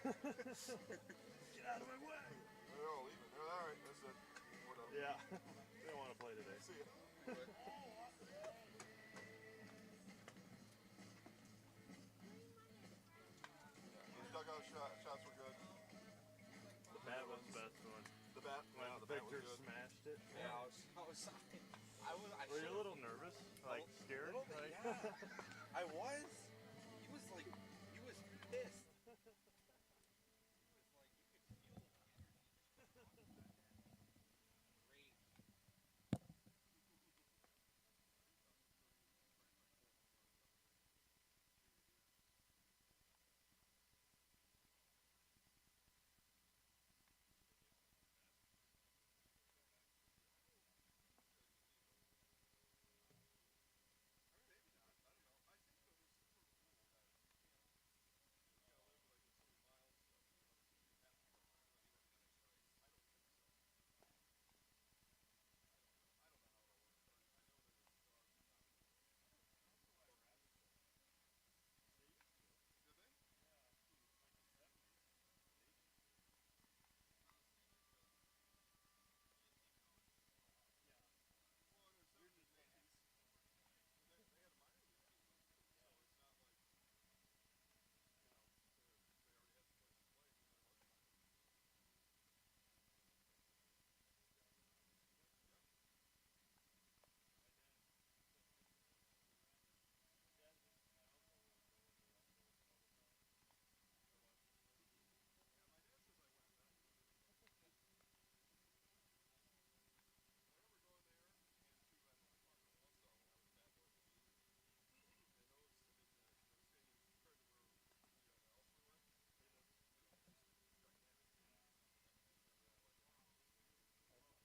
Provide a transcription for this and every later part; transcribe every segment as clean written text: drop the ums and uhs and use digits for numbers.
Get out of my way. Oh, leave it. All right, that's it. We're done. Yeah, they don't want to play today. See ya. Those dugout shots were good. The bat was the best one. The bat, When the bat was Victor good. smashed it. Yeah, Were you a little nervous? Like scared? Like, yeah. I was. He was like, he was pissed.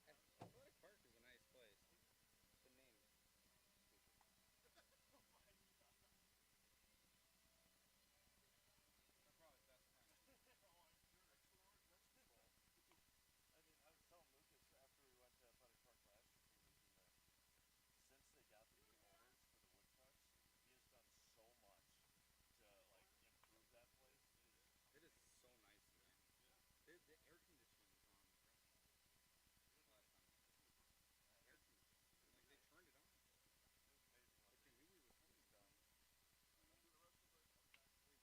Athletic Park is a nice place. The name is I was telling Lucas after we went to Athletic Park last year, he was in there. Since they got the new owners for the Woodchucks, he has done so much to like improve that place. It is so nice in there. The air conditioning was on in Prescott last time. Air conditioning. Like they turned it on. Like they knew we were coming.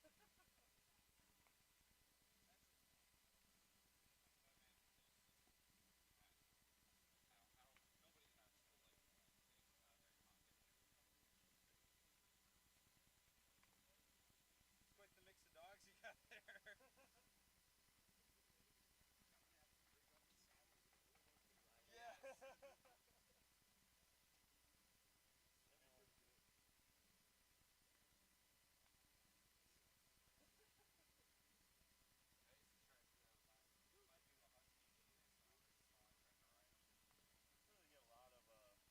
Like, geez. Quite the mix of dogs you got there. Yeah. Really get a lot of comments.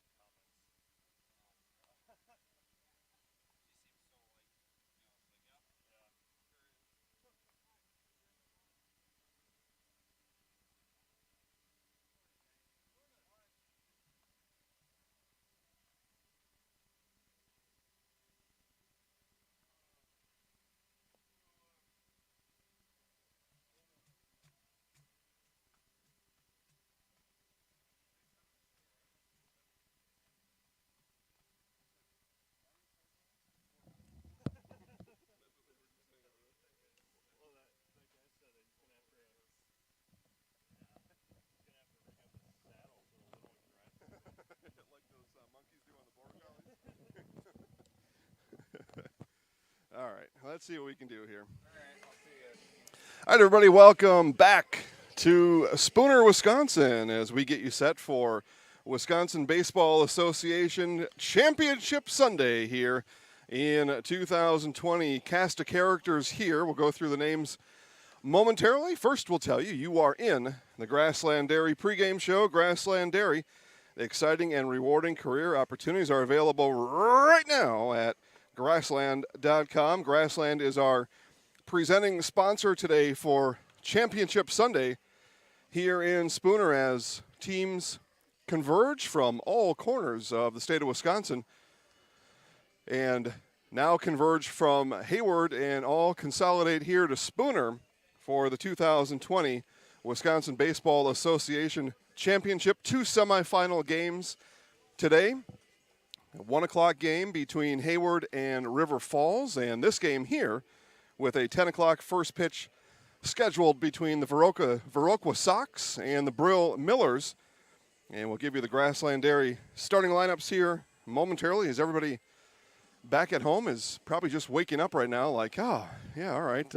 She seems so like, yeah. Yeah. Well, that guy said that he's gonna have to rig up his saddle so the little one can ride. Like those monkeys do on the border collies. All right, let's see what we can do here. All right, I'll see you. All right, everybody, welcome back to Spooner, Wisconsin, as we get you set for Wisconsin Baseball Association Championship Sunday here in 2020. Cast of characters here. We'll go through the names momentarily. First, we'll tell you, you are in the Grassland Dairy pregame show. Grassland Dairy, exciting and rewarding career opportunities are available right now at grassland.com. Grassland is our presenting sponsor today for Championship Sunday here in Spooner as teams converge from all corners of the state of Wisconsin and now converge from Hayward and all consolidate here to Spooner for the 2020 Wisconsin Baseball Association Championship. 2 semifinal games today. A 1 o'clock game between Hayward and River Falls, and this game here with a 10 o'clock first pitch scheduled between the Viroqua Sox and the Brill Millers. And we'll give you the Grassland Dairy starting lineups here momentarily as everybody back at home is probably just waking up right now like, oh, yeah, all right,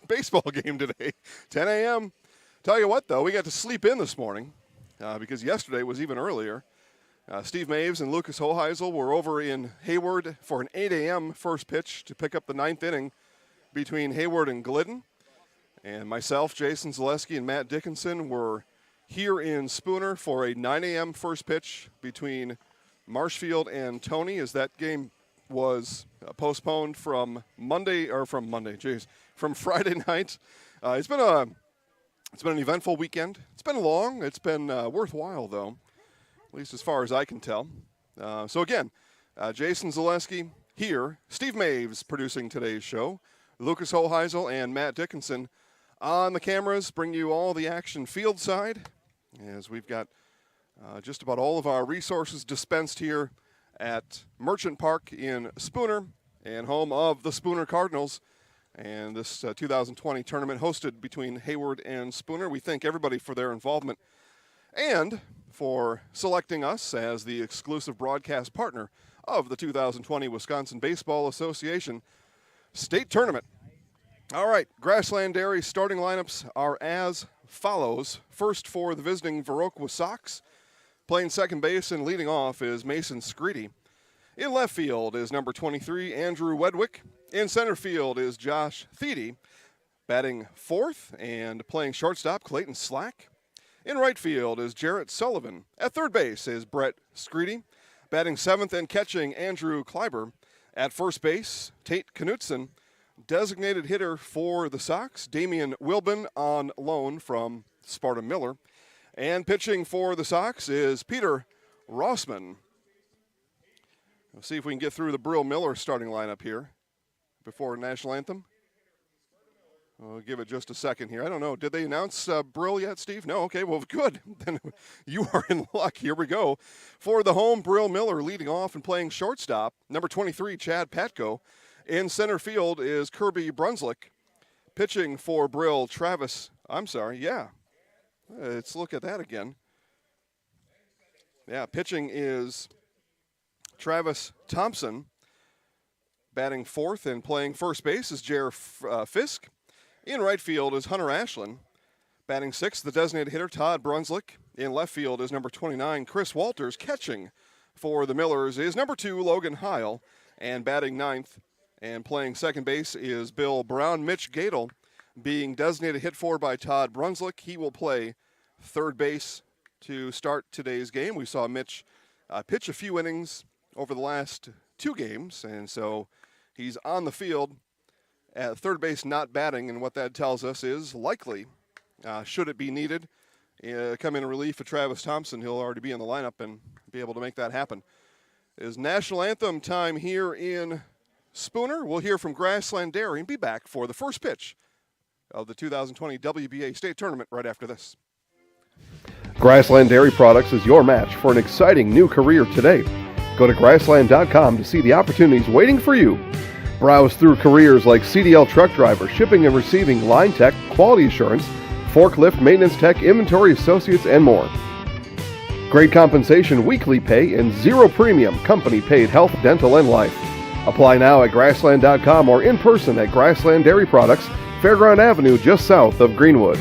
baseball game today, 10 a.m. Tell you what, though, we got to sleep in this morning because yesterday was even earlier. Steve Maves and Lucas Hoheisel were over in Hayward for an 8 a.m. first pitch to pick up the 9th inning between Hayward and Glidden. And myself, Jason Zaleski, and Matt Dickinson were here in Spooner for a 9 a.m. first pitch between Marshfield and Tony as that game was postponed from Friday night. It's been an eventful weekend. It's been long. It's been worthwhile, though, at least as far as I can tell. So again, Jason Zaleski here, Steve Maves producing today's show, Lucas Hoheisel and Matt Dickinson on the cameras, bring you all the action field side, as we've got just about all of our resources dispensed here at Merchant Park in Spooner and home of the Spooner Cardinals. And this 2020 tournament hosted between Hayward and Spooner. We thank everybody for their involvement and for selecting us as the exclusive broadcast partner of the 2020 Wisconsin Baseball Association State Tournament. All right, Grassland Dairy starting lineups are as follows. First for the visiting Viroqua Sox. Playing second base and leading off is Mason Screedy. In left field is number 23, Andrew Wedwick. In center field is Josh Theedy. Batting fourth and playing shortstop, Clayton Slack. In right field is Jarrett Sullivan. At third base is Brett Screedy. Batting seventh and catching, Andrew Kleiber. At first base, Tate Knutson. Designated hitter for the Sox, Damian Wilbin on loan from Sparta Miller. And pitching for the Sox is Peter Rossman. We'll see if we can get through the Brill Miller starting lineup here before National Anthem. We'll give it just a second here. I don't know. Did they announce Brill yet, Steve? No? Okay, well, good. Then you are in luck. Here we go. For the home, Brill Miller leading off and playing shortstop. Number 23, Chad Patko. In center field is Kirby Brunslick. Pitching for Brill, let's look at that again. Yeah, pitching is Travis Thompson. Batting fourth and playing first base is Jer Fisk. In right field is Hunter Ashland. Batting sixth, the designated hitter, Todd Brunslick. In left field is number 29, Chris Walters. Catching for the Millers is number 2, Logan Heil. And batting ninth and playing second base is Bill Brown. Mitch Gadel being designated hit for by Todd Brunslick. He will play third base to start today's game. We saw Mitch pitch a few innings over the last 2 games, and so he's on the field at third base not batting, and what that tells us is likely, should it be needed, come in relief of Travis Thompson. He'll already be in the lineup and be able to make that happen. It is National Anthem time here in Spooner. We'll hear from Grassland Dairy and be back for the first pitch of the 2020 WBA State Tournament right after this. Grassland Dairy Products is your match for an exciting new career today. Go to grassland.com to see the opportunities waiting for you. Browse through careers like CDL truck driver, shipping and receiving, line tech, quality assurance, forklift, maintenance tech, inventory associates, and more. Great compensation, weekly pay, and zero premium, company paid health, dental, and life. Apply now at grassland.com or in person at Grassland Dairy Products, Fairground Avenue, just south of Greenwood.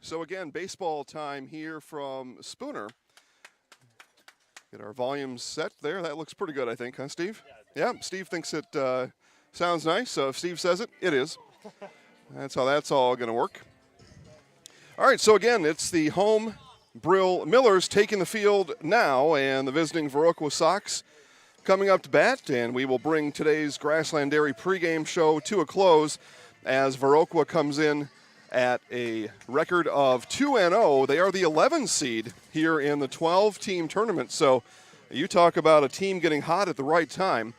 So again, baseball time here from Spooner. Get our volumes set there. That looks pretty good, I think, huh, Steve? Yeah, Steve thinks it sounds nice, so if Steve says it, it is. That's how that's all going to work. All right, so again, it's the home Brill Millers taking the field now, and the visiting Viroqua Sox coming up to bat, and we will bring today's Grassland Dairy pregame show to a close as Viroqua comes in at a record of 2-0. They are the 11 seed here in the 12-team tournament, so you talk about a team getting hot at the right time.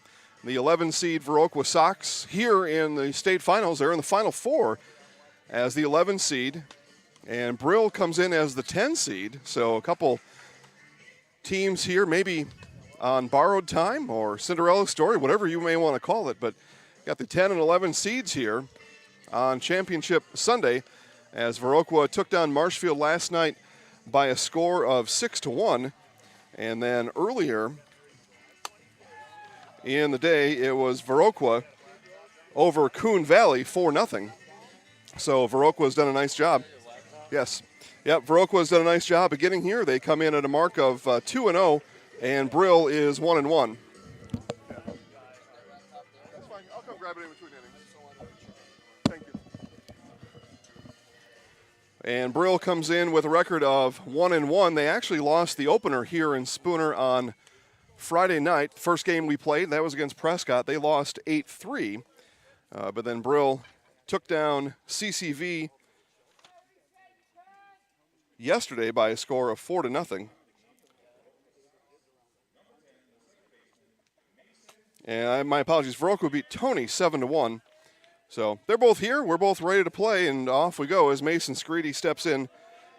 The 11 seed Viroqua Sox here in the state finals. They're in the Final Four as the 11 seed, and Brill comes in as the 10 seed, so a couple teams here maybe on borrowed time or Cinderella story, whatever you may want to call it, but got the 10 and 11 seeds here on Championship Sunday as Viroqua took down Marshfield last night by a score of 6-1, and then earlier in the day it was Viroqua over Coon Valley 4-0. So Viroqua's done a nice job. Yes. Yep, Viroqua's done a nice job of getting here. They come in at a mark of 2-0. And Brill is 1-1. That's fine. I'll come grab it in between innings. Thank you. And Brill comes in with a record of 1-1. They actually lost the opener here in Spooner on Friday night. First game we played, that was against Prescott. They lost 8-3. But then Brill took down CCV yesterday by a score of 4-0. And my apologies, Viroqua beat Tony 7-1. So they're both here. We're both ready to play, and off we go as Mason Screedy steps in.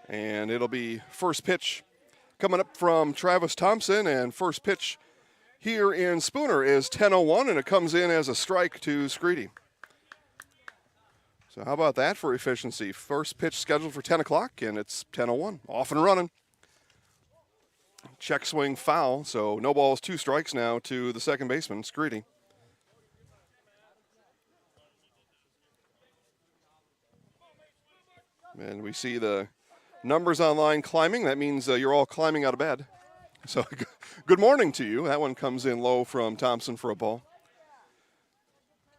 And it'll be first pitch coming up from Travis Thompson, and first pitch here in Spooner is 10-01, and it comes in as a strike to Screedy. So how about that for efficiency? First pitch scheduled for 10 o'clock, and it's 10:01. Off and running. Check swing foul, so no balls, 2 strikes now to the second baseman, Screedy. And we see the numbers online climbing. That means you're all climbing out of bed. So good morning to you. That one comes in low from Thompson for a ball.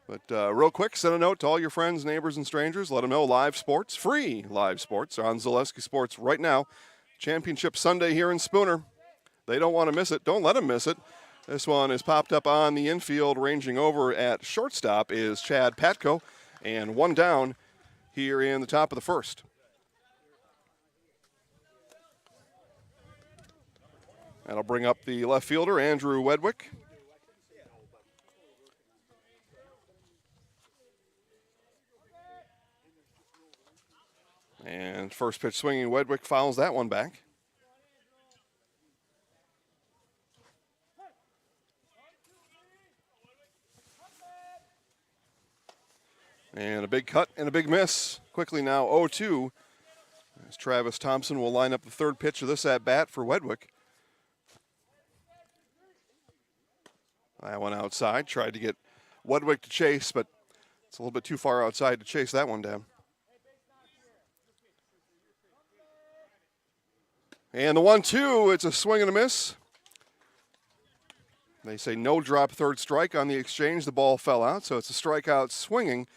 But real quick, send a note to all your friends, neighbors, and strangers. Let them know live sports, free live sports, are on Zaleski Sports right now. Championship Sunday here in Spooner. They don't want to miss it. Don't let them miss it. This one is popped up on the infield. Ranging over at shortstop is Chad Patko. And one down here in the top of the first. That'll bring up the left fielder, Andrew Wedwick. And first pitch swinging, Wedwick fouls that one back. And a big cut and a big miss. Quickly now 0-2 as Travis Thompson will line up the third pitch of this at-bat for Wedwick. That one outside. Tried to get Wedwick to chase, but it's a little bit too far outside to chase that one down. And the 1-2, it's a swing and a miss. They say no drop, third strike on the exchange. The ball fell out, so it's a strikeout swinging.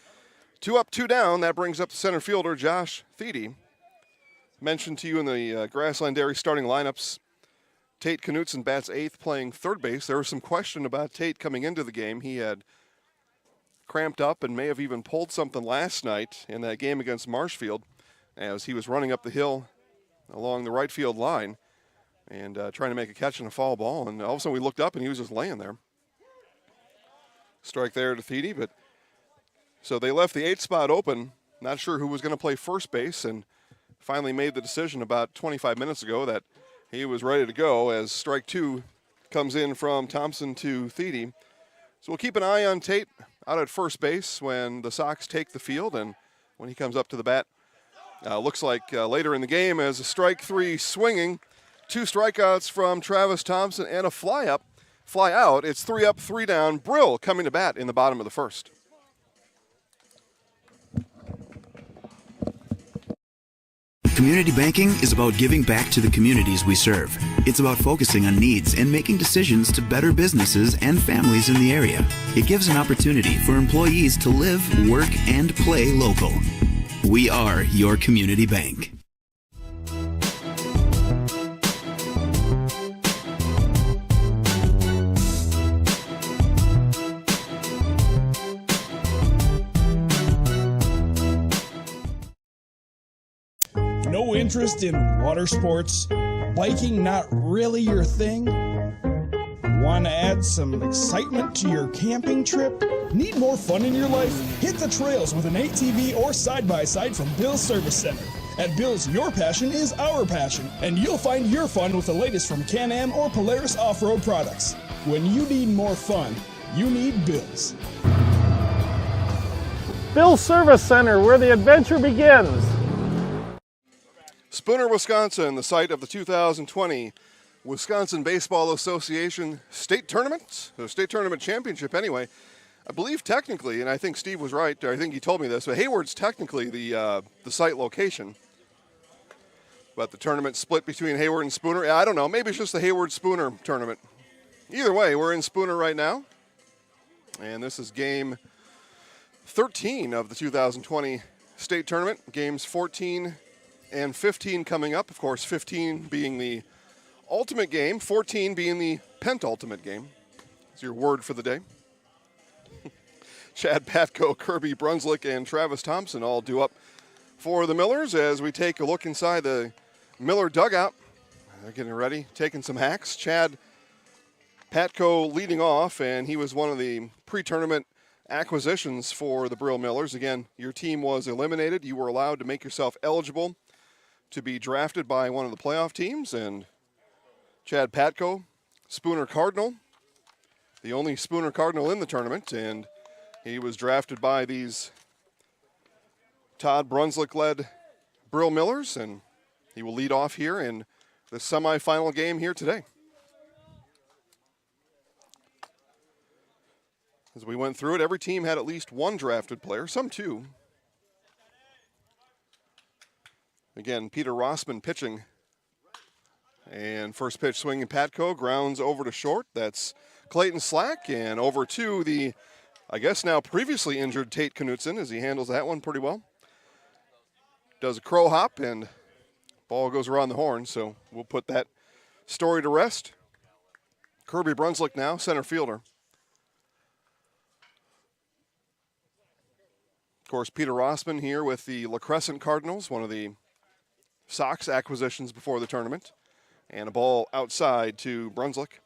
2 up, 2 down. That brings up the center fielder, Josh Thiede. Mentioned to you in the Grassland Dairy starting lineups, Tate Knutson bats 8th, playing third base. There was some question about Tate coming into the game. He had cramped up and may have even pulled something last night in that game against Marshfield as he was running up the hill along the right field line and trying to make a catch on a foul ball. And all of a sudden we looked up and he was just laying there. Strike there to Thiede, but so they left the 8th spot open. Not sure who was going to play first base, and finally made the decision about 25 minutes ago that he was ready to go as strike 2 comes in from Thompson to Thiede. So we'll keep an eye on Tate out at first base when the Sox take the field and when he comes up to the bat. Looks like later in the game as a strike 3 swinging. 2 strikeouts from Travis Thompson and a fly out. It's 3 up, 3 down. Brill coming to bat in the bottom of the first. Community banking is about giving back to the communities we serve. It's about focusing on needs and making decisions to better businesses and families in the area. It gives an opportunity for employees to live, work, and play local. We are your community bank. No interest in water sports? Biking not really your thing? Want to add some excitement to your camping trip? Need more fun in your life? Hit the trails with an ATV or side-by-side from Bill's Service Center. At Bill's, your passion is our passion, and you'll find your fun with the latest from Can-Am or Polaris off-road products. When you need more fun, you need Bill's. Bill's Service Center, where the adventure begins. Spooner, Wisconsin, the site of the 2020 Wisconsin Baseball Association State Tournament, the State Tournament Championship anyway. I believe technically, and I think Steve was right, or I think he told me this, but Hayward's technically the site location. But the tournament split between Hayward and Spooner. I don't know, maybe it's just the Hayward-Spooner tournament. Either way, we're in Spooner right now. And this is game 13 of the 2020 State Tournament. Games 14 and 15 coming up. Of course, 15 being the ultimate game, 14 being the penultimate game. It's your word for the day. Chad Patko, Kirby Brunslick, and Travis Thompson all due up for the Millers as we take a look inside the Miller dugout. They're getting ready, taking some hacks. Chad Patko leading off, and he was one of the pre-tournament acquisitions for the Brill Millers. Again, your team was eliminated. You were allowed to make yourself eligible to be drafted by one of the playoff teams, and Chad Patko, Spooner Cardinal, the only Spooner Cardinal in the tournament, and he was drafted by these Todd Brunslick-led Brill Millers, and he will lead off here in the semifinal game here today. As we went through it, every team had at least one drafted player, some two. Again, Peter Rossman pitching. And first pitch swinging Patko, grounds over to short. That's Clayton Slack, and over to the, I guess now previously injured Tate Knutson as he handles that one pretty well. Does a crow hop, and ball goes around the horn, so we'll put that story to rest. Kirby Brunslick now, center fielder. Of course, Peter Rossman here with the La Crescent Cardinals, one of the Sox acquisitions before the tournament. And a ball outside to Brunslick.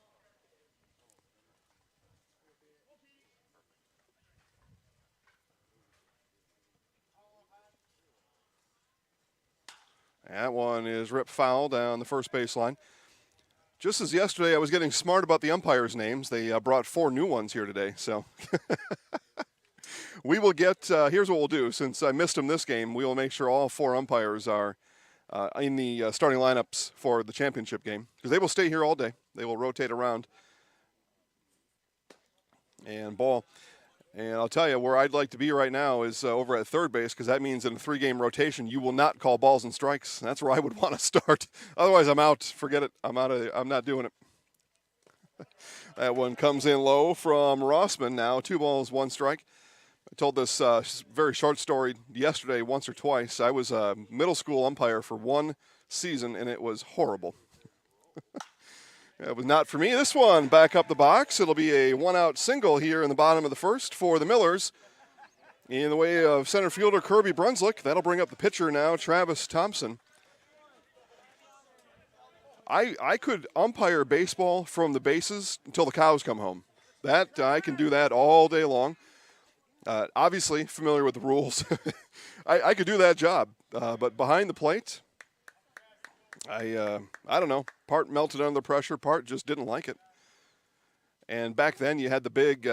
That one is ripped foul down the first baseline. Just as yesterday I was getting smart about the umpires' names, they brought 4 new ones here today. So we will get, here's what we'll do. Since I missed them this game, we will make sure all 4 umpires are in the starting lineups for the championship game, because they will stay here all day. They will rotate around. And ball. And I'll tell you, where I'd like to be right now is over at third base, because that means in a 3-game rotation, you will not call balls and strikes. That's where I would want to start. Otherwise, I'm out. Forget it. I'm not doing it. That one comes in low from Rossman now. 2 balls, 1 strike. I told this very short story yesterday once or twice. I was a middle school umpire for 1 season, and it was horrible. It was not for me. This one back up the box. It'll be a 1-out single here in the bottom of the first for the Millers. In the way of center fielder Kirby Brunslick. That'll bring up the pitcher now, Travis Thompson. I could umpire baseball from the bases until the cows come home. That I can do that all day long. Obviously familiar with the rules. I could do that job, but behind the plate, I don't know. Part melted under pressure, part just didn't like it. And back then you had the big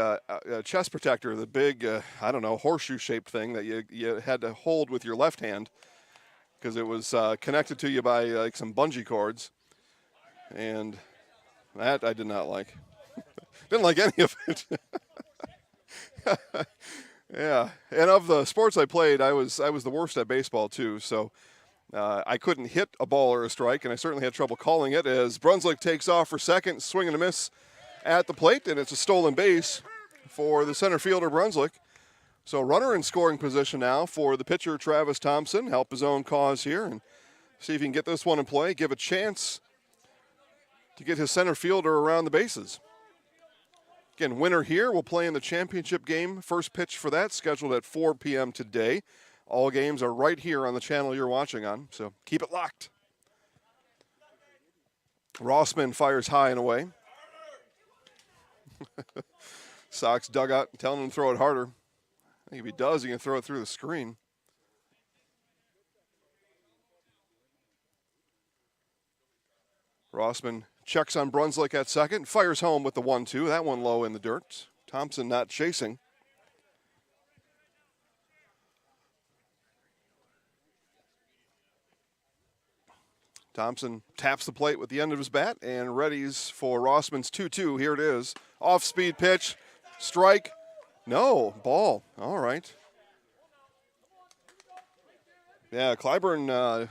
chest protector, the big, horseshoe-shaped thing that you had to hold with your left hand because it was connected to you by like some bungee cords. And that I did not like. Didn't like any of it. Yeah, and of the sports I played, I was the worst at baseball too. So I couldn't hit a ball or a strike, and I certainly had trouble calling it as Brunswick takes off for second, swing and a miss at the plate, and it's a stolen base for the center fielder, Brunswick. So runner in scoring position now for the pitcher, Travis Thompson. Help his own cause here and see if he can get this one in play, give a chance to get his center fielder around the bases. Again, winner here will play in the championship game. First pitch for that scheduled at 4 p.m. today. All games are right here on the channel you're watching on, so keep it locked. Rossman fires high and away. Sox dugout telling him to throw it harder. I think if he does, he can throw it through the screen. Rossman checks on Brunswick at second, fires home with the 1-2. That one low in the dirt. Thompson not chasing. Thompson taps the plate with the end of his bat and readies for Rossman's 2-2. Here it is. Off-speed pitch. Strike. No. Ball. All right. Yeah, Clyburn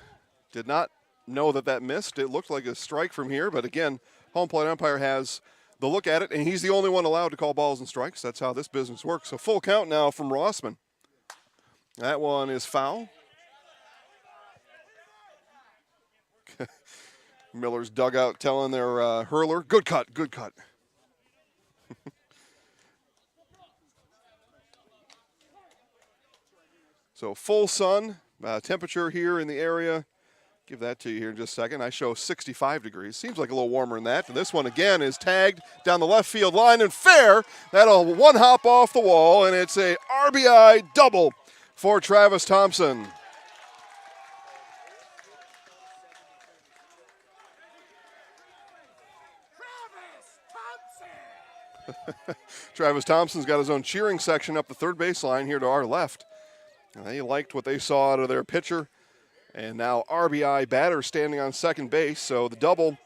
did not know that missed. It looked like a strike from here, but again, home plate umpire has the look at it, and he's the only one allowed to call balls and strikes. That's how this business works. So full count now from Rossman. That one is foul. Miller's dugout telling their hurler, good cut, good cut. So full sun, temperature here in the area. Give that to you here in just a second. I show 65 degrees. Seems like a little warmer than that. And this one again is tagged down the left field line and fair. That'll one hop off the wall, and it's a RBI double for Travis Thompson. Travis Thompson's got his own cheering section up the third base line here to our left. They liked what they saw out of their pitcher. And now RBI batter standing on second base. So the double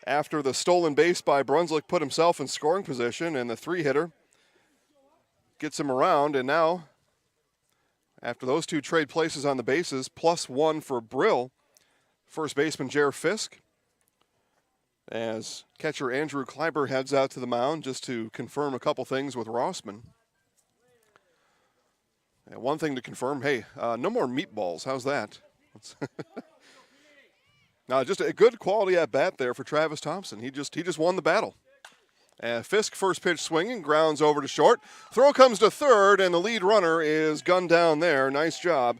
after the stolen base by Brunswick put himself in scoring position, and the three-hitter gets him around. And now, after those two trade places on the bases, +1 for Brill, first baseman Jer Fisk, as catcher Andrew Kleiber heads out to the mound just to confirm a couple things with Rossman. And one thing to confirm, hey, no more meatballs. How's that? Now, just a good quality at bat there for Travis Thompson. He just won the battle. Fisk first pitch swinging, grounds over to short. Throw comes to third, and the lead runner is gunned down there. Nice job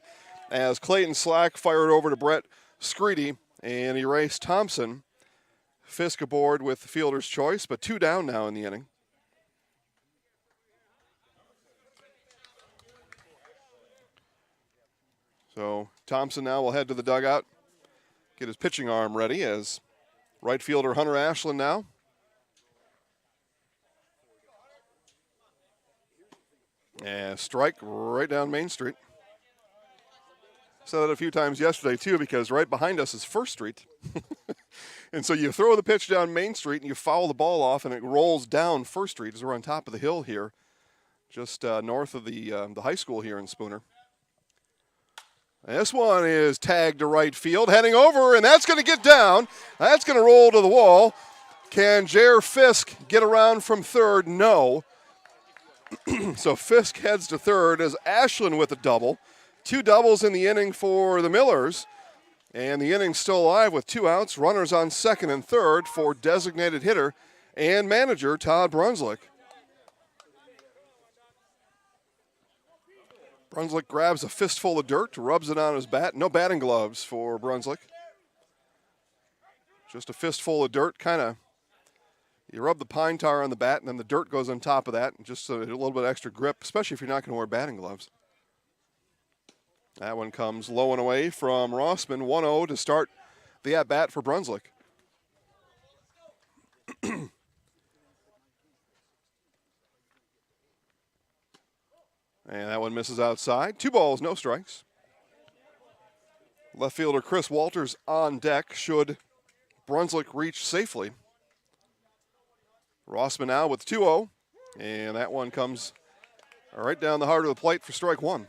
as Clayton Slack fired over to Brett Screedy and erased Thompson. Fisk aboard with the fielder's choice, but 2 down now in the inning. So Thompson now will head to the dugout, get his pitching arm ready as right fielder Hunter Ashland now. And strike right down Main Street. Said that a few times yesterday too, because right behind us is First Street. And so you throw the pitch down Main Street and you foul the ball off and it rolls down First Street as we're on top of the hill here, just north of the high school here in Spooner. This one is tagged to right field, heading over, and that's going to get down. That's going to roll to the wall. Can Jer Fisk get around from third? No. So Fisk heads to third as Ashland with a double. 2 doubles in the inning for the Millers. And the inning's still alive with 2 outs. Runners on second and third for designated hitter and manager Todd Brunswick. Brunswick grabs a fistful of dirt, rubs it on his bat. No batting gloves for Brunswick. Just a fistful of dirt, kind of. You rub the pine tar on the bat, and then the dirt goes on top of that, and just a little bit extra grip, especially if you're not going to wear batting gloves. That one comes low and away from Rossman. 1-0 to start the at-bat for Brunswick. And that one misses outside. 2 balls, no strikes. Left fielder Chris Walters on deck should Brunswick reach safely. Rossman now with 2-0. And that one comes right down the heart of the plate for strike 1.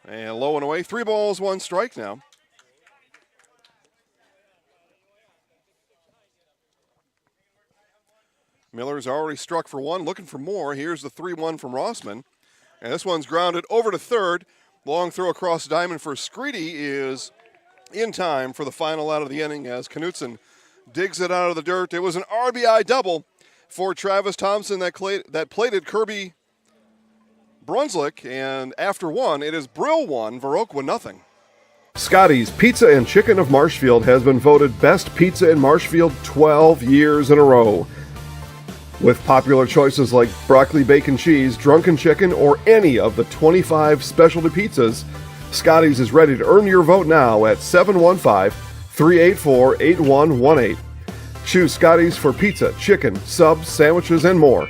And low and away. 3 balls, 1 strike now. Miller's already struck for 1, looking for more. Here's the 3-1 from Rossman. And this one's grounded over to third. Long throw across diamond for Screedy is in time for the final out of the inning as Knutson digs it out of the dirt. It was an RBI double for Travis Thompson that plated Kirby Brunswick. And after 1, it is Brill 1, Viroqua nothing. Scotty's Pizza and Chicken of Marshfield has been voted best pizza in Marshfield 12 years in a row. With popular choices like broccoli bacon cheese, drunken chicken, or any of the 25 specialty pizzas, Scotty's is ready to earn your vote now at 715-384-8118. Choose Scotty's for pizza, chicken, subs, sandwiches, and more.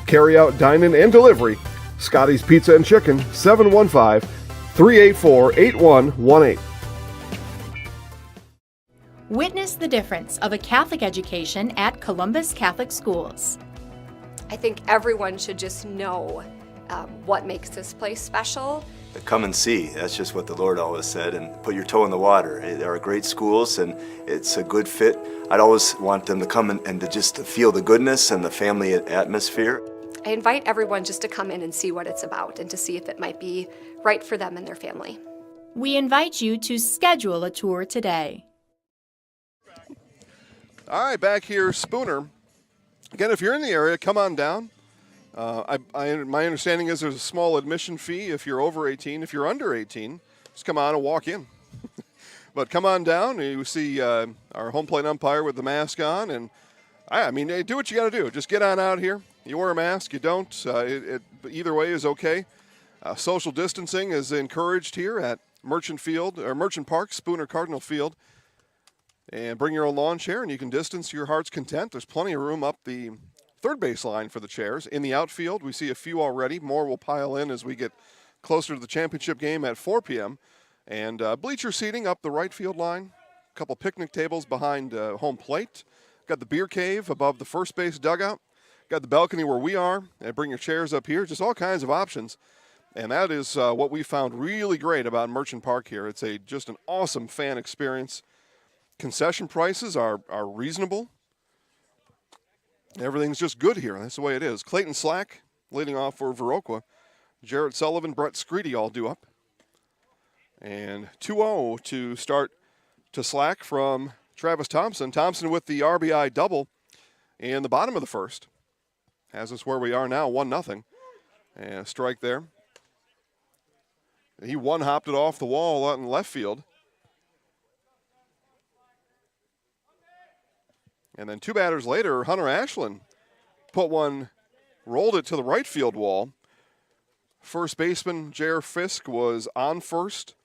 Carry out, dine-in, and delivery. Scotty's Pizza and Chicken, 715-384-8118. Witness the difference of a Catholic education at Columbus Catholic Schools. I think everyone should just know what makes this place special. Come and see. That's just what the Lord always said, and put your toe in the water. There are great schools, and it's a good fit. I'd always want them to come and to just feel the goodness and the family atmosphere. I invite everyone just to come in and see what it's about and to see if it might be right for them and their family. We invite you to schedule a tour today. All right, back here, Spooner. Again, if you're in the area, come on down. My understanding is there's a small admission fee if you're over 18. If you're under 18, just come on and walk in. But come on down, and you see our home plate umpire with the mask on. And I mean, hey, do what you got to do. Just get on out here. You wear a mask, you don't. Either way is okay. Social distancing is encouraged here at Merchant Park, Spooner Cardinal Field. And bring your own lawn chair, and you can distance to your heart's content. There's plenty of room up the third base line for the chairs. In the outfield, we see a few already. More will pile in as we get closer to the championship game at 4 p.m. And bleacher seating up the right field line. A couple picnic tables behind home plate. Got the beer cave above the first base dugout. Got the balcony where we are. And bring your chairs up here. Just all kinds of options. And that is what we found really great about Merchant Park here. It's just an awesome fan experience. Concession prices are reasonable. Everything's just good here. That's the way it is. Clayton Slack leading off for Viroqua. Jarrett Sullivan, Brett Screedy all due up. And 2-0 to start to Slack from Travis Thompson. Thompson with the RBI double in the bottom of the first. Has us where we are now, 1-0. And a strike there. He one-hopped it off the wall out in left field. And then 2 batters later, Hunter Ashland rolled it to the right field wall. First baseman, Jer Fisk, was on first,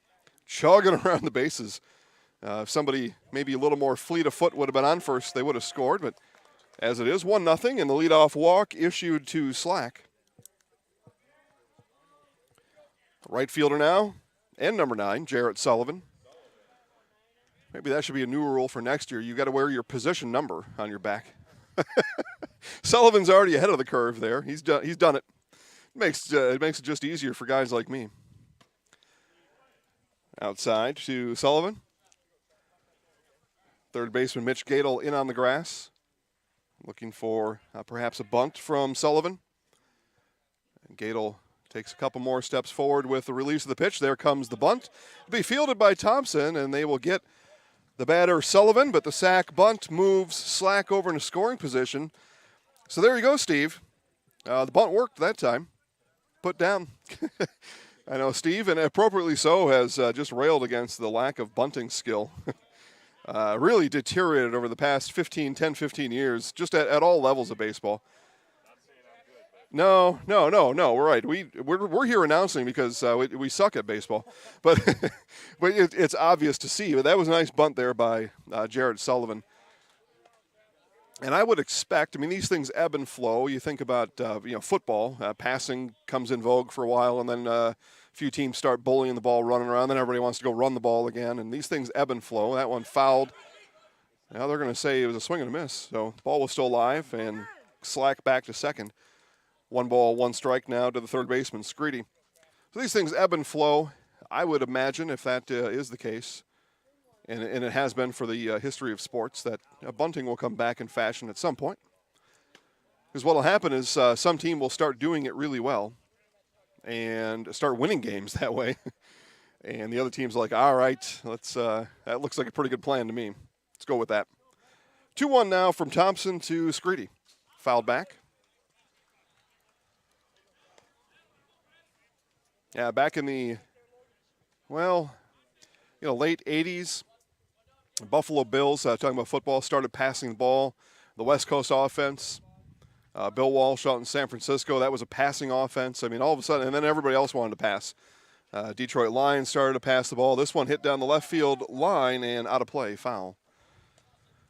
chugging around the bases. If somebody maybe a little more fleet of foot would have been on first, they would have scored. But as it is, 1-0, and the leadoff walk issued to Slack. Right fielder now, and number 9, Jarrett Sullivan. Maybe that should be a new rule for next year. You got to wear your position number on your back. Sullivan's already ahead of the curve there. He's done it. It makes it just easier for guys like me. Outside to Sullivan. Third baseman Mitch Gadel in on the grass. Looking for perhaps a bunt from Sullivan. And Gadel takes a couple more steps forward with the release of the pitch. There comes the bunt. It'll be fielded by Thompson, and they will get the batter Sullivan, but the sack bunt moves Slack over into scoring position. So there you go, Steve. The bunt worked that time. Put down. I know Steve, and appropriately so, has just railed against the lack of bunting skill. Really deteriorated over the past 10, 15 years, just at all levels of baseball. No, we're right. We're here announcing because we suck at baseball, but but it's obvious to see. But that was a nice bunt there by Jarrett Sullivan. And I would expect, I mean, these things ebb and flow. You think about football, passing comes in vogue for a while, and then a few teams start bullying the ball, running around. Then everybody wants to go run the ball again, and these things ebb and flow. That one fouled. Now they're going to say it was a swing and a miss. So the ball was still live, and Slack back to second. 1 ball, 1 strike now to the third baseman, Screedy. So these things ebb and flow. I would imagine if that is the case, and it has been for the history of sports, that bunting will come back in fashion at some point. Because what will happen is some team will start doing it really well and start winning games that way. And the other team's like, all right, that looks like a pretty good plan to me. Let's go with that. 2-1 now from Thompson to Screedy. Fouled back. Yeah, back in the, late 80s, Buffalo Bills, talking about football, started passing the ball. The West Coast offense, Bill Walsh out in San Francisco, that was a passing offense. I mean, all of a sudden, and then everybody else wanted to pass. Detroit Lions started to pass the ball. This one hit down the left field line and out of play, foul.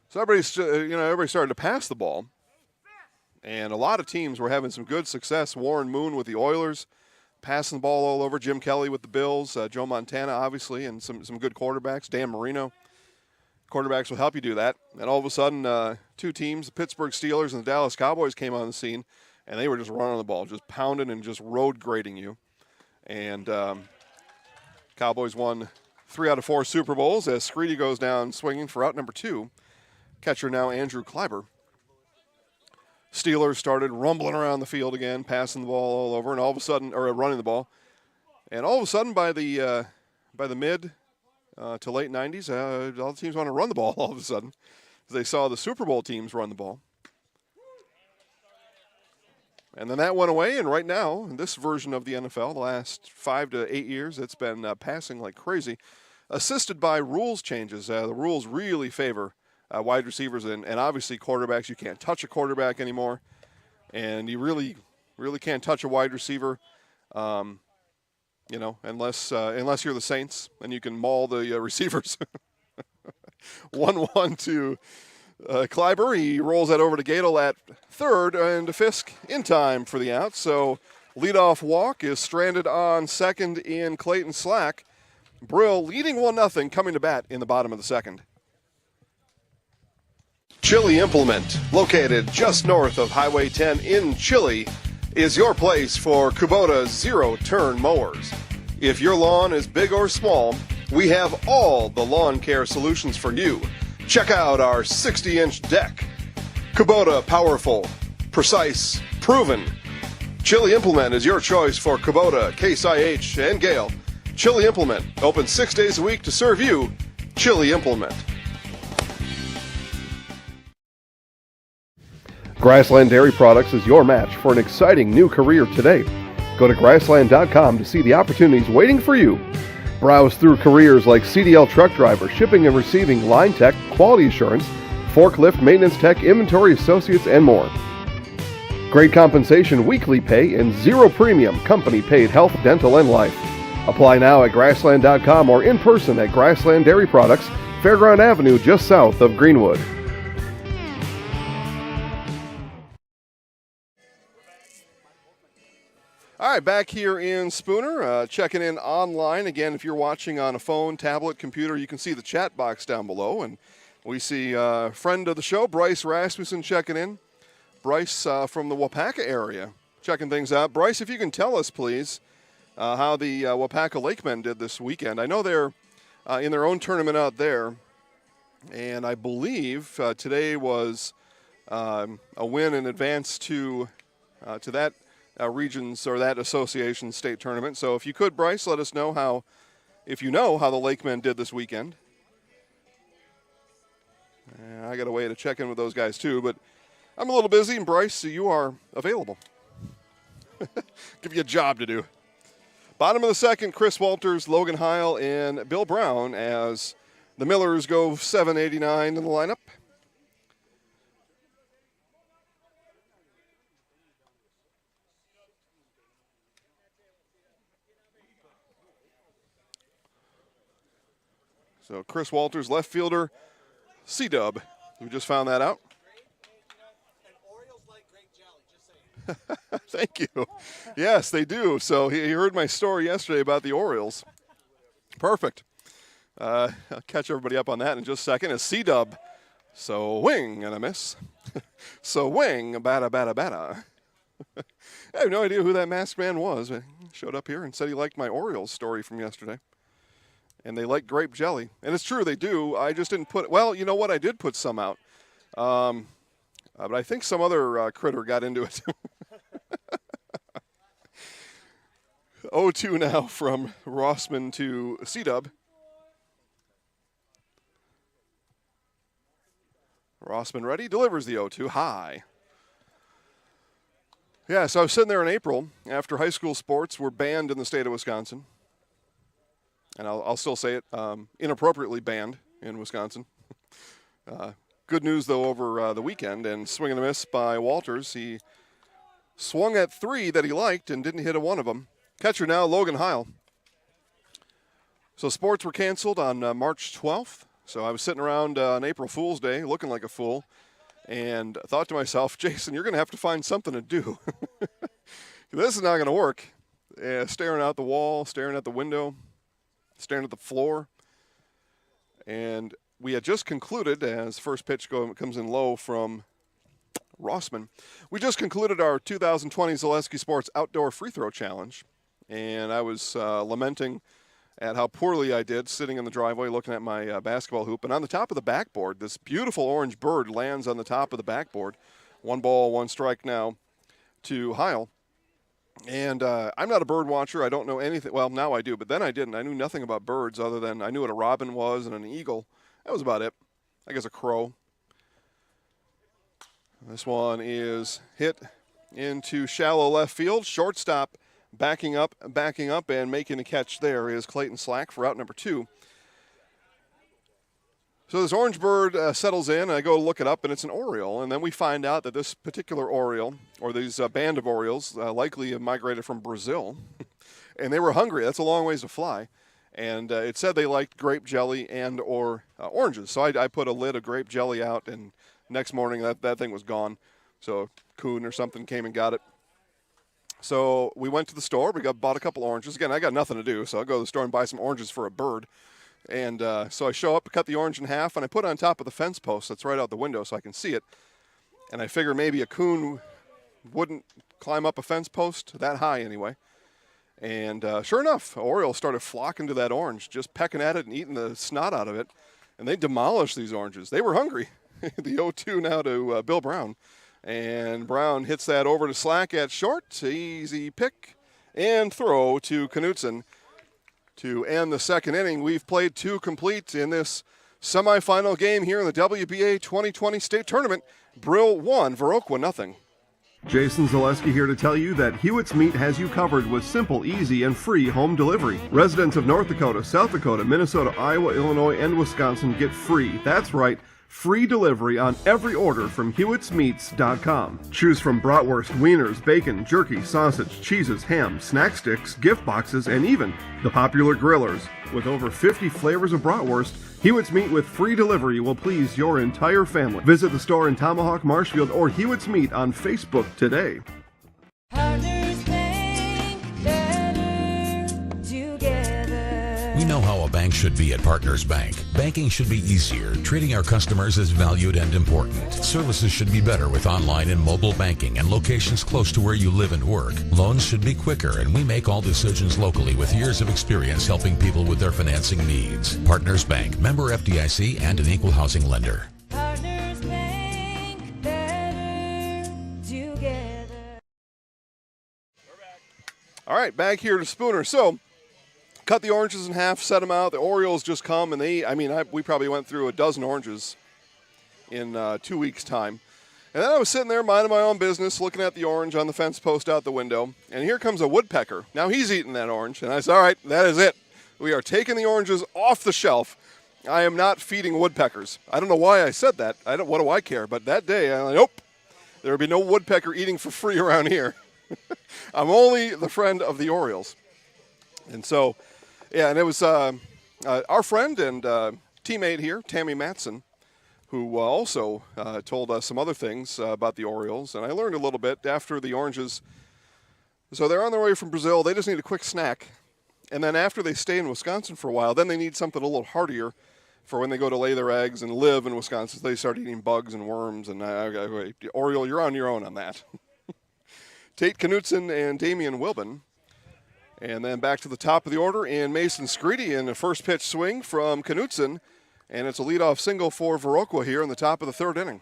So everybody started to pass the ball. And a lot of teams were having some good success. Warren Moon with the Oilers, passing the ball all over. Jim Kelly with the Bills. Joe Montana, obviously, and some good quarterbacks. Dan Marino. Quarterbacks will help you do that. And all of a sudden, two teams, the Pittsburgh Steelers and the Dallas Cowboys, came on the scene, and they were just running the ball, just pounding and just road grading you. And Cowboys won 3 out of 4 Super Bowls as Screedy goes down swinging for out number 2. Catcher now Andrew Kleiber. Steelers started rumbling around the field again, passing the ball all over, and all of a sudden, or running the ball. And all of a sudden, by the mid to late 90s, all the teams want to run the ball all of a sudden. They saw the Super Bowl teams run the ball. And then that went away, and right now, in this version of the NFL, the last 5 to 8 years, it's been passing like crazy, assisted by rules changes. The rules really favor wide receivers and obviously quarterbacks. You can't touch a quarterback anymore, and you really can't touch a wide receiver, unless you're the Saints, and you can maul the receivers. 1-1 to Kleiber. He rolls that over to Gadel at third, and Fisk in time for the out. So leadoff walk is stranded on second in Clayton Slack. Brill leading 1-0 coming to bat in the bottom of the second. Chili Implement, located just north of Highway 10 in Chili, is your place for Kubota zero-turn mowers. If your lawn is big or small, we have all the lawn care solutions for you. Check out our 60-inch deck. Kubota powerful, precise, proven. Chili Implement is your choice for Kubota, Case IH, and Gale. Chili Implement, open 6 days a week to serve you. Chili Implement. Grassland Dairy Products is your match for an exciting new career today. Go to grassland.com to see the opportunities waiting for you. Browse through careers like CDL truck driver, shipping and receiving, line tech, quality assurance, forklift, maintenance tech, inventory associates, and more. Great compensation, weekly pay, and zero premium company paid health, dental, and life. Apply now at grassland.com or in person at Grassland Dairy Products, Fairground Avenue, just south of Greenwood. All right, back here in Spooner, checking in online. Again, if you're watching on a phone, tablet, computer, you can see the chat box down below. And we see friend of the show, Bryce Rasmussen, checking in. Bryce from the Wapaka area, checking things out. Bryce, if you can tell us, please, how the Wapaka Lakemen did this weekend. I know they're in their own tournament out there, and I believe today was a win in advance to that region's or that association's state tournament. So if you could, Bryce, let us know if you know how the Lakemen did this weekend. I got a way to check in with those guys too, but I'm a little busy, and Bryce, you are available. Give you a job to do. Bottom of the second, Chris Walters, Logan Heil, and Bill Brown as the Millers go 7-89 in the lineup. So Chris Walters, left fielder, C-Dub. We just found that out. Thank you. Yes, they do. So he heard my story yesterday about the Orioles. Perfect. I'll catch everybody up on that in just a second. A C-Dub. So wing and a miss. So wing, bada, bada, bada. I have no idea who that masked man was. He showed up here and said he liked my Orioles story from yesterday. and they like grape jelly. And it's true, they do. I just didn't put, well, you know what? I did put some out. But I think some other critter got into it. 0-2 now from Rossman to C-Dub. Rossman ready, delivers the 0-2 high. Yeah, so I was sitting there in April after high school sports were banned in the state of Wisconsin. And I'll still say it, inappropriately banned in Wisconsin. Good news, though, over the weekend, and swing and a miss by Walters. He swung at 3 that he liked and didn't hit a one of them. Catcher now, Logan Heil. So sports were canceled on March 12th. So I was sitting around on April Fool's Day looking like a fool and thought to myself, Jason, you're going to have to find something to do. This is not going to work. Staring out the wall, staring at the window, staring at the floor. And we had just concluded, as first pitch comes in low from Rossman, we just concluded our 2020 Zaleski Sports Outdoor Free Throw Challenge. And I was lamenting at how poorly I did sitting in the driveway looking at my basketball hoop. And on the top of the backboard, this beautiful orange bird lands on the top of the backboard. 1 ball, 1 strike now to Heil. And I'm not a bird watcher. I don't know anything. Well, now I do, but then I didn't. I knew nothing about birds other than I knew what a robin was and an eagle. That was about it. I guess a crow. This one is hit into shallow left field. Shortstop backing up, and making a catch there is Clayton Slack for out number 2. So this orange bird settles in, and I go look it up, and it's an oriole. And then we find out that this particular oriole, or these band of orioles, likely have migrated from Brazil. And they were hungry. That's a long ways to fly. And it said they liked grape jelly and or oranges. So I put a lid of grape jelly out, and next morning that thing was gone. So Coon or something came and got it. So we went to the store. We bought a couple oranges. Again, I got nothing to do, so I'll go to the store and buy some oranges for a bird. And so I show up, cut the orange in half, and I put it on top of the fence post that's right out the window so I can see it. And I figure maybe a coon wouldn't climb up a fence post that high anyway. And sure enough, orioles started flocking to that orange, just pecking at it and eating the snot out of it. And they demolished these oranges. They were hungry. The 0-2 now to Bill Brown. And Brown hits that over to Slack at short. Easy pick and throw to Knutson to end the second inning. We've played 2 complete in this semifinal game here in the WBA 2020 state tournament. Brill 1, Viroqua 0. Jason Zaleski here to tell you that Hewitt's Meat has you covered with simple, easy, and free home delivery. Residents of North Dakota, South Dakota, Minnesota, Iowa, Illinois, and Wisconsin get free. That's right. Free delivery on every order from Hewitt'sMeats.com. Choose from bratwurst, wieners, bacon, jerky, sausage, cheeses, ham, snack sticks, gift boxes, and even the popular grillers. With over 50 flavors of bratwurst, Hewitt's Meat with free delivery will please your entire family. Visit the store in Tomahawk, Marshfield, or Hewitt's Meat on Facebook today. We know how a bank should be at Partners Bank. Banking should be easier, treating our customers as valued and important. Services should be better with online and mobile banking and locations close to where you live and work. Loans should be quicker, and we make all decisions locally with years of experience helping people with their financing needs. Partners Bank, member FDIC, and an equal housing lender. Partners Bank, better together. All right, back here to Spooner. So, cut the oranges in half, set them out. The Orioles just come, and we probably went through a dozen oranges in 2 weeks' time. And then I was sitting there minding my own business, looking at the orange on the fence post out the window, and here comes a woodpecker. Now he's eating that orange, and I said, all right, that is it. We are taking the oranges off the shelf. I am not feeding woodpeckers. I don't know why I said that. What do I care? But that day, I'm like, nope, there will be no woodpecker eating for free around here. I'm only the friend of the Orioles. And so, yeah, and it was our friend and teammate here, Tammy Matson, who also told us some other things about the Orioles. And I learned a little bit after the oranges. So they're on their way from Brazil. They just need a quick snack. And then after they stay in Wisconsin for a while, then they need something a little heartier for when they go to lay their eggs and live in Wisconsin. So they start eating bugs and worms. And Oriole, you're on your own on that. Tate Knutson and Damian Wilbin. And then back to the top of the order in Mason Screedy in a first pitch swing from Knutson. And it's a leadoff single for Viroqua here in the top of the third inning.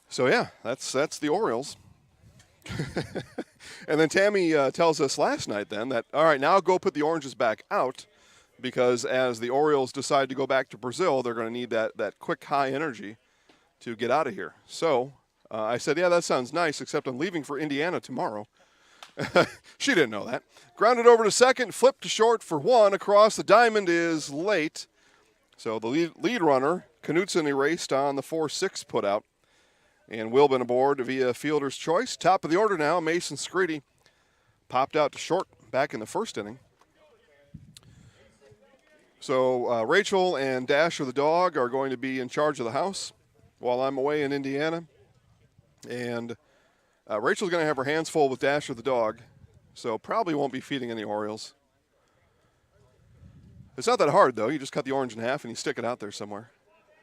So, yeah, that's the Orioles. And then Tammy tells us last night then that, all right, now go put the oranges back out, because as the Orioles decide to go back to Brazil, they're going to need that quick high energy to get out of here. So I said, yeah, that sounds nice, except I'm leaving for Indiana tomorrow. She didn't know that. Grounded over to second, flipped to short for one. Across the diamond is late. So the lead runner, Knutson, erased on the 4-6 put out. And Wilbin aboard via fielder's choice. Top of the order now, Mason Screedy popped out to short back in the first inning. So Rachel and Dasher the dog are going to be in charge of the house while I'm away in Indiana. And Rachel's going to have her hands full with Dasher the dog, so probably won't be feeding any Orioles. It's not that hard, though. You just cut the orange in half and you stick it out there somewhere.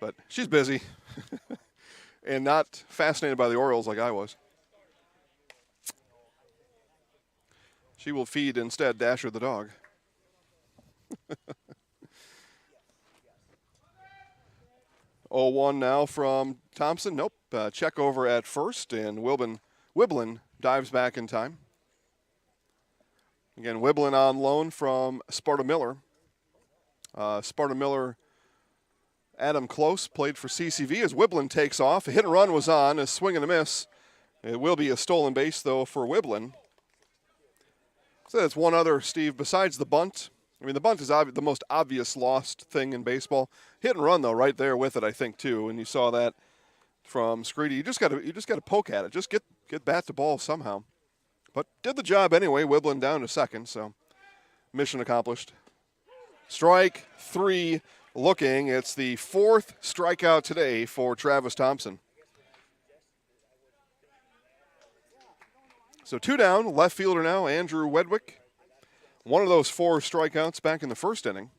But she's busy and not fascinated by the Orioles like I was. She will feed instead Dasher the dog. 0-1 now from Thompson. Nope. Check over at first, and Wiblin dives back in time. Again, Wiblin on loan from Sparta Miller. Sparta Miller, Adam Close played for CCV as Wiblin takes off. A hit and run was on, a swing and a miss. It will be a stolen base, though, for Wiblin. So that's one other, Steve, besides the bunt. I mean, the bunt is the most obvious lost thing in baseball. Hit and run, though, right there with it, I think, too. And you saw that from Screedy. You just got to poke at it. Just get bat to ball somehow. But did the job anyway. Wiblin down to second, so mission accomplished. Strike 3 looking. It's the 4th strikeout today for Travis Thompson. So 2 down. Left fielder now, Andrew Wedwick. One of those 4 strikeouts back in the first inning.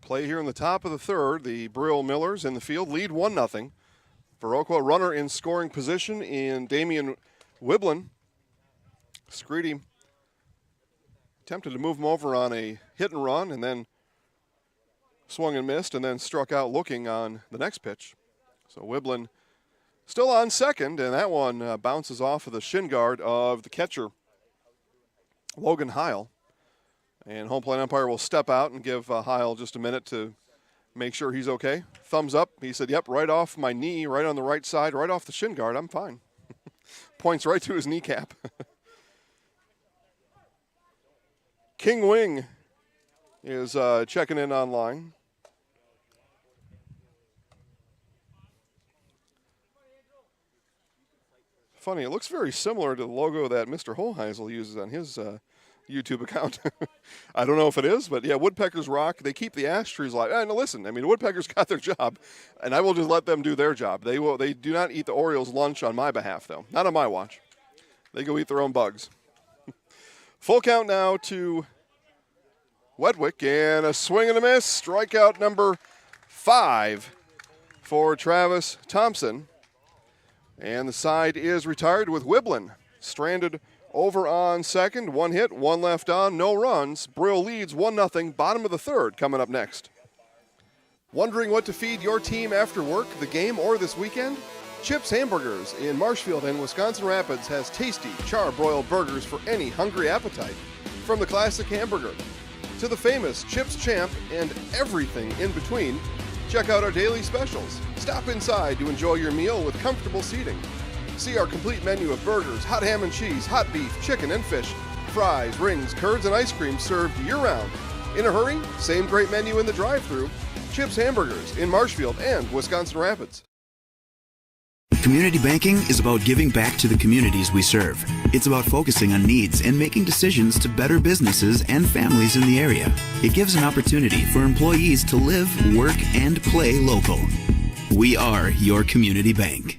Play here in the top of the third. The Brill Millers in the field lead 1-0. Viroqua runner in scoring position in Damian Wiblin. Screedy attempted to move him over on a hit and run and then swung and missed and then struck out looking on the next pitch. So Wiblin still on second, and that one bounces off of the shin guard of the catcher, Logan Heil. And home plate umpire will step out and give Heil just a minute to make sure he's okay. Thumbs up. He said, yep, right off my knee, right on the right side, right off the shin guard. I'm fine. Points right to his kneecap. King Wing is checking in online. Funny, it looks very similar to the logo that Mr. Holheisel uses on his YouTube account. I don't know if it is, but yeah, woodpeckers rock. They keep the ash trees alive. And listen, I mean, woodpeckers got their job, and I will just let them do their job. They do not eat the Orioles' lunch on my behalf, though. Not on my watch. They go eat their own bugs. Full count now to Wedwick, and a swing and a miss. Strikeout number 5 for Travis Thompson. And the side is retired with Wiblin stranded over on second. 1 hit, 1 left on, no runs. Brill leads 1-0, bottom of the third coming up next. Wondering what to feed your team after work, the game, or this weekend? Chips Hamburgers in Marshfield and Wisconsin Rapids has tasty char-broiled burgers for any hungry appetite. From the classic hamburger to the famous Chips Champ and everything in between, check out our daily specials. Stop inside to enjoy your meal with comfortable seating. See our complete menu of burgers, hot ham and cheese, hot beef, chicken and fish, fries, rings, curds, and ice cream served year-round. In a hurry? Same great menu in the drive-thru. Chips Hamburgers in Marshfield and Wisconsin Rapids. Community banking is about giving back to the communities we serve. It's about focusing on needs and making decisions to better businesses and families in the area. It gives an opportunity for employees to live, work, and play local. We are your community bank.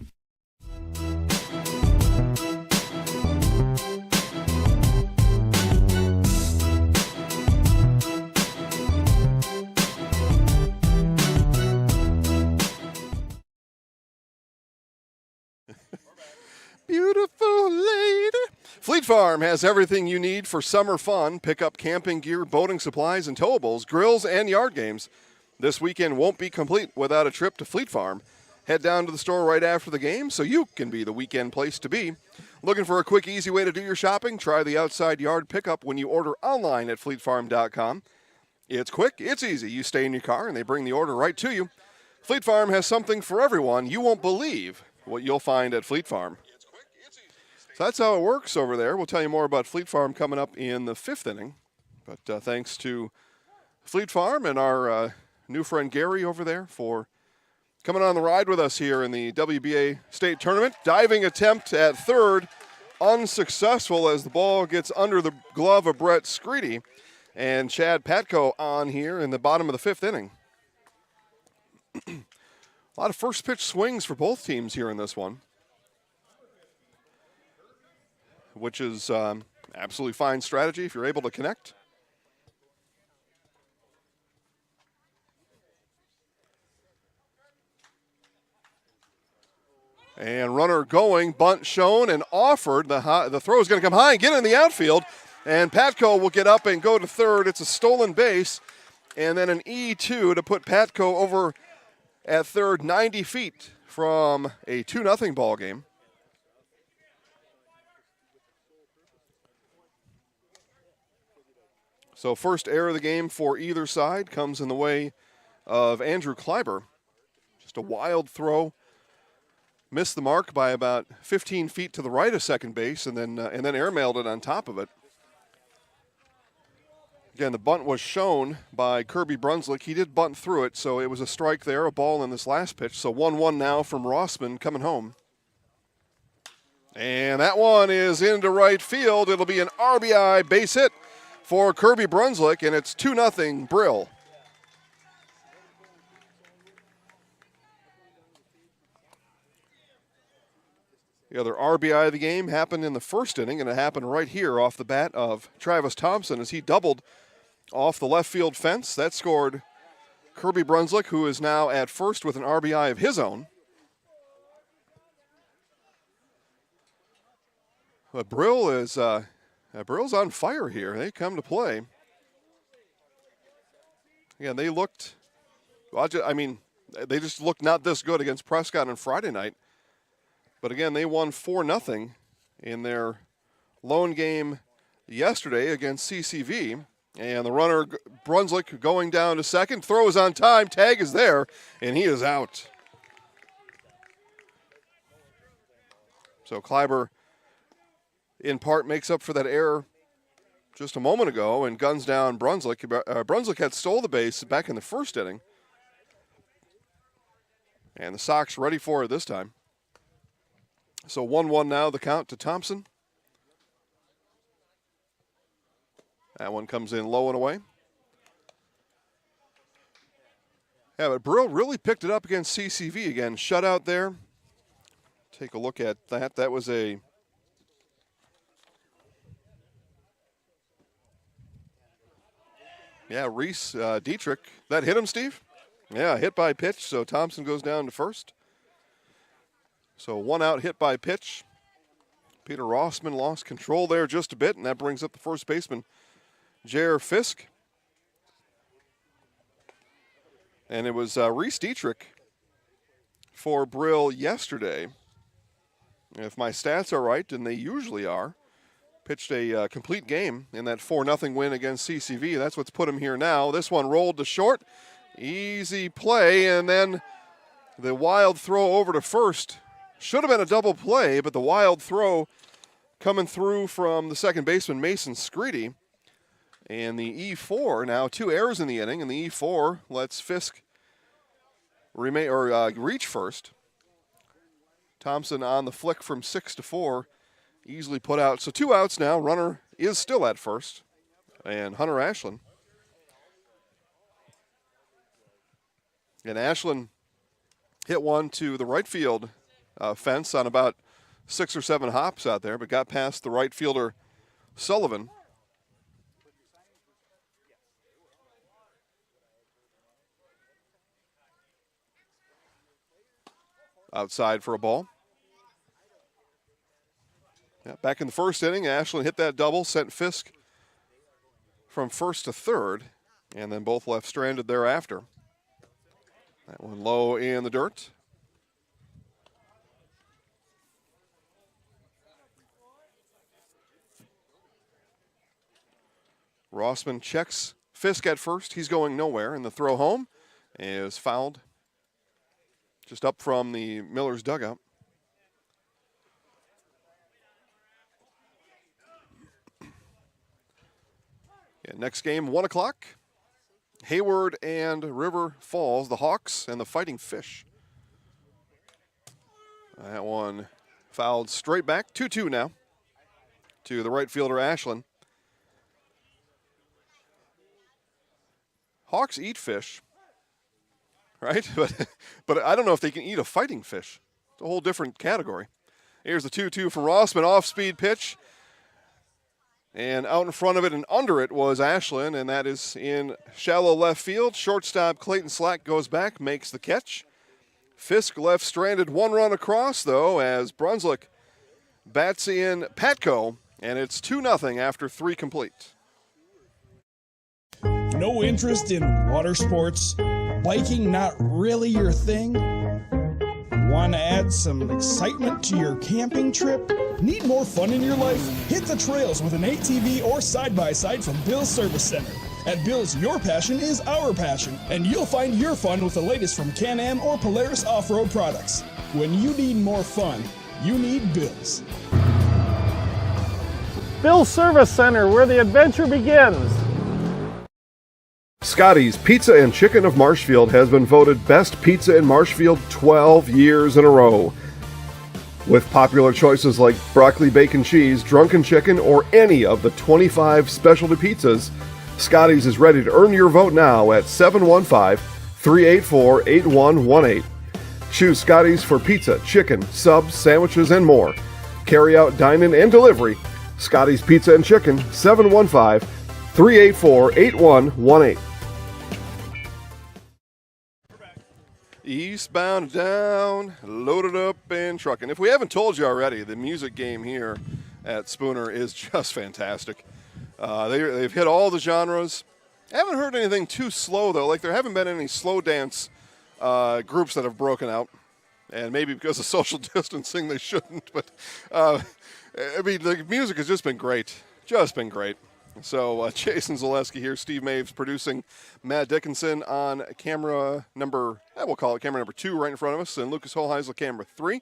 Beautiful lady. Fleet Farm has everything you need for summer fun. Pick up camping gear, boating supplies, and towables, grills, and yard games. This weekend won't be complete without a trip to Fleet Farm. Head down to the store right after the game so you can be the weekend place to be. Looking for a quick, easy way to do your shopping? Try the outside yard pickup when you order online at fleetfarm.com. It's quick, it's easy. You stay in your car and they bring the order right to you. Fleet Farm has something for everyone. You won't believe what you'll find at Fleet Farm. So that's how it works over there. We'll tell you more about Fleet Farm coming up in the 5th inning. But thanks to Fleet Farm and our new friend Gary over there for coming on the ride with us here in the WBA State Tournament. Diving attempt at third, unsuccessful as the ball gets under the glove of Brett Screedy. And Chad Patko on here in the bottom of the 5th inning. A lot of first pitch swings for both teams here in this one, which is absolutely fine strategy if you're able to connect. And runner going, bunt shown and offered. The throw is going to come high and get in the outfield. And Patko will get up and go to third. It's a stolen base. And then an E2 to put Patko over at third, 90 feet from a 2-0 ball game. So first error of the game for either side comes in the way of Andrew Kleiber. Just a wild throw. Missed the mark by about 15 feet to the right of second base and then airmailed it on top of it. Again, the bunt was shown by Kirby Brunslick. He did bunt through it, so it was a strike there, a ball in this last pitch. So 1-1 now from Rossman coming home. And that one is into right field. It'll be an RBI base hit for Kirby Brunslick, and it's 2-0 Brill. The other RBI of the game happened in the first inning, and it happened right here off the bat of Travis Thompson as he doubled off the left field fence. That scored Kirby Brunslick, who is now at first with an RBI of his own. But Brill is Brill's on fire here. They come to play. Again, they looked, they just looked not this good against Prescott on Friday night. But again, they won 4-0 in their lone game yesterday against CCV. And the runner, Brunslick, going down to second. Throw is on time. Tag is there, and he is out. So Kleiber, in part, makes up for that error just a moment ago and guns down Brunslick. Brunslick had stole the base back in the first inning. And the Sox ready for it this time. So 1-1 now, the count to Thompson. That one comes in low and away. Yeah, but Brill really picked it up against CCV again. Shutout there. Take a look at that. That was a Reese Dietrich. That hit him, Steve? Yeah, hit by pitch, so Thompson goes down to first. So 1 out, hit by pitch. Peter Rossman lost control there just a bit, and that brings up the first baseman, Jer Fisk. And it was Reese Dietrich for Brill yesterday. If my stats are right, and they usually are, pitched a complete game in that 4-0 win against CCV. That's what's put him here now. This one rolled to short. Easy play, and then the wild throw over to first. Should have been a double play, but the wild throw coming through from the second baseman, Mason Screedy. And the E4, now 2 errors in the inning, and the E4 lets Fisk reach first. Thompson on the flick from 6-4, easily put out. So 2 outs now. Runner is still at first, and Hunter Ashland. And Ashland hit one to the right field fence on about 6 or 7 hops out there, but got past the right fielder Sullivan. Outside for a ball. Yeah, back in the first inning, Ashland hit that double, sent Fisk from first to third, and then both left stranded thereafter. That one low in the dirt. Rossman checks Fisk at first. He's going nowhere, and the throw home is fouled just up from the Miller's dugout. Yeah, next game, 1 o'clock. Hayward and River Falls, the Hawks and the Fighting Fish. That one fouled straight back, 2-2 now to the right fielder Ashland. Hawks eat fish, right? But I don't know if they can eat a fighting fish. It's a whole different category. Here's the 2-2 from Rossman, off-speed pitch. And out in front of it and under it was Ashland, and that is in shallow left field. Shortstop Clayton Slack goes back, makes the catch. Fisk left stranded, 1 run across, though, as Brunswick bats in Patco, and it's 2-0 after 3 complete. No interest in water sports? Biking not really your thing? Want to add some excitement to your camping trip? Need more fun in your life? Hit the trails with an ATV or side-by-side from Bill's Service Center. At Bill's, your passion is our passion, and you'll find your fun with the latest from Can-Am or Polaris off-road products. When you need more fun, you need Bill's. Bill's Service Center, where the adventure begins. Scotty's Pizza and Chicken of Marshfield has been voted Best Pizza in Marshfield 12 years in a row. With popular choices like broccoli, bacon, cheese, drunken chicken, or any of the 25 specialty pizzas, Scotty's is ready to earn your vote now at 715-384-8118. Choose Scotty's for pizza, chicken, subs, sandwiches, and more. Carry out, dine-in, and delivery. Scotty's Pizza and Chicken, 715-384-8118. Eastbound down, loaded up and trucking. If we haven't told you already, the music game here at Spooner is just fantastic. They've hit all the genres. I haven't heard anything too slow, though. Like, there haven't been any slow dance groups that have broken out. And maybe because of social distancing, they shouldn't. But, I mean, the music has just been great. Just been great. So Jason Zaleski here, Steve Maves producing, Matt Dickinson on camera number, we'll call it camera number 2 right in front of us, and Lucas Holheisel camera 3.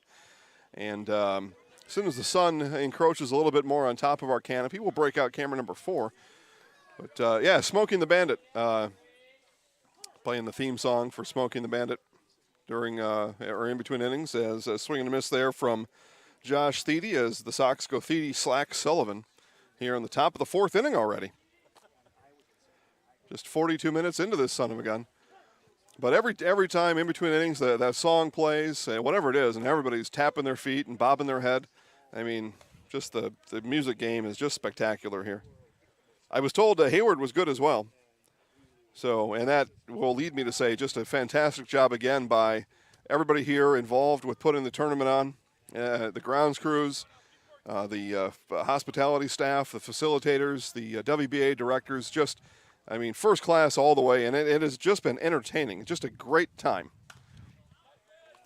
And as soon as the sun encroaches a little bit more on top of our canopy, we'll break out camera number 4. But yeah, Smoking the Bandit, playing the theme song for Smoking the Bandit during or in between innings, as a swing and a miss there from Josh Thiede as the Sox go Thiede, Slack, Sullivan. Here in the top of the 4th inning already. Just 42 minutes into this son of a gun. But every time in between innings that song plays, whatever it is, and everybody's tapping their feet and bobbing their head. I mean, just the music game is just spectacular here. I was told Hayward was good as well. So, and that will lead me to say just a fantastic job again by everybody here involved with putting the tournament on. The grounds crews, the hospitality staff, the facilitators, the WBA directors, just, I mean, first class all the way, and it has just been entertaining. Just a great time.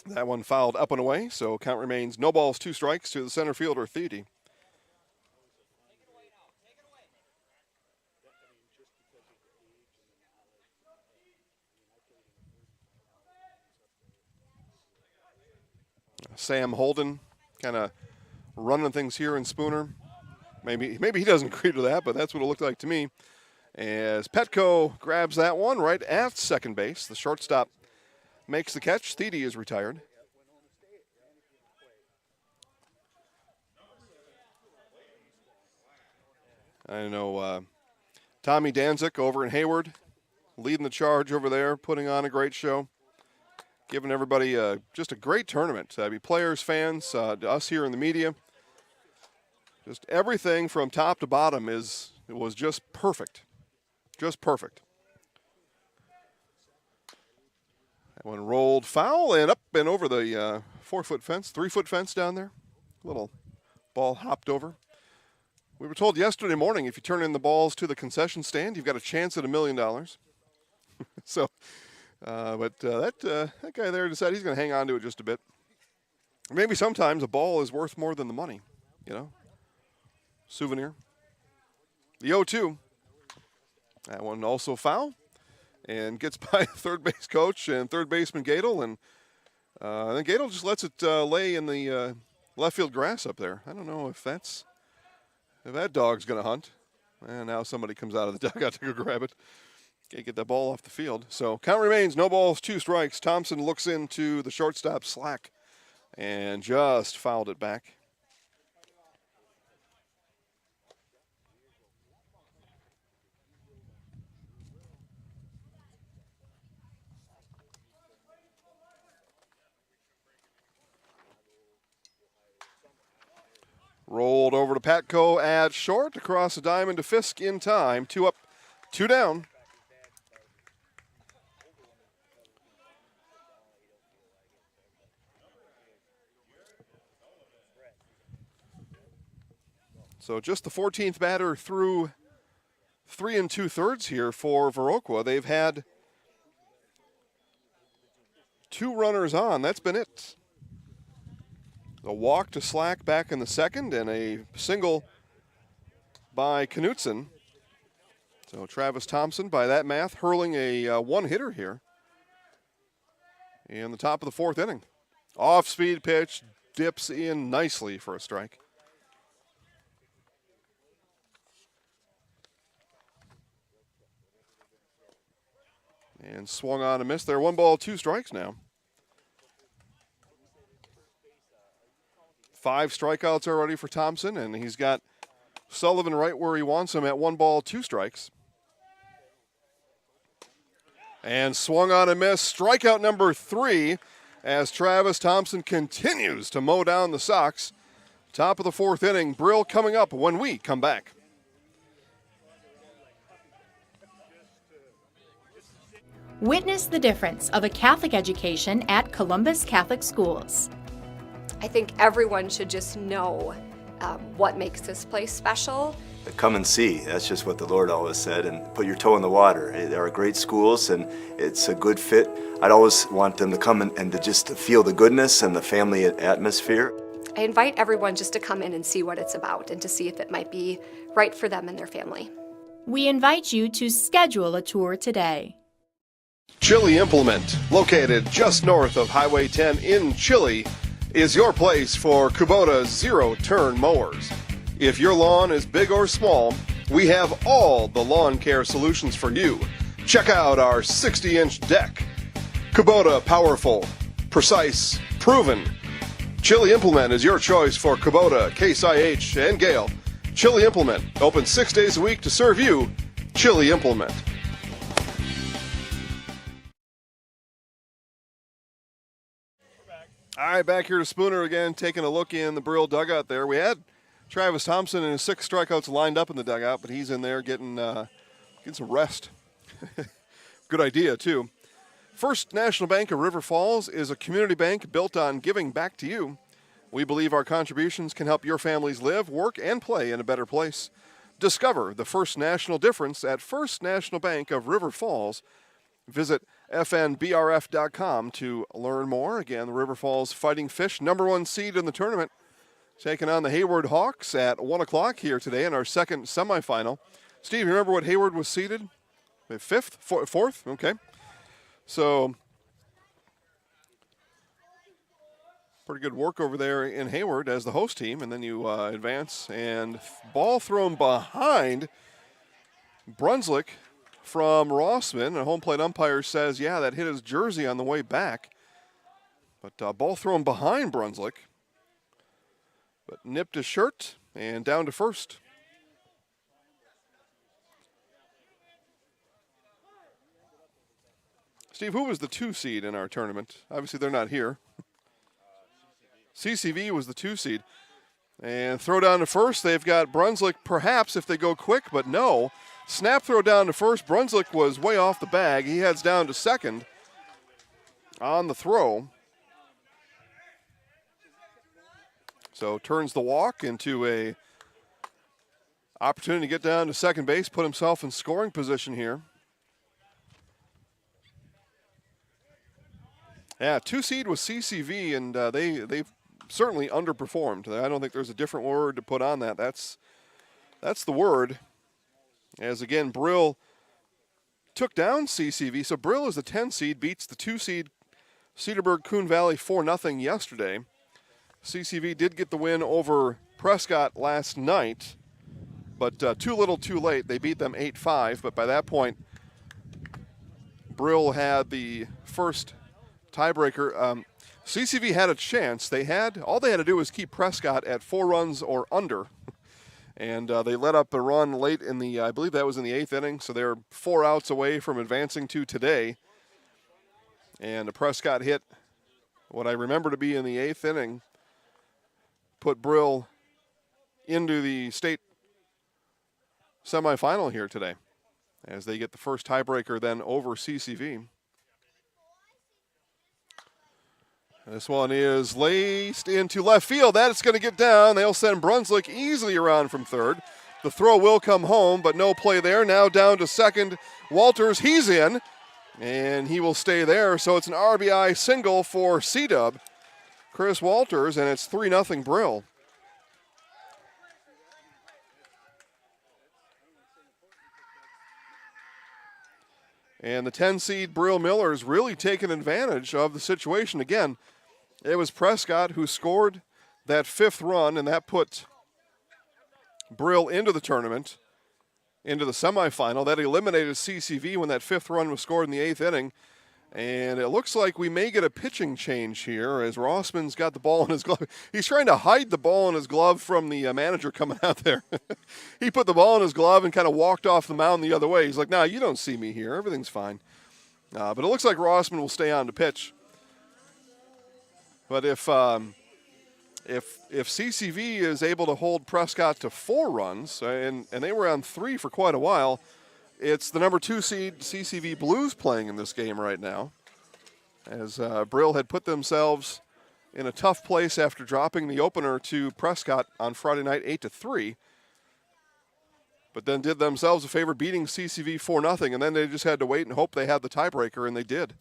That one fouled up and away, so count remains no balls, 2 strikes to the center fielder, Thiede. Sam Holden kind of running things here in Spooner. Maybe he doesn't agree to that, but that's what it looked like to me. As Petco grabs that one right at second base. The shortstop makes the catch. Thiede is retired. I know Tommy Danzik over in Hayward, leading the charge over there, putting on a great show, giving everybody just a great tournament. Players, fans, to us here in the media. Just everything from top to bottom was just perfect. Just perfect. That one rolled foul and up and over the 4-foot fence, 3-foot fence down there. Little ball hopped over. We were told yesterday morning if you turn in the balls to the concession stand, you've got a chance at $1 million. So, that guy there decided he's going to hang on to it just a bit. Maybe sometimes a ball is worth more than the money, you know. Souvenir. The 0-2. That one also foul and gets by third base coach and third baseman Gadel, and then Gadel just lets it lay in the left field grass up there. I don't know if that dog's going to hunt. And now somebody comes out of the dugout to go grab it. Can't get that ball off the field. So count remains, no balls, 2 strikes. Thompson looks into the shortstop slack and just fouled it back. Rolled over to Patco at short, across the diamond to Fisk in time. 2 up, 2 down. So just the 14th batter through 3 2/3 here for Viroqua. They've had 2 runners on. That's been it. A walk to Slack back in the second and a single by Knutson. So Travis Thompson, by that math, hurling a one-hitter here in the top of the 4th inning. Off-speed pitch, dips in nicely for a strike. And swung on and missed there. 1 ball, 2 strikes now. 5 strikeouts already for Thompson, and he's got Sullivan right where he wants him at 1 ball, 2 strikes. And swung on and missed. Strikeout number 3 as Travis Thompson continues to mow down the Sox. Top of the 4th inning. Brill coming up when we come back. Witness the difference of a Catholic education at Columbus Catholic Schools. I think everyone should just know what makes this place special. Come and see. That's just what the Lord always said, and put your toe in the water. They are great schools, and it's a good fit. I'd always want them to come and to just to feel the goodness and the family atmosphere. I invite everyone just to come in and see what it's about and to see if it might be right for them and their family. We invite you to schedule a tour today. Chili Implement, located just north of Highway 10 in Chili, is your place for Kubota zero-turn mowers. If your lawn is big or small, we have all the lawn care solutions for you. Check out our 60-inch deck. Kubota powerful, precise, proven. Chili Implement is your choice for Kubota, Case IH, and Gale. Chili Implement, open 6 days a week to serve you. Chili Implement. All right, back here to Spooner again, taking a look in the Brill dugout there. We had Travis Thompson and his 6 strikeouts lined up in the dugout, but he's in there getting some rest. Good idea, too. First National Bank of River Falls is a community bank built on giving back to you. We believe our contributions can help your families live, work, and play in a better place. Discover the First National difference at First National Bank of River Falls. Visit fnbrf.com to learn more. Again, the River Falls Fighting Fish, #1 seed in the tournament, taking on the Hayward Hawks at 1 o'clock here today in our second semifinal. Steve, you remember what Hayward was seeded? 5th? 4th? Okay. So, pretty good work over there in Hayward as the host team, and then you advance. And ball thrown behind Brunswick from Rossman. A home plate umpire says, yeah, that hit his jersey on the way back. But ball thrown behind Brunswick. But nipped his shirt and down to first. Steve, who was the 2 seed in our tournament? Obviously, they're not here. CCV was the 2 seed. And throw down to first. They've got Brunswick, perhaps, if they go quick, but no. Snap throw down to first. Brunswick was way off the bag. He heads down to second on the throw. So turns the walk into a opportunity to get down to second base, put himself in scoring position here. Yeah, 2 seed was CCV, and they've certainly underperformed. I don't think there's a different word to put on that. That's the word. As again, Brill took down CCV. So Brill is the 10 seed, beats the 2 seed Cedarburg Coon Valley 4-0 yesterday. CCV did get the win over Prescott last night, but too little too late. They beat them 8-5, but by that point, Brill had the first tiebreaker. CCV had a chance. All they had to do was keep Prescott at 4 runs or under. And they let up a run late in the, I believe that was in the 8th inning, so they're 4 outs away from advancing to today. And Prescott hit what I remember to be in the 8th inning, put Brill into the state semifinal here today as they get the first tiebreaker then over CCV. This one is laced into left field. That's going to get down. They'll send Brunswick easily around from third. The throw will come home, but no play there. Now down to second. Walters, he's in, and he will stay there. So it's an RBI single for C-Dub, Chris Walters, and it's 3-0 Brill. And the 10 seed Brill Millers really taking advantage of the situation. Again, it was Prescott who scored that 5th run, and that put Brill into the tournament, into the semifinal. That eliminated CCV when that 5th run was scored in the 8th inning. And it looks like we may get a pitching change here as Rossman's got the ball in his glove. He's trying to hide the ball in his glove from the manager coming out there. He put the ball in his glove and kind of walked off the mound the other way. He's like, "No, you don't see me here. Everything's fine." But it looks like Rossman will stay on to pitch. But if CCV is able to hold Prescott to 4 runs, and they were on 3 for quite a while, it's the number 2 seed CCV Blues playing in this game right now, as Brill had put themselves in a tough place after dropping the opener to Prescott on Friday night 8-3, but then did themselves a favor beating CCV 4-0, and then they just had to wait and hope they had the tiebreaker, and they did.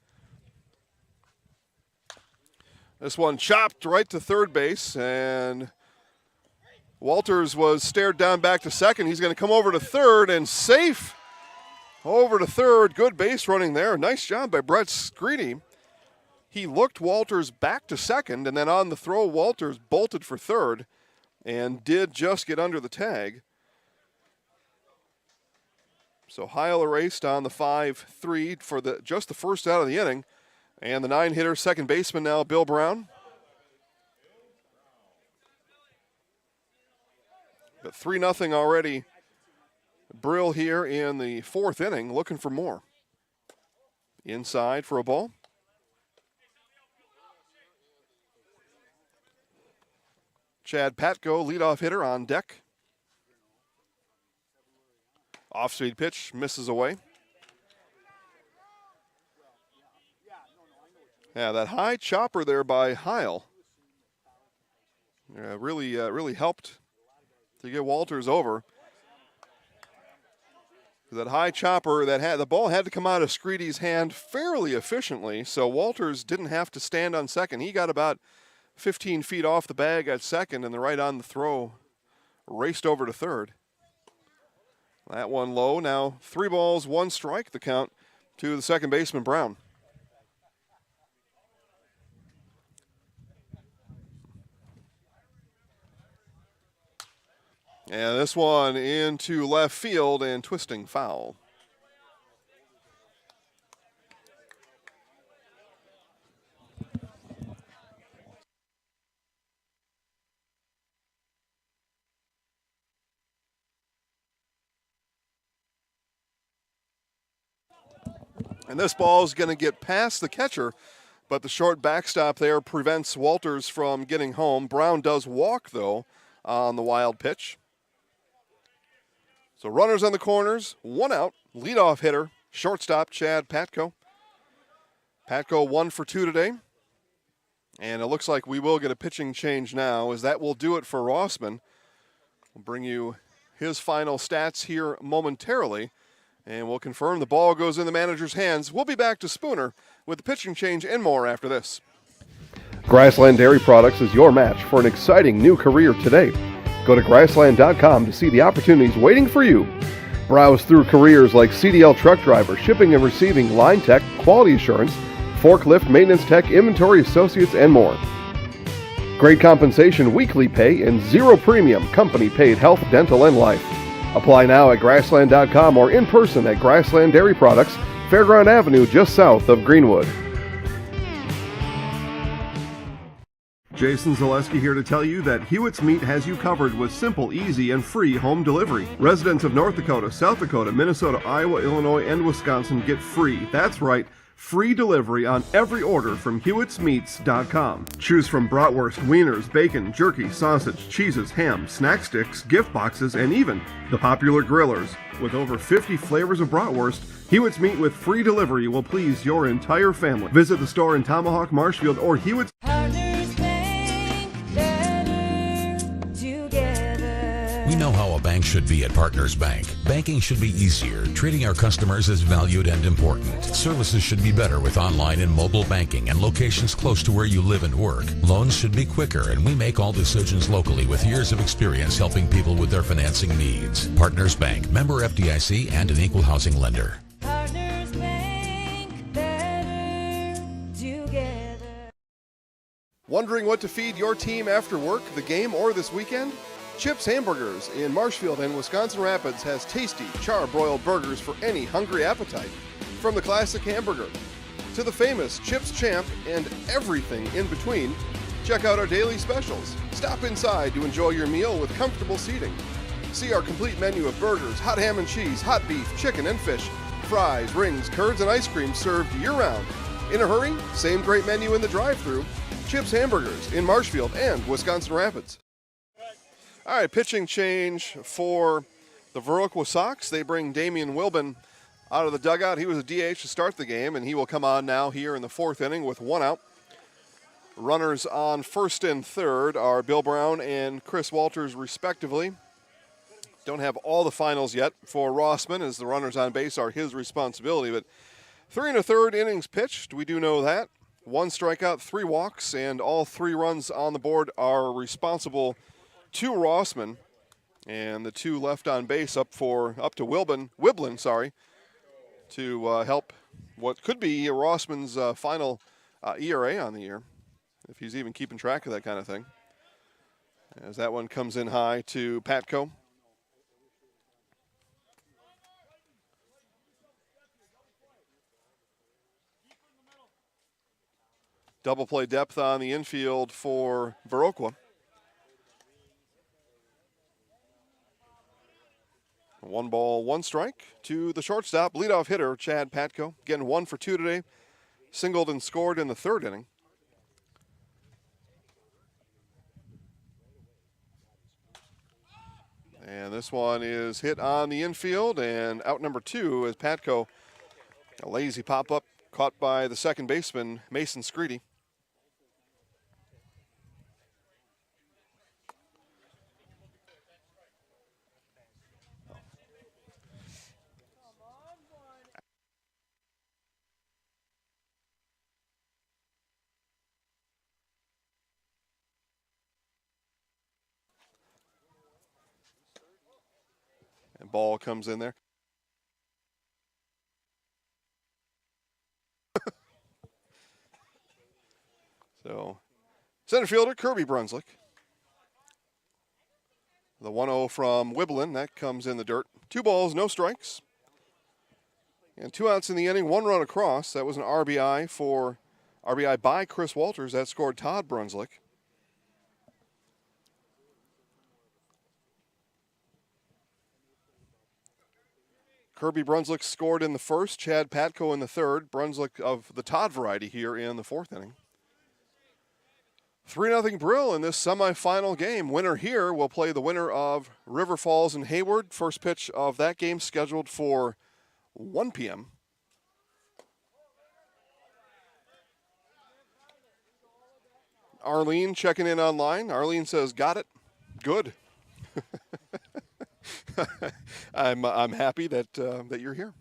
This one chopped right to third base, and Walters was stared down back to second. He's going to come over to third, and safe over to third. Good base running there. Nice job by Brett Screedy. He looked Walters back to second, and then on the throw, Walters bolted for third and did just get under the tag. So Heil erased on the 5-3 for just the first out of the inning. And the 9-hitter, second baseman now, Bill Brown. But 3-0 already. Brill here in the 4th inning, looking for more. Inside for a ball. Chad Patko, leadoff hitter, on deck. Off-speed pitch, misses away. Yeah, that high chopper there by Heil really helped to get Walters over. That high chopper, the ball had to come out of Screedy's hand fairly efficiently, so Walters didn't have to stand on second. He got about 15 feet off the bag at second, and the right on the throw raced over to third. That one low. Now 3 balls, 1 strike, the count to the second baseman, Brown. And this one into left field and twisting foul. And this ball is going to get past the catcher, but the short backstop there prevents Walters from getting home. Brown does walk, though, on the wild pitch. So runners on the corners, 1 out, leadoff hitter, shortstop Chad Patko. Patko 1 for 2 today. And it looks like we will get a pitching change now, as that will do it for Rossman. We'll bring you his final stats here momentarily, and we'll confirm the ball goes in the manager's hands. We'll be back to Spooner with the pitching change and more after this. Grassland Dairy Products is your match for an exciting new career today. Go to grassland.com to see the opportunities waiting for you. Browse through careers like CDL truck driver, shipping and receiving, line tech, quality assurance, forklift, maintenance tech, inventory associates, and more. Great compensation, weekly pay, and zero premium, company paid health, dental, and life. Apply now at grassland.com or in person at Grassland Dairy Products, Fairground Avenue, just south of Greenwood. Jason Zaleski here to tell you that Hewitt's Meat has you covered with simple, easy, and free home delivery. Residents of North Dakota, South Dakota, Minnesota, Iowa, Illinois, and Wisconsin get free. That's right, free delivery on every order from Hewitt'sMeats.com. Choose from bratwurst, wieners, bacon, jerky, sausage, cheeses, ham, snack sticks, gift boxes, and even the popular grillers. With over 50 flavors of bratwurst, Hewitt's Meat with free delivery will please your entire family. Visit the store in Tomahawk, Marshfield, or Hewitt's. We know how a bank should be at Partners Bank. Banking should be easier, treating our customers as valued and important. Services should be better with online and mobile banking and locations close to where you live and work. Loans should be quicker, and we make all decisions locally with years of experience helping people with their financing needs. Partners Bank, member FDIC, and an equal housing lender. Partners Bank, better together. Wondering what to feed your team after work, the game, or this weekend? Chips Hamburgers in Marshfield and Wisconsin Rapids has tasty, char-broiled burgers for any hungry appetite. From the classic hamburger to the famous Chips Champ and everything in between, check out our daily specials. Stop inside to enjoy your meal with comfortable seating. See our complete menu of burgers, hot ham and cheese, hot beef, chicken and fish, fries, rings, curds, and ice cream served year-round. In a hurry? Same great menu in the drive-thru. Chips Hamburgers in Marshfield and Wisconsin Rapids. All right, pitching change for the Viroqua Sox. They bring Damian Wilbin out of the dugout. He was a DH to start the game, and he will come on now here in the 4th inning with 1 out. Runners on first and third are Bill Brown and Chris Walters, respectively. Don't have all the finals yet for Rossman, as the runners on base are his responsibility, but 3 1/3 innings pitched. We do know that. 1 strikeout, 3 walks, and all 3 runs on the board are responsible to Rossman, and the 2 left on base up to Wiblin, to help what could be Rossman's final ERA on the year, if he's even keeping track of that kind of thing. As that one comes in high to Patko. Double play depth on the infield for Viroqua. 1 ball, 1 strike to the shortstop, leadoff hitter Chad Patko. Getting 1 for 2 today. Singled and scored in the 3rd inning. And this one is hit on the infield and out number 2 as Patko, a lazy pop-up caught by the second baseman, Mason Screedy. And ball comes in there. So, center fielder Kirby Brunslick. The 1-0 from Wiblin, that comes in the dirt. 2 balls, no strikes. And 2 outs in the inning, 1 run across. That was an RBI by Chris Walters. That scored Todd Brunslick. Kirby Brunswick scored in the first, Chad Patko in the third. Brunswick of the Todd variety here in the fourth inning. 3-0 Brill in this semifinal game. Winner here will play the winner of River Falls and Hayward. First pitch of that game scheduled for 1 p.m. Arlene checking in online. Arlene says, got it. Good. I'm happy that you're here.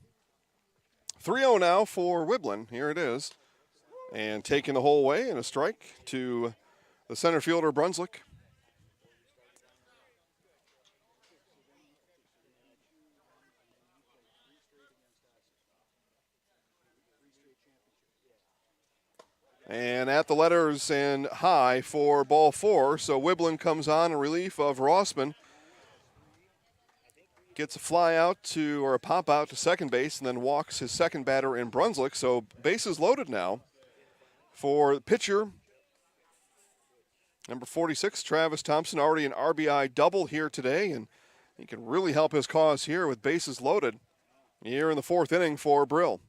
3-0 now for Wiblin. Here it is. And taking the whole way in a strike to the center fielder, Brunswick. And at the letters and high for ball 4. So Wiblin comes on in relief of Rossman. Gets a fly out to, or a pop out to second base, and then walks his second batter in Brunswick. So bases loaded now for the pitcher. Number 46, Travis Thompson, already an RBI double here today, and he can really help his cause here with bases loaded here in the fourth inning for Brill.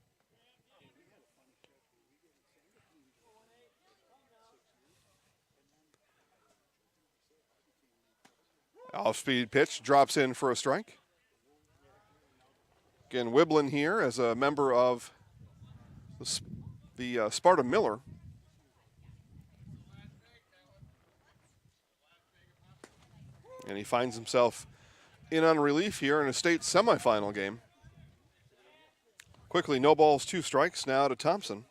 Off-speed pitch, drops in for a strike. Again, Wiblin here as a member of the Sparta Miller. And he finds himself in on relief here in a state semifinal game. Quickly, no balls, 2 strikes now to Thompson.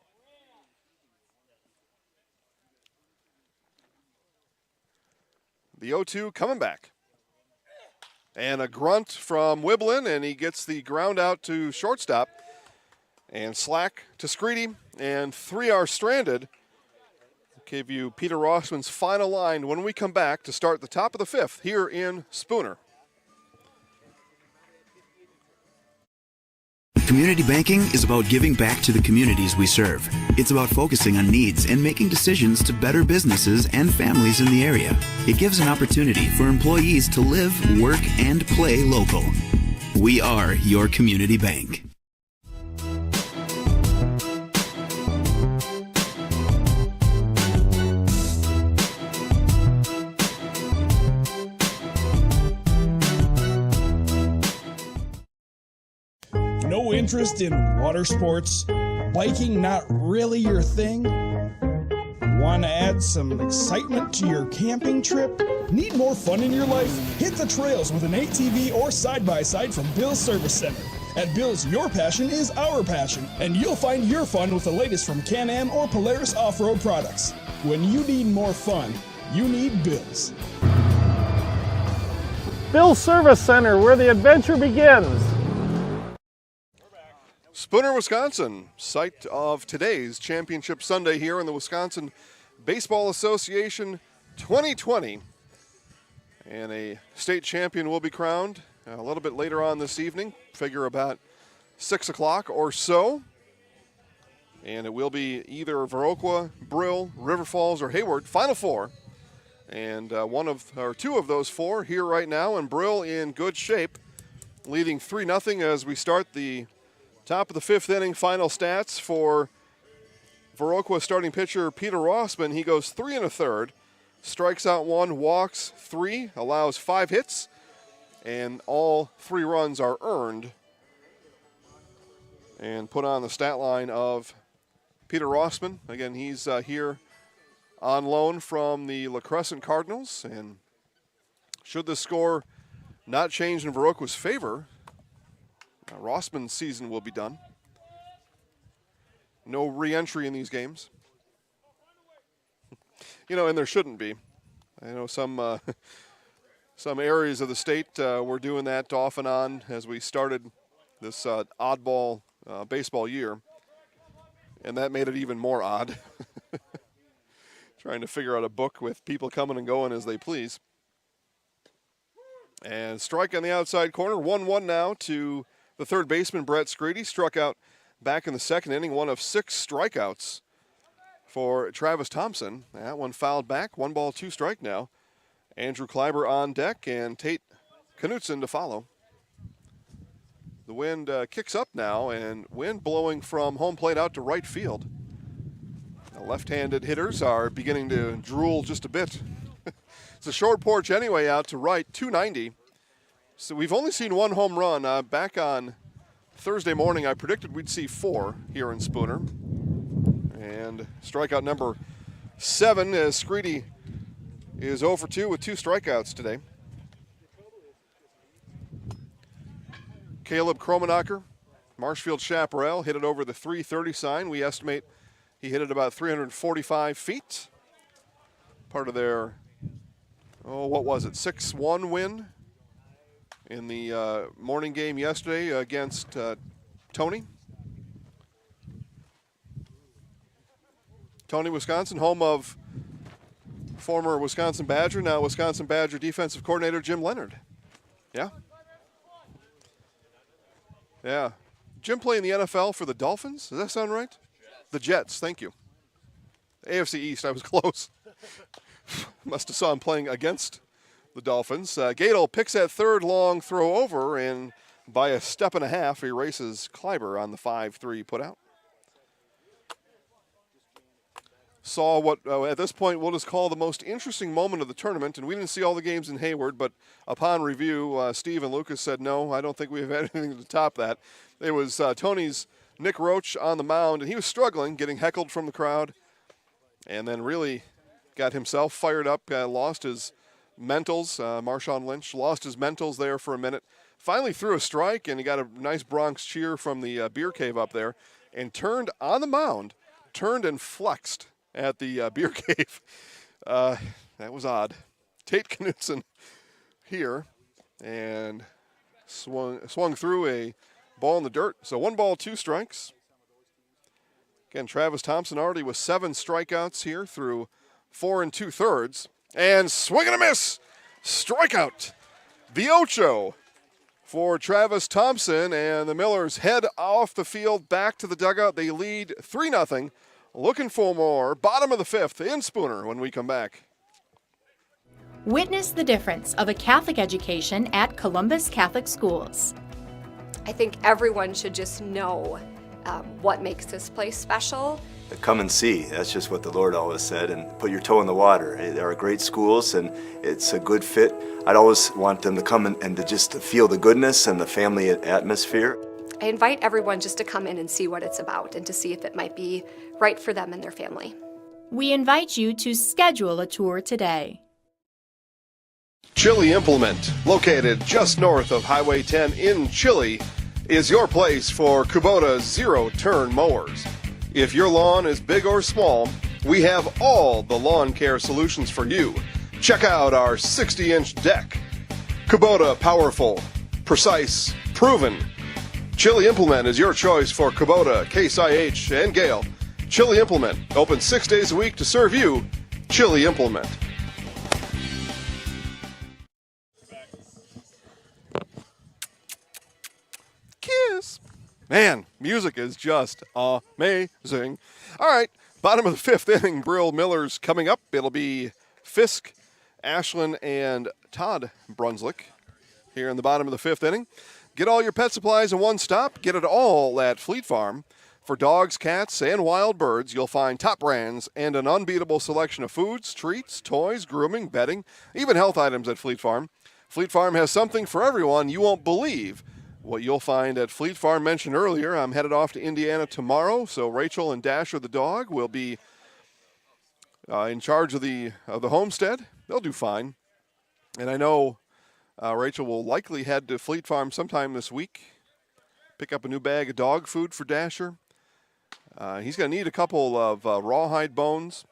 The 0-2 coming back. And a grunt from Wiblin, and he gets the ground out to shortstop. And slack to Screedy, and 3 are stranded. I'll give you Peter Rossman's final line when we come back to start the top of the 5th here in Spooner. Community banking is about giving back to the communities we serve. It's about focusing on needs and making decisions to better businesses and families in the area. It gives an opportunity for employees to live, work, and play local. We are your community bank. No interest in water sports? Biking not really your thing? Want to add some excitement to your camping trip? Need more fun in your life? Hit the trails with an ATV or side-by-side from Bill's Service Center. At Bill's, your passion is our passion, and you'll find your fun with the latest from Can-Am or Polaris off-road products. When you need more fun, you need Bill's. Bill's Service Center, where the adventure begins. Spooner, Wisconsin, site of today's Championship Sunday here in the Wisconsin Baseball Association 2020. And a state champion will be crowned a little bit later on this evening, figure about 6 o'clock or so. And it will be either Viroqua, Brill, River Falls, or Hayward, Final 4. And two of those 4 here right now, and Brill in good shape, leading 3-0 as we start the top of the 5th inning. Final stats for Viroqua starting pitcher Peter Rossman. He goes 3 1/3, strikes out 1, walks 3, allows 5 hits, and all 3 runs are earned. And put on the stat line of Peter Rossman. Again, he's here on loan from the La Crescent Cardinals. And should the score not change in Viroqua's favor, Rossman's season will be done. No re-entry in these games. And there shouldn't be. I know some areas of the state were doing that off and on as we started this oddball baseball year. And that made it even more odd. Trying to figure out a book with people coming and going as they please. And strike on the outside corner. 1-1 now to the third baseman, Brett Screedy. Struck out back in the second inning, one of 6 strikeouts for Travis Thompson. That one fouled back. 1 ball, 2 strike now. Andrew Kleiber on deck and Tate Knutson to follow. The The wind kicks up now, and wind blowing from home plate out to right field. The left-handed hitters are beginning to drool just a bit. It's a short porch anyway out to right, 290. So we've only seen one home run. Back on Thursday morning, I predicted we'd see 4 here in Spooner. And strikeout number 7 as Screedy is 0 for 2 with 2 strikeouts today. Caleb Kromenacher, Marshfield Chaparral, hit it over the 330 sign. We estimate he hit it about 345 feet. Part of their, what was it, 6-1 win in the morning game yesterday against Tony. Tony, Wisconsin, home of former Wisconsin Badger, now Wisconsin Badger defensive coordinator Jim Leonard. Yeah? Yeah. Jim playing the NFL for the Dolphins? Does that sound right? Jets. The Jets, thank you. AFC East, I was close. Must have saw him playing against the Dolphins. Gadel picks that third long throw over, and by a step and a half, erases Kleiber on the 5-3 putout. Saw what, at this point, we'll just call the most interesting moment of the tournament, and we didn't see all the games in Hayward, but upon review, Steve and Lucas said, no, I don't think we've had anything to top that. It was Tony's Nick Roach on the mound, and he was struggling, getting heckled from the crowd, and then really got himself fired up, lost his mentals. Marshawn Lynch lost his mentals there for a minute, finally threw a strike, and he got a nice Bronx cheer from the beer cave up there, and turned on the mound, turned and flexed at the beer cave. That was odd. Tate Knutson here, and swung through a ball in the dirt. So 1 ball, 2 strikes. Again, Travis Thompson already with 7 strikeouts here through 4 2/3. And swing and a miss. Strikeout. The Ocho for Travis Thompson, and the Millers head off the field back to the dugout. They lead 3-0. Looking for more. Bottom of the 5th in Spooner when we come back. Witness the difference of a Catholic education at Columbus Catholic Schools. I think everyone should just know what makes this place special. Come and see. That's just what the Lord always said, and put your toe in the water. There are great schools, and it's a good fit. I'd always want them to come and to just feel the goodness and the family atmosphere. I invite everyone just to come in and see what it's about and to see if it might be right for them and their family. We invite you to schedule a tour today. Chili Implement, located just north of Highway 10 in Chili, is your place for Kubota zero-turn mowers. If your lawn is big or small, we have all the lawn care solutions for you. Check out our 60-inch deck. Kubota powerful, precise, proven. Chili Implement is your choice for Kubota, Case IH, and Gale. Chili Implement, open 6 days a week to serve you. Chili Implement. Kiss. Man, music is just amazing. All right, bottom of the 5th inning, Brill Millers coming up. It'll be Fisk, Ashland, and Todd Brunswick here in the bottom of the 5th inning. Get all your pet supplies in one stop. Get it all at Fleet Farm. For dogs, cats, and wild birds, you'll find top brands and an unbeatable selection of foods, treats, toys, grooming, bedding, even health items at Fleet Farm. Fleet Farm has something for everyone. You won't believe what you'll find at Fleet Farm. Mentioned earlier, I'm headed off to Indiana tomorrow, so Rachel and Dasher the dog will be in charge of the homestead. They'll do fine. And I know Rachel will likely head to Fleet Farm sometime this week, pick up a new bag of dog food for Dasher. He's going to need a couple of rawhide bones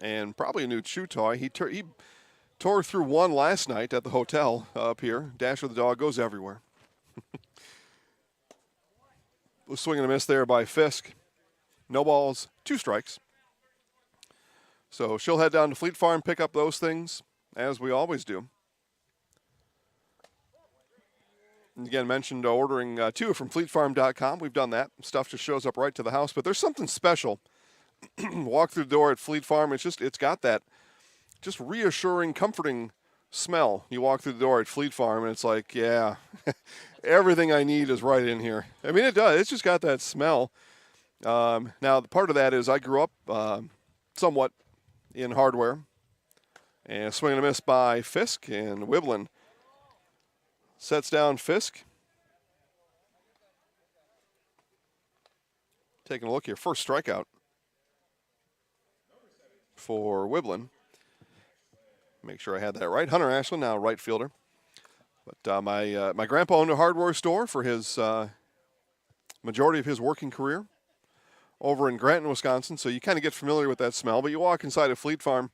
and probably a new chew toy. He tore through one last night at the hotel up here. Dasher the dog goes everywhere. Was swing and a miss there by Fisk. No balls, 2 strikes. So she'll head down to Fleet Farm, pick up those things, as we always do. And again, mentioned ordering too from fleetfarm.com. We've done that. Stuff just shows up right to the house. But there's something special. Walk through the door at Fleet Farm. It's got that just reassuring, comforting smell. You walk through the door at Fleet Farm, and it's like, yeah, everything I need is right in here. I mean, it does. It's just got that smell. Now, part of that is I grew up somewhat in hardware. And swing and a miss by Fisk, and Wiblin sets down Fisk. Taking a look here. First strikeout for Wiblin. Make sure I had that right. Hunter Ashland, now right fielder. But my grandpa owned a hardware store for his majority of his working career over in Granton, Wisconsin. So you kind of get familiar with that smell. But you walk inside a Fleet Farm,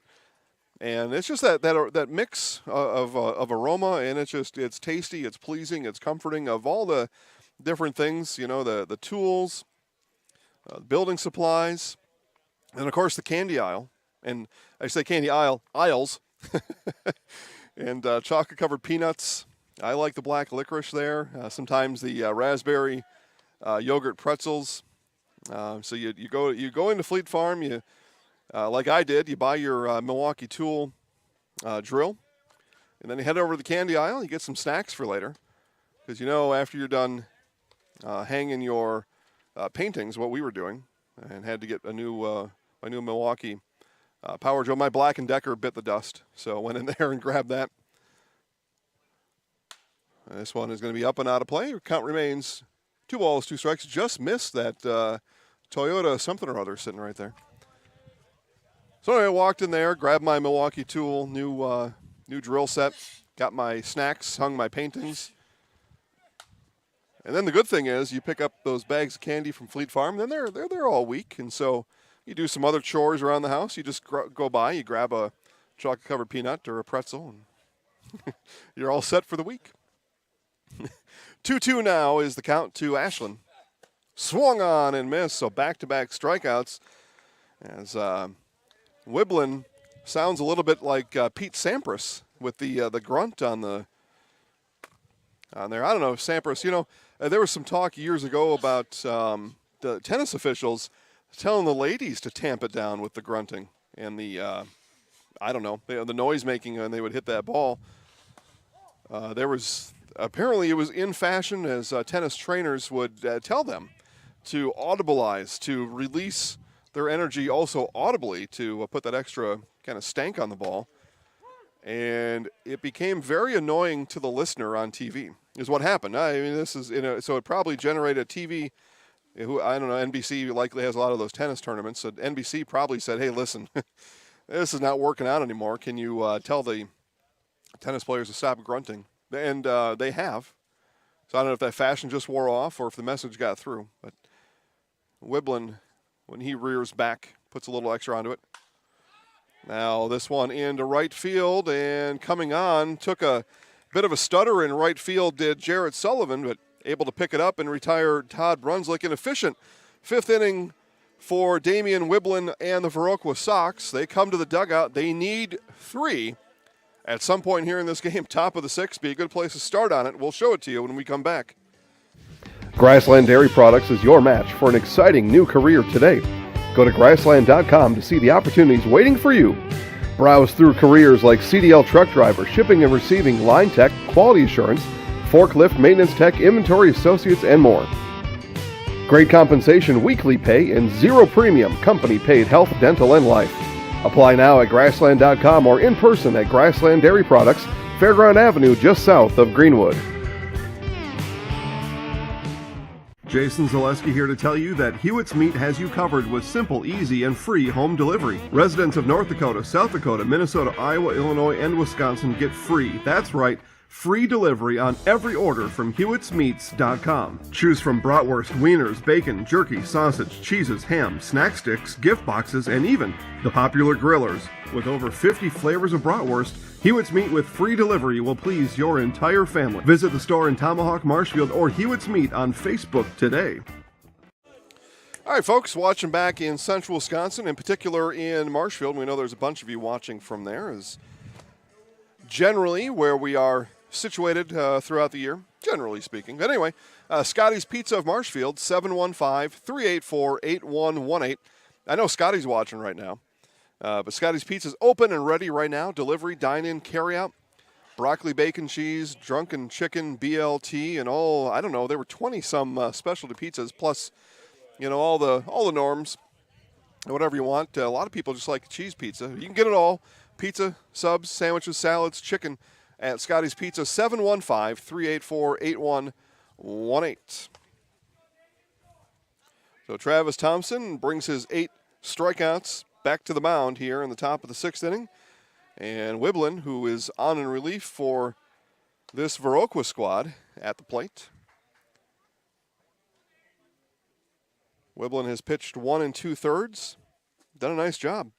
and it's just that mix of aroma, and it's tasty, it's pleasing, it's comforting. Of all the different things, the tools, building supplies, and of course the candy aisle. And I say candy aisles, and chocolate-covered peanuts. I like the black licorice there. Sometimes the raspberry yogurt pretzels. So you go into Fleet Farm, you like I did, you buy your Milwaukee Tool drill, and then you head over to the candy aisle. You get some snacks for later, because after you're done hanging your paintings, what we were doing, and had to get a new my new Milwaukee Power Drill. My Black & Decker bit the dust, so I went in there and grabbed that. This one is going to be up and out of play. Count remains 2 balls, 2 strikes. Just missed that Toyota something or other sitting right there. So anyway, I walked in there, grabbed my Milwaukee Tool new drill set, got my snacks, hung my paintings. And then the good thing is you pick up those bags of candy from Fleet Farm, and then they're there all week. And so you do some other chores around the house. You just go by, you grab a chocolate-covered peanut or a pretzel, and you're all set for the week. 2-2 now is the count to Ashland. Swung on and missed, so back-to-back strikeouts as Wiblin sounds a little bit like Pete Sampras with the grunt on there. I don't know if Sampras, there was some talk years ago about the tennis officials telling the ladies to tamp it down with the grunting and the noise making when they would hit that ball. Apparently it was in fashion as tennis trainers would tell them to audibilize, to release their energy also audibly, to put that extra kind of stank on the ball. And it became very annoying to the listener on TV, is what happened. I mean, this is, so it probably generated a TV, I don't know, NBC likely has a lot of those tennis tournaments. So NBC probably said, hey, listen, this is not working out anymore. Can you tell the tennis players to stop grunting? And they have. So I don't know if that fashion just wore off or if the message got through. But Wiblin, when he rears back, puts a little extra onto it. Now this one into right field, and coming on, took a bit of a stutter in right field, did Jarrett Sullivan, but able to pick it up and retire Todd Brunslick. An efficient 5th inning for Damian Wiblin and the Viroqua Sox. They come to the dugout. They need 3. At some point here in this game, top of the 6th, be a good place to start on it. We'll show it to you when we come back. Grassland Dairy Products is your match for an exciting new career today. Go to grassland.com to see the opportunities waiting for you. Browse through careers like CDL truck driver, shipping and receiving, line tech, quality assurance, forklift, maintenance tech, inventory associates, and more. Great compensation, weekly pay, and 0 premium company-paid health, dental, and life. Apply now at grassland.com or in person at Grassland Dairy Products, Fairground Avenue, just south of Greenwood. Jason Zaleski here to tell you that Hewitt's Meat has you covered with simple, easy, and free home delivery. Residents of North Dakota, South Dakota, Minnesota, Iowa, Illinois, and Wisconsin get free. That's right, free delivery on every order from Hewitt'sMeats.com. Choose from bratwurst, wieners, bacon, jerky, sausage, cheeses, ham, snack sticks, gift boxes, and even the popular grillers. With over 50 flavors of bratwurst, Hewitt's Meat with free delivery will please your entire family. Visit the store in Tomahawk, Marshfield, or Hewitt's Meat on Facebook today. All right, folks, watching back in central Wisconsin, in particular in Marshfield. We know there's a bunch of you watching from there, is generally where we are situated throughout the year, generally speaking. But anyway, Scotty's Pizza of Marshfield, 715-384-8118. I know Scotty's watching right now, but Scotty's Pizza is open and ready right now. Delivery, dine-in, carry-out. broccoli, bacon, cheese, drunken chicken, BLT, and all, I don't know, there were 20-some specialty pizzas, plus, all the norms, whatever you want. A lot of people just like cheese pizza. You can get it all. Pizza, subs, sandwiches, salads, chicken at Scotty's Pizza, 715-384-8118. So Travis Thompson brings his 8 strikeouts back to the mound here in the top of the 6th inning. And Wiblin, who is on in relief for this Viroqua squad, at the plate. Wiblin has pitched 1 2/3. Done a nice job.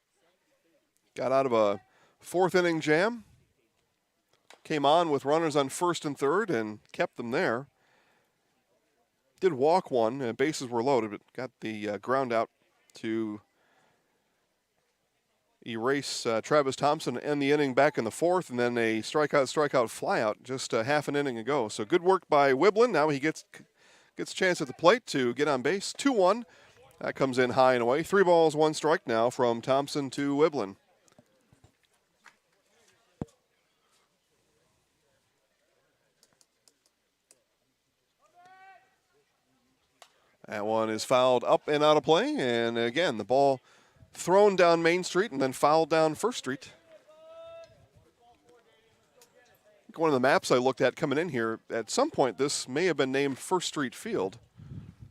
Got out of a 4th inning jam. Came on with runners on 1st and 3rd and kept them there. Did walk 1, bases were loaded, but got the ground out to erase Travis Thompson and end the inning back in the 4th, and then a strikeout, flyout just half an inning ago. So good work by Wiblin. Now he gets a chance at the plate to get on base. 2-1. That comes in high and away. 3 balls, 1 strike now from Thompson to Wiblin. That one is fouled up and out of play, and again, the ball thrown down Main Street and then fouled down First Street. One of the maps I looked at coming in here, at some point this may have been named First Street Field.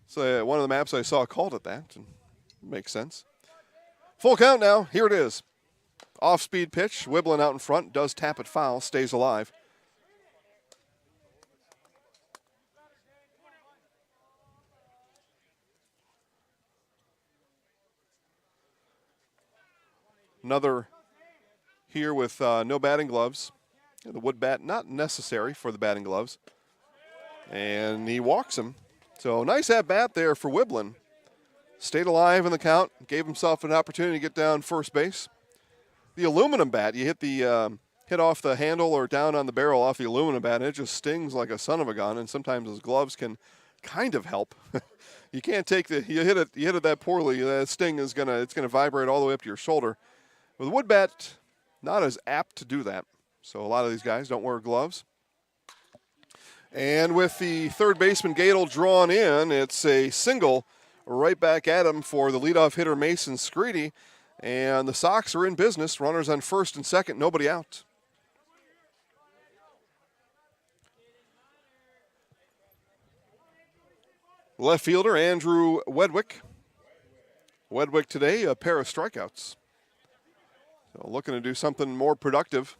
So one of the maps I saw called it that. And makes sense. Full count now. Here it is. Off-speed pitch. Wiblin out in front. Does tap it foul. Stays alive. Another here with no batting gloves. The wood bat not necessary for the batting gloves. And he walks him. So nice at bat there for Wiblin. Stayed alive in the count. Gave himself an opportunity to get down first base. The aluminum bat, you hit off the handle or down on the barrel off the aluminum bat, and it just stings like a son of a gun. And sometimes those gloves can kind of help. You can't take you hit it that poorly. That sting is gonna vibrate all the way up to your shoulder. With a wood bat, not as apt to do that. So a lot of these guys don't wear gloves. And with the third baseman Gadel drawn in, it's a single right back at him for the leadoff hitter Mason Screedy. And the Sox are in business. Runners on 1st and 2nd, nobody out. Left fielder Andrew Wedwick. Wedwick today, a pair of strikeouts. So looking to do something more productive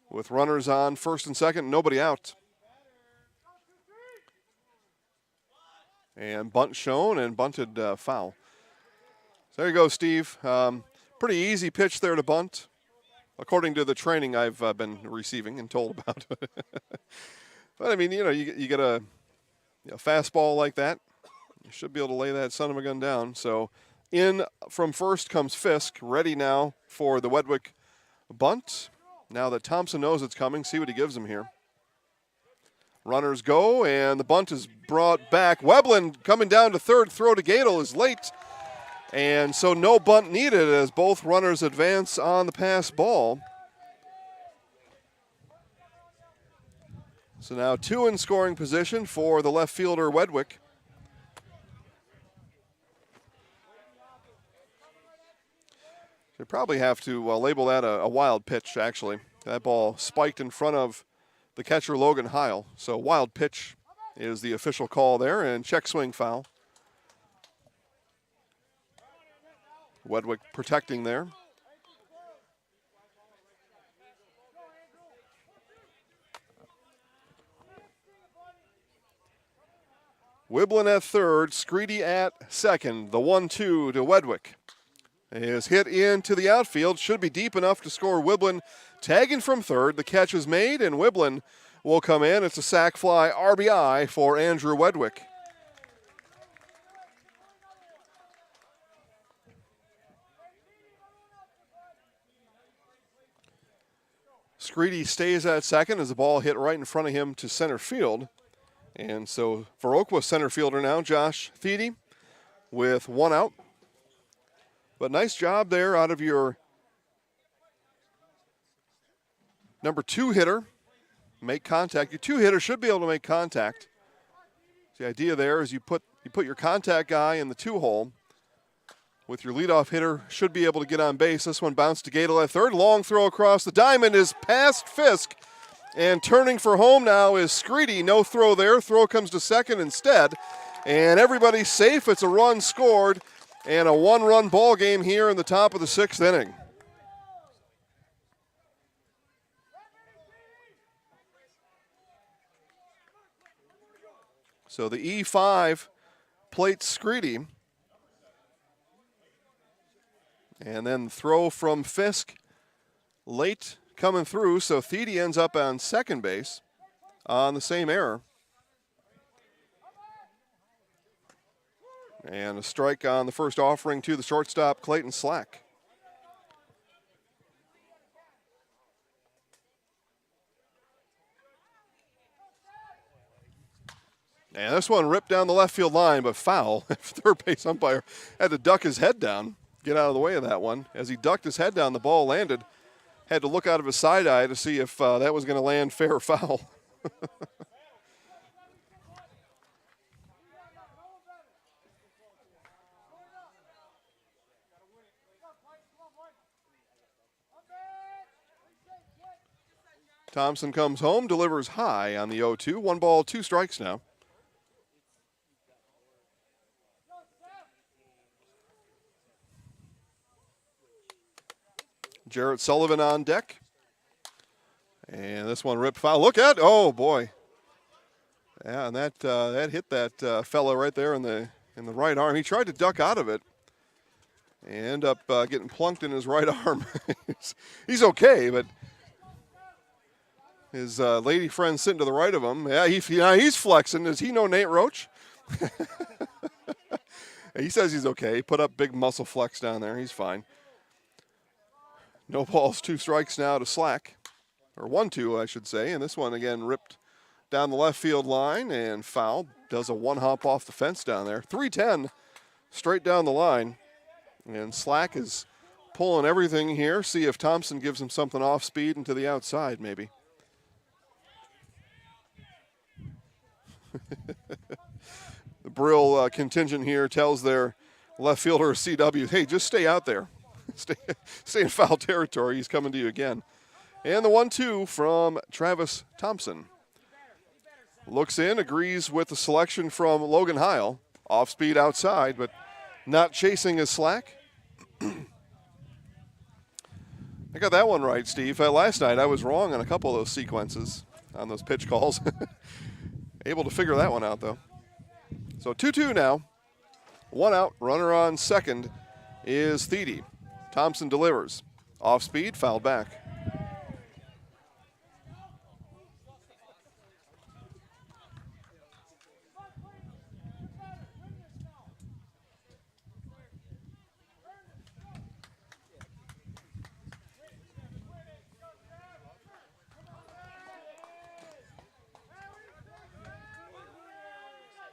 with runners on 1st and 2nd, nobody out. And bunt shown and bunted foul. So there you go, Steve. Pretty easy pitch there to bunt, according to the training I've been receiving and told about. But I mean, you get a fastball like that, you should be able to lay that son of a gun down. So in from first comes Fisk, ready now for the Wedwick bunt. Now that Thompson knows it's coming, see what he gives him here. Runners go, and the bunt is brought back. Wiblin coming down to third, throw to Gadel is late. And so no bunt needed as both runners advance on the pass ball. So now 2 in scoring position for the left fielder Wedwick. They probably have to label that a wild pitch, actually. That ball spiked in front of the catcher Logan Heil. So wild pitch is the official call there, and check swing foul. Wedwick protecting there. Wiblin at third, Screedy at second. The 1-2 to Wedwick is hit into the outfield. Should be deep enough to score. Wiblin tagging from third. The catch is made, and Wiblin will come in. It's a sac fly RBI for Andrew Wedwick. Screedy stays at second as the ball hit right in front of him to center field. And so Viroqua center fielder now, Josh Thiede, with 1 out. But nice job there out of your number 2 hitter make contact. Your 2 hitter should be able to make contact. The idea there is you put your contact guy in the 2 hole. With your leadoff hitter, should be able to get on base. This one bounced to Gadel at third. Long throw across the diamond is past Fisk. And turning for home now is Screedy. No throw there. Throw comes to second instead. And everybody's safe. It's a run scored. And a 1-run ball game here in the top of the 6th inning. So the E5 plates Screedy. And then throw from Fisk late coming through. So Thede ends up on second base on the same error. And a strike on the first offering to the shortstop, Clayton Slack. And this one ripped down the left field line, but foul. Third base umpire had to duck his head down, get out of the way of that one. As he ducked his head down, the ball landed. Had to look out of his side eye to see if that was going to land fair or foul. Thompson comes home, delivers high on the 0-2. 1 ball, 2 strikes now. Jarrett Sullivan on deck. And this one ripped foul. Look at, oh boy. Yeah, and that hit that fellow right there in the right arm. He tried to duck out of it. And end up getting plunked in his right arm. He's okay, but his lady friend sitting to the right of him, yeah, he's flexing. Does he know Nate Roach? He says he's okay. He put up big muscle flex down there. He's fine. No balls, 2 strikes now to Slack. Or 1-2, I should say. And this one, again, ripped down the left field line and foul. Does a 1-hop off the fence down there. 3-10 straight down the line. And Slack is pulling everything here. See if Thompson gives him something off speed and to the outside, maybe. The Brill contingent here tells their left fielder, CW, hey, just stay out there. Stay in foul territory. He's coming to you again. And the 1-2 from Travis Thompson. Looks in, agrees with the selection from Logan Heil. Off speed outside, but not chasing his Slack. I got that one right, Steve. Last night I was wrong on a couple of those sequences on those pitch calls. Able to figure that one out, though. So 2-2 now. 1 out, runner on second is Thede. Thompson delivers. Off speed, fouled back.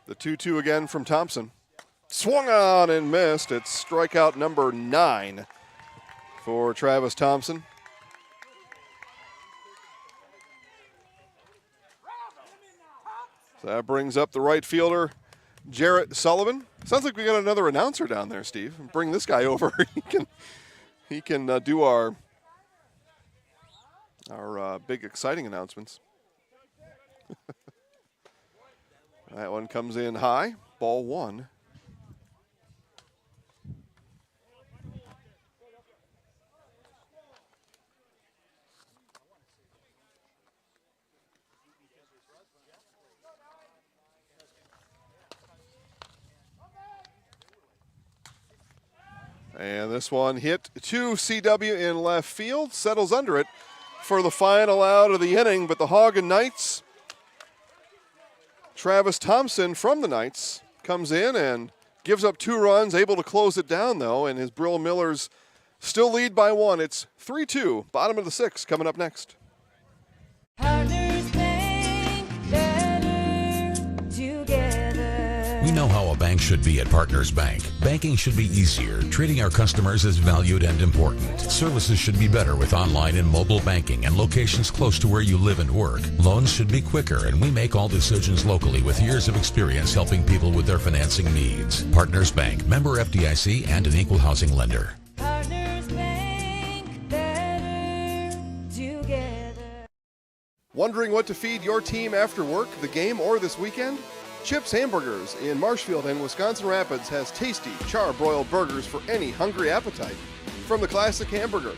The 2-2 again from Thompson. Swung on and missed. It's strikeout number 9 for Travis Thompson. So that brings up the right fielder, Jarrett Sullivan. Sounds like we got another announcer down there, Steve. Bring this guy over. he can do our big exciting announcements. That one comes in high. Ball 1. And this one hit to CW in left field. Settles under it for the final out of the inning. But the Hagen Knights, Travis Thompson from the Knights, comes in and gives up 2 runs, able to close it down, though. And his Brill Millers still lead by 1. It's 3-2. Bottom of the 6th coming up next. We know how how a bank should be at Partners Bank. Banking should be easier, treating our customers as valued and important. Services should be better with online and mobile banking and locations close to where you live and work. Loans should be quicker, and we make all decisions locally with years of experience helping people with their financing needs. Partners Bank, member FDIC, and an equal housing lender. Partners Bank, better together. Wondering what to feed your team after work, the game, or this weekend? Chips Hamburgers in Marshfield and Wisconsin Rapids has tasty, char-broiled burgers for any hungry appetite. From the classic hamburger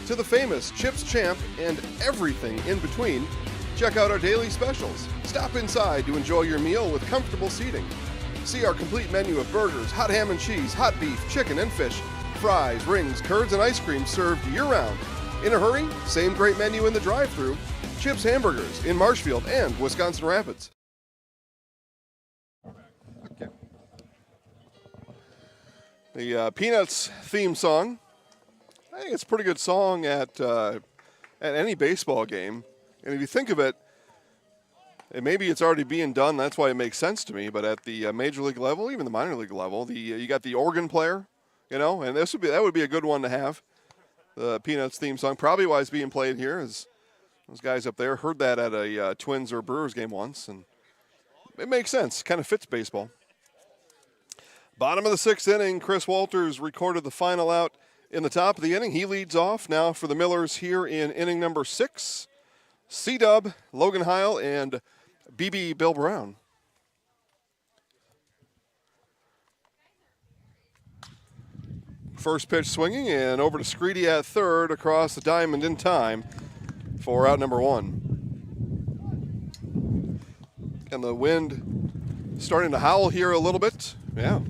to the famous Chips Champ and everything in between, check out our daily specials. Stop inside to enjoy your meal with comfortable seating. See our complete menu of burgers, hot ham and cheese, hot beef, chicken and fish, fries, rings, curds, and ice cream served year-round. In a hurry? Same great menu in the drive-thru. Chips Hamburgers in Marshfield and Wisconsin Rapids. Okay. The Peanuts theme song. I think it's a pretty good song at any baseball game. And if you think of it, and maybe it's already being done, that's why it makes sense to me. But at the major league level, even the minor league level, you got the organ player, and that would be a good one to have. The Peanuts theme song, probably why it's being played here is those guys up there heard that at a Twins or Brewers game once, and it makes sense. Kind of fits baseball. Bottom of the sixth inning, Chris Walters recorded the final out in the top of the inning. He leads off now for the Millers here in inning number 6. C-Dub, Logan Heil, and BB Bill Brown. First pitch swinging, and over to Screedy at third, across the diamond in time for out number 1. And the wind starting to howl here a little bit. Yeah,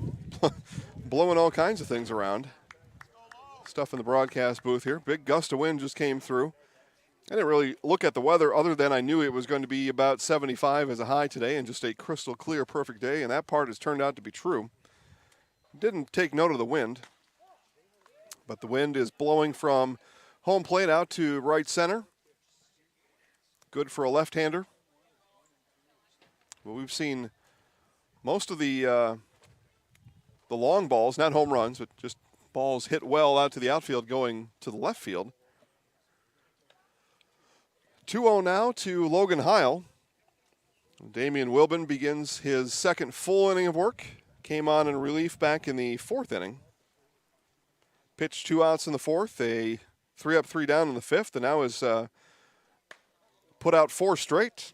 blowing all kinds of things around. Stuff in the broadcast booth here. Big gust of wind just came through. I didn't really look at the weather other than I knew it was going to be about 75 as a high today and just a crystal clear, perfect day, and that part has turned out to be true. Didn't take note of the wind, but the wind is blowing from home plate out to right center. Good for a left-hander. Well, we've seen most of the long balls, not home runs, but just balls hit well out to the outfield going to the left field. 2-0 now to Logan Heil. Damian Wilbin begins his second full inning of work. Came on in relief back in the 4th inning. Pitched 2 outs in the 4th, a 3 up, 3 down in the 5th, and now has put out 4 straight.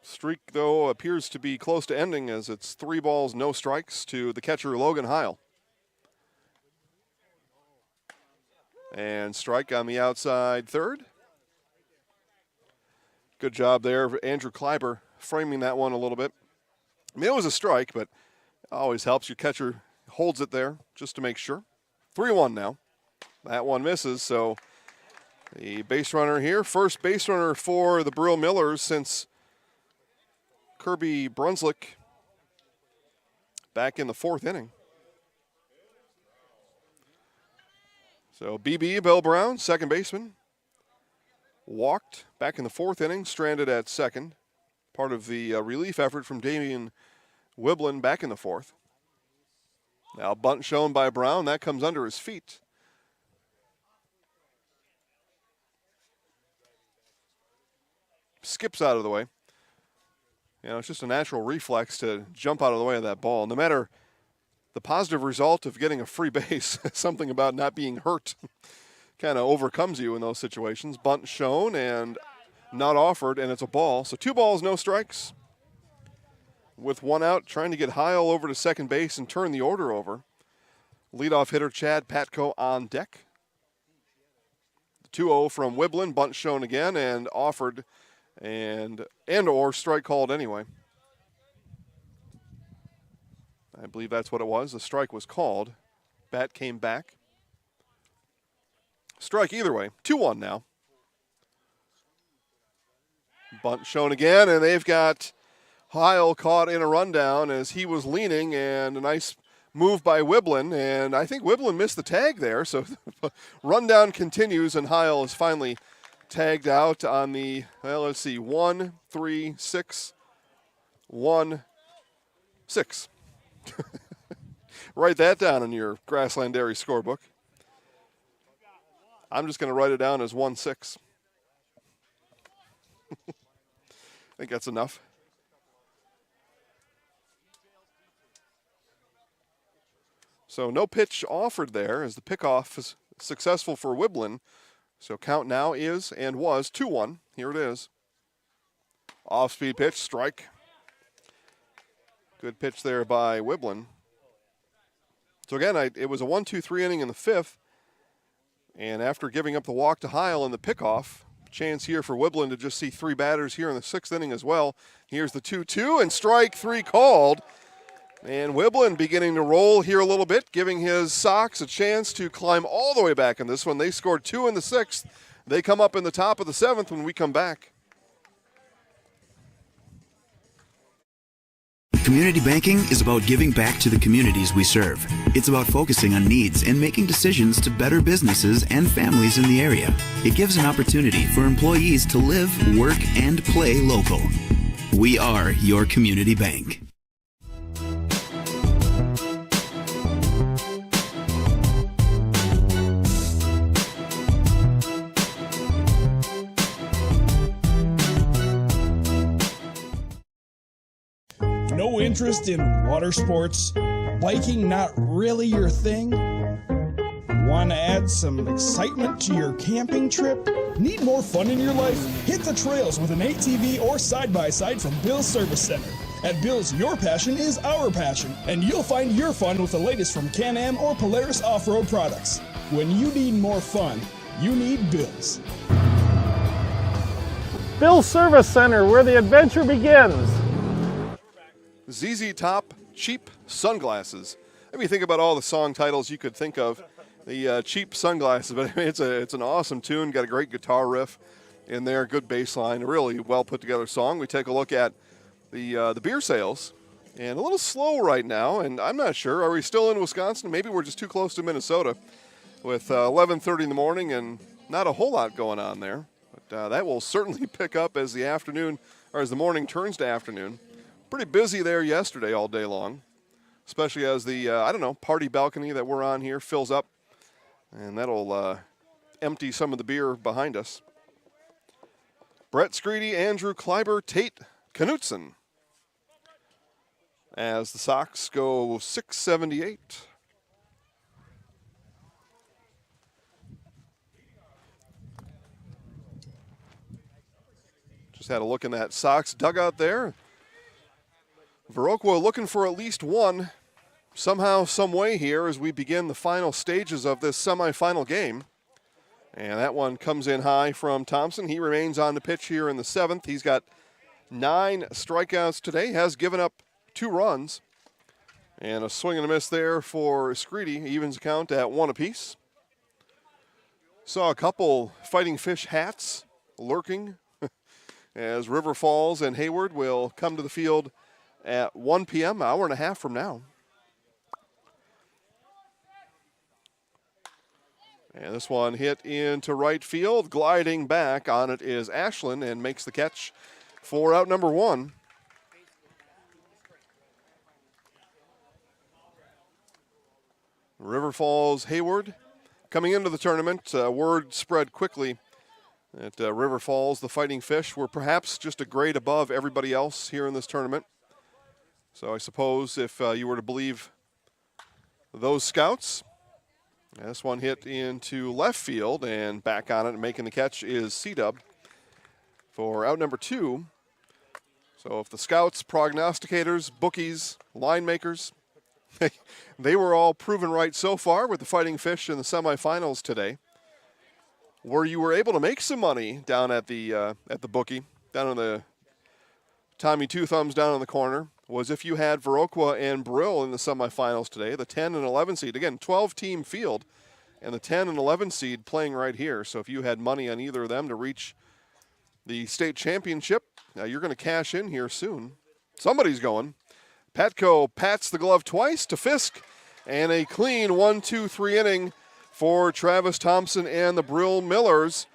Streak, though, appears to be close to ending as it's 3 balls, no strikes to the catcher, Logan Heil. And strike on the outside third. Good job there, Andrew Kleiber, framing that one a little bit. I mean, it was a strike, but it always helps. Your catcher holds it there just to make sure. 3-1 now. That one misses, so the base runner here, first base runner for the Brill Millers since Kirby Brunslick back in the 4th inning. So BB, Bill Brown, second baseman, walked back in the 4th inning, stranded at second. Part of the relief effort from Damian Wiblin back in the 4th. Now bunt shown by Brown, that comes under his feet. Skips out of the way. You know, it's just a natural reflex to jump out of the way of that ball. No matter the positive result of getting a free base, something about not being hurt kind of overcomes you in those situations. Bunt shown and not offered, and it's a ball. So 2 balls, no strikes. With 1 out, trying to get Heil over to second base and turn the order over. Leadoff hitter Chad Patko on deck. 2-0 from Wiblin, bunt shown again and offered and or strike called anyway. I believe that's what it was. The strike was called. Bat came back. Strike either way. 2-1 now. Bunt shown again, and they've got Heil caught in a rundown as he was leaning, and a nice move by Wiblin, and I think Wiblin missed the tag there, so rundown continues, and Heil is finally tagged out on the, well, let's see, 1, 3, 6, 1, 6. Write that down in your Grassland Dairy scorebook. I'm just going to write it down as 1-6. I think that's enough. So no pitch offered there as the pickoff is successful for Wiblin. So count now is and was 2-1. Here it is. Off-speed pitch, strike. Good pitch there by Wiblin. So again, it was a 1-2-3 inning in the 5th. And after giving up the walk to Heil in the pickoff, chance here for Wiblin to just see 3 batters here in the 6th inning as well. Here's the 2-2 and strike 3 called. And Wiblin beginning to roll here a little bit, giving his Sox a chance to climb all the way back in this one. They scored 2 in the 6th. They come up in the top of the 7th when we come back. Community banking is about giving back to the communities we serve. It's about focusing on needs and making decisions to better businesses and families in the area. It gives an opportunity for employees to live, work, and play local. We are your community bank. No interest in water sports? Biking not really your thing? Want to add some excitement to your camping trip? Need more fun in your life? Hit the trails with an ATV or side-by-side from Bill's Service Center. At Bill's, your passion is our passion, and you'll find your fun with the latest from Can-Am or Polaris off-road products. When you need more fun, you need Bill's. Bill's Service Center, where the adventure begins. ZZ Top Cheap Sunglasses. I mean, think about all the song titles you could think of. The cheap sunglasses, but I mean, it's an awesome tune. Got a great guitar riff in there, good bass line, a really well put together song. We take a look at the beer sales, and a little slow right now. And I'm not sure. Are we still in Wisconsin? Maybe we're just too close to Minnesota, with 11:30 in the morning and not a whole lot going on there. But that will certainly pick up as the afternoon or as the morning turns to afternoon. Pretty busy there yesterday all day long, especially as the, party balcony that we're on here fills up, and that'll empty some of the beer behind us. Brett Screedy, Andrew Kleiber, Tate Knutson, as the Sox go 678. Just had a look in that Sox dugout there. Viroqua looking for at least one somehow, some way here as we begin the final stages of this semifinal game. And that one comes in high from Thompson. He remains on the pitch here in the 7th. He's got 9 strikeouts today, has given up 2 runs. And a swing and a miss there for Screedy, evens count at 1 apiece. Saw a couple Fighting Fish hats lurking as River Falls and Hayward will come to the field at 1 p.m., hour and a half from now. And this one hit into right field. Gliding back on it is Ashland and makes the catch for out number 1. River Falls Hayward coming into the tournament. Word spread quickly that River Falls, the Fighting Fish, were perhaps just a grade above everybody else here in this tournament. So I suppose if you were to believe those scouts, this one hit into left field and back on it and making the catch is C-Dub for out number 2. So if the scouts, prognosticators, bookies, line makers, they were all proven right so far with the Fighting Fish in the semifinals today. Where you were able to make some money down at the bookie, down in the Tommy Two Thumbs down in the corner, was if you had Viroqua and Brill in the semifinals today, the 10 and 11 seed. Again, 12-team field, and the 10 and 11 seed playing right here. So if you had money on either of them to reach the state championship, you're going to cash in here soon. Somebody's going. Patco pats the glove twice to Fisk, and a clean 1-2-3 inning for Travis Thompson and the Brill Millers.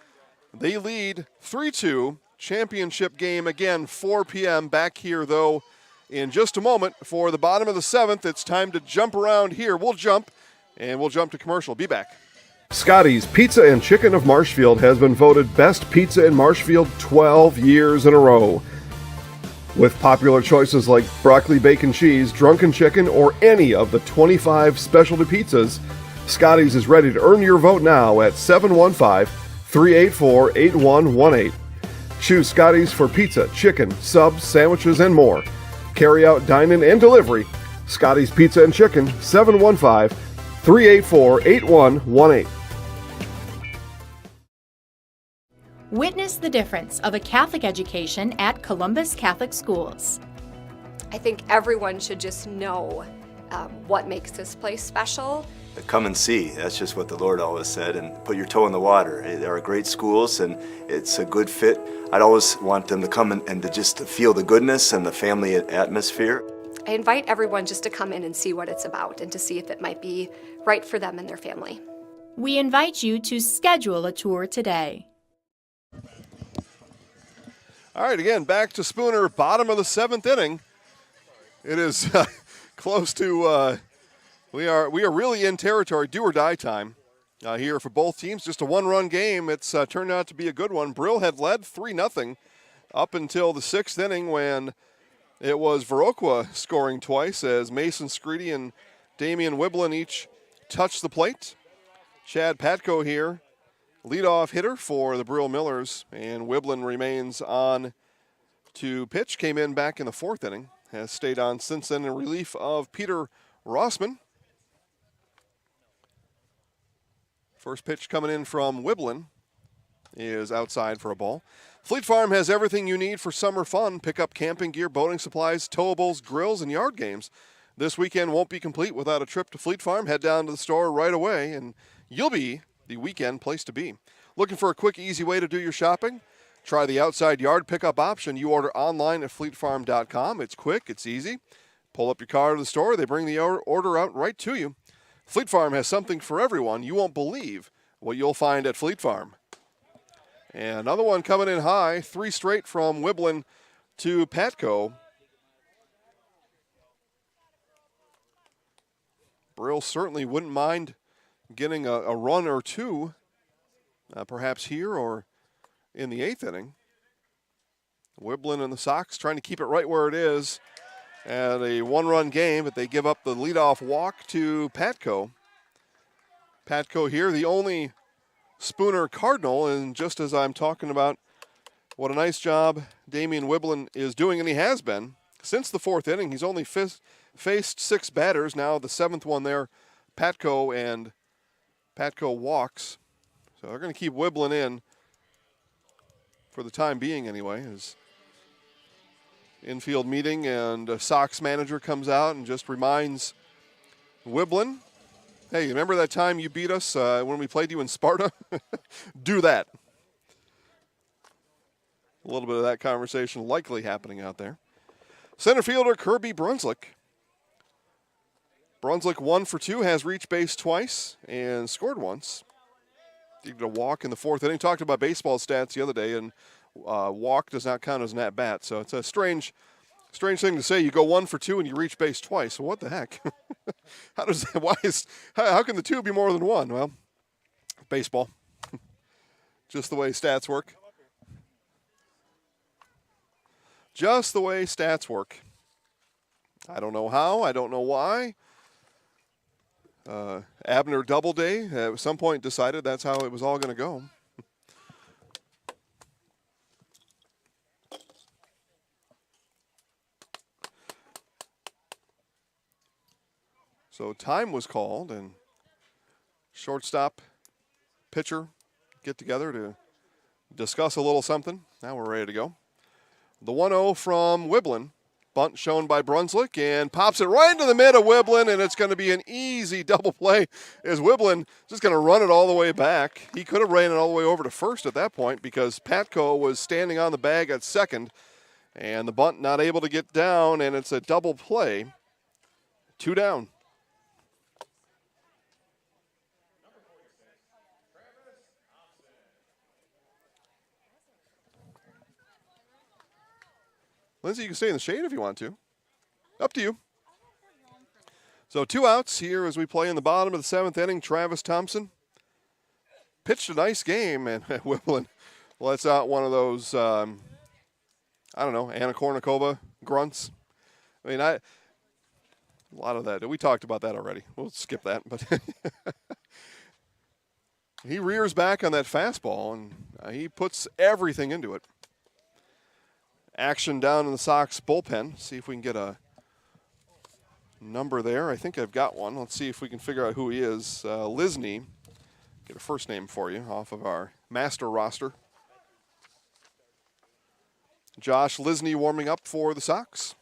They lead 3-2. Championship game again, 4 p.m. Back here, though, in just a moment for the bottom of the 7th. It's time to jump around here. We'll jump to commercial. Be back. Scotty's Pizza and Chicken of Marshfield has been voted Best Pizza in Marshfield 12 years in a row. With popular choices like broccoli, bacon, cheese, drunken chicken, or any of the 25 specialty pizzas, Scotty's is ready to earn your vote now at 715-384-8118. Choose Scotty's for pizza, chicken, subs, sandwiches, and more. Carry out, dine-in, and delivery. Scotty's Pizza and Chicken, 715-384-8118. Witness the difference of a Catholic education at Columbus Catholic Schools. I think everyone should just know what makes this place special. Come and see. That's just what the Lord always said, and put your toe in the water. There are great schools, and it's a good fit. I'd always want them to come and to just feel the goodness and the family atmosphere. I invite everyone just to come in and see what it's about and to see if it might be right for them and their family. We invite you to schedule a tour today. All right, again, back to Spooner, bottom of the 7th inning. It is close to, we are really in territory, do or die time here for both teams. Just a one-run game. It's turned out to be a good one. Brill had led 3-0 up until the 6th inning when it was Viroqua scoring twice as Mason Screedy and Damian Wiblin each touched the plate. Chad Patko here, leadoff hitter for the Brill Millers, and Wiblin remains on to pitch. Came in back in the 4th inning, has stayed on since then in relief of Peter Rossman. First pitch coming in from Wiblin is outside for a ball. Fleet Farm has everything you need for summer fun. Pick up camping gear, boating supplies, towables, grills, and yard games. This weekend won't be complete without a trip to Fleet Farm. Head down to the store right away, and you'll be the weekend place to be. Looking for a quick, easy way to do your shopping? Try the outside yard pickup option. You order online at fleetfarm.com. It's quick, it's easy. Pull up your car to the store. They bring the order out right to you. Fleet Farm has something for everyone. You won't believe what you'll find at Fleet Farm. And another one coming in high, 3 straight from Wiblin to Patko. Brill certainly wouldn't mind getting a run or two, perhaps here or in the 8th inning. Wiblin and the Sox trying to keep it right where it is at a one-run game, but they give up the leadoff walk to Patko. Patko here, the only Spooner Cardinal, and just as I'm talking about what a nice job Damian Wiblin is doing, and he has been, since the 4th inning, he's only faced 6 batters. Now the 7th one there, Patko, and Patko walks. So they're going to keep Wiblin in for the time being anyway. His infield meeting, and a Sox manager comes out and just reminds Wiblin, hey, remember that time you beat us when we played you in Sparta? Do that. A little bit of that conversation likely happening out there. Center fielder Kirby Brunswick. Brunswick 1 for 2, has reached base twice and scored once. He did a walk in the 4th inning. Talked about baseball stats the other day, and walk does not count as an at-bat. So it's a strange thing to say. You go 1 for 2 and you reach base twice. Well, what the heck? How can the 2 be more than 1? Well, baseball. Just the way stats work. Just the way stats work. I don't know how. I don't know why. Abner Doubleday at some point decided that's how it was all going to go. So time was called, and shortstop, pitcher get together to discuss a little something. Now we're ready to go. The 1-0 from Wiblin. Bunt shown by Brunswick, and pops it right into the mid of Wiblin, and it's going to be an easy double play as Wiblin just going to run it all the way back. He could have ran it all the way over to first at that point because Patko was standing on the bag at second, and the bunt not able to get down, and it's a double play. 2 down. Lindsay, you can stay in the shade if you want to. Up to you. So 2 outs here as we play in the bottom of the 7th inning. Travis Thompson pitched a nice game, and Whipplen lets out one of those, I don't know, Anna Kournikova grunts. I mean, a lot of that. We talked about that already. We'll skip that. But he rears back on that fastball, and he puts everything into it. Action down in the Sox bullpen. See if we can get a number there. I think I've got one. Let's see if we can figure out who he is. Lisney. Get a first name for you off of our master roster. Josh Lisney warming up for the Sox.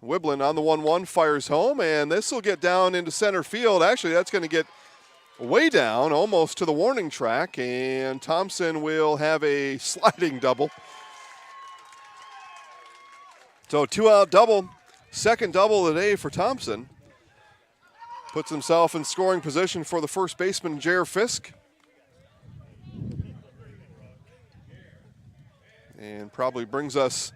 Whipplen on the 1-1 fires home, and this will get down into center field. Actually, that's going to get way down, almost to the warning track, and Thompson will have a sliding double. So 2-out double, second double of the day for Thompson. Puts himself in scoring position for the first baseman, Jer Fisk. And probably brings us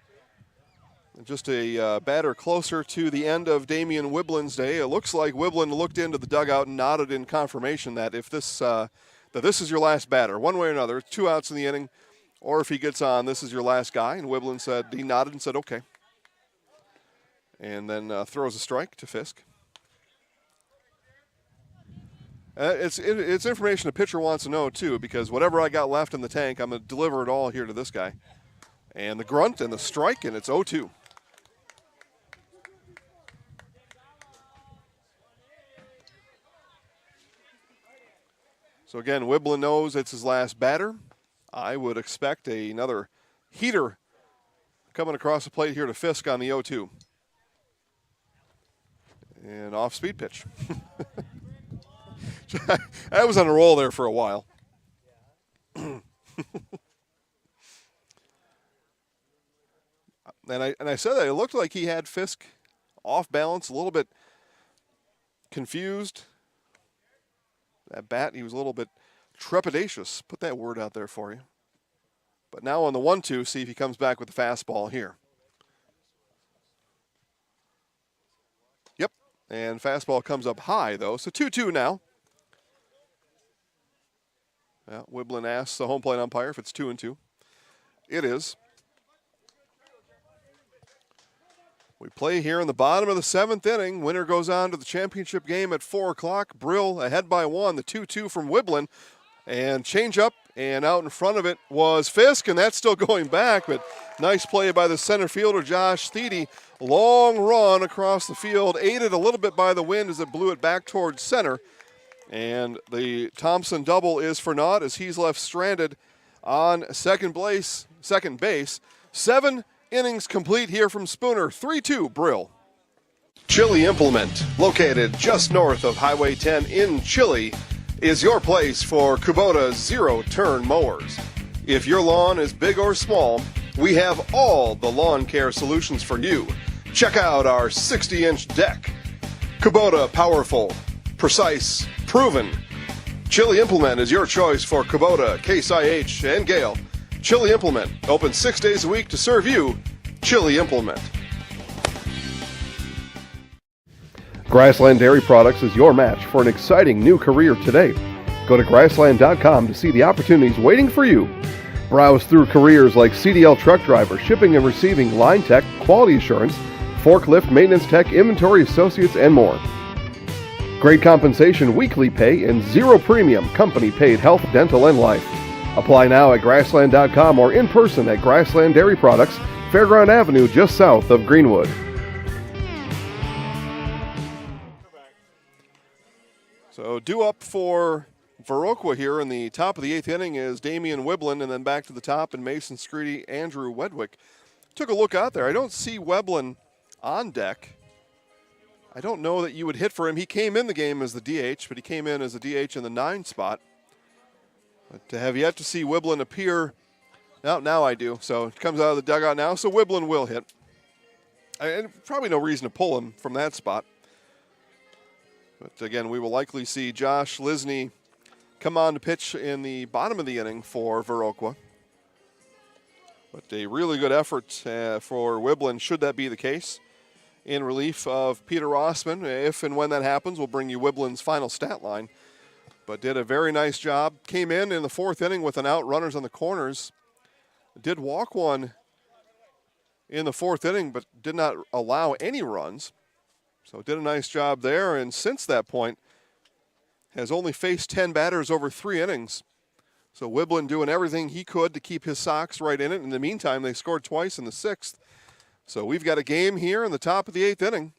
just a batter closer to the end of Damian Whipplen's day. It looks like Whipplen looked into the dugout and nodded in confirmation that if this that this is your last batter, one way or another, 2 outs in the inning, or if he gets on, this is your last guy. And Whipplen said, he nodded and said, okay. And then throws a strike to Fisk. It's information a pitcher wants to know, too, because whatever I got left in the tank, I'm going to deliver it all here to this guy. And the grunt and the strike, and it's 0-2. So again, Whipplen knows it's his last batter. I would expect another heater coming across the plate here to Fisk on the 0-2. And off-speed pitch. I was on a roll there for a while. And I said that it looked like he had Fisk off balance, a little bit confused. That bat, he was a little bit trepidatious. Put that word out there for you. But now on the 1-2, see if he comes back with the fastball here. Yep, and fastball comes up high, though. So 2-2 now. Yeah, Whipplen asks the home plate umpire if it's 2-2. It is. We play here in the bottom of the 7th inning. Winner goes on to the championship game at 4 o'clock. Brill ahead by 1. The 2-2 from Whipplen. And change up, and out in front of it was Fisk, and that's still going back. But nice play by the center fielder, Josh Thede. Long run across the field, aided a little bit by the wind as it blew it back towards center. And the Thompson double is for naught as he's left stranded on second base. 7 innings complete here from Spooner. 3-2 Brill. Chili Implement, located just north of Highway 10 in Chili, is your place for Kubota zero-turn mowers. If your lawn is big or small, we have all the lawn care solutions for you. Check out our 60-inch deck. Kubota powerful, precise, proven. Chili Implement is your choice for Kubota, Case IH, and Gale. Chili Implement, open 6 days a week to serve you. Chili Implement. Grassland Dairy Products is your match for an exciting new career today. Go to grassland.com to see the opportunities waiting for you. Browse through careers like CDL truck driver, shipping and receiving, line tech, quality assurance, forklift, maintenance tech, inventory associates, and more. Great compensation, weekly pay, and zero premium, company paid health, dental, and life. Apply now at grassland.com or in person at Grassland Dairy Products, Fairground Avenue, just south of Greenwood. So due up for Viroqua here in the top of the 8th inning is Damian Whipplen, and then back to the top and Mason Screedy, Andrew Wedwick. Took a look out there. I don't see Whipplen on deck. I don't know that you would hit for him. He came in the game as the DH, but he came in as a DH in the 9 spot. But to have yet to see Whipplen appear, now I do. So it comes out of the dugout now, so Whipplen will hit. And probably no reason to pull him from that spot. But again, we will likely see Josh Lisney come on to pitch in the bottom of the inning for Viroqua. But a really good effort for Wiblin, should that be the case, in relief of Peter Rossman. If and when that happens, we'll bring you Wiblin's final stat line. But did a very nice job. Came in the 4th inning with an out, runners on the corners. Did walk one in the 4th inning, but did not allow any runs. So did a nice job there. And since that point, has only faced 10 batters over 3 innings. So Wiblin doing everything he could to keep his Sox right in it. In the meantime, they scored twice in the 6th. So we've got a game here in the top of the 8th inning.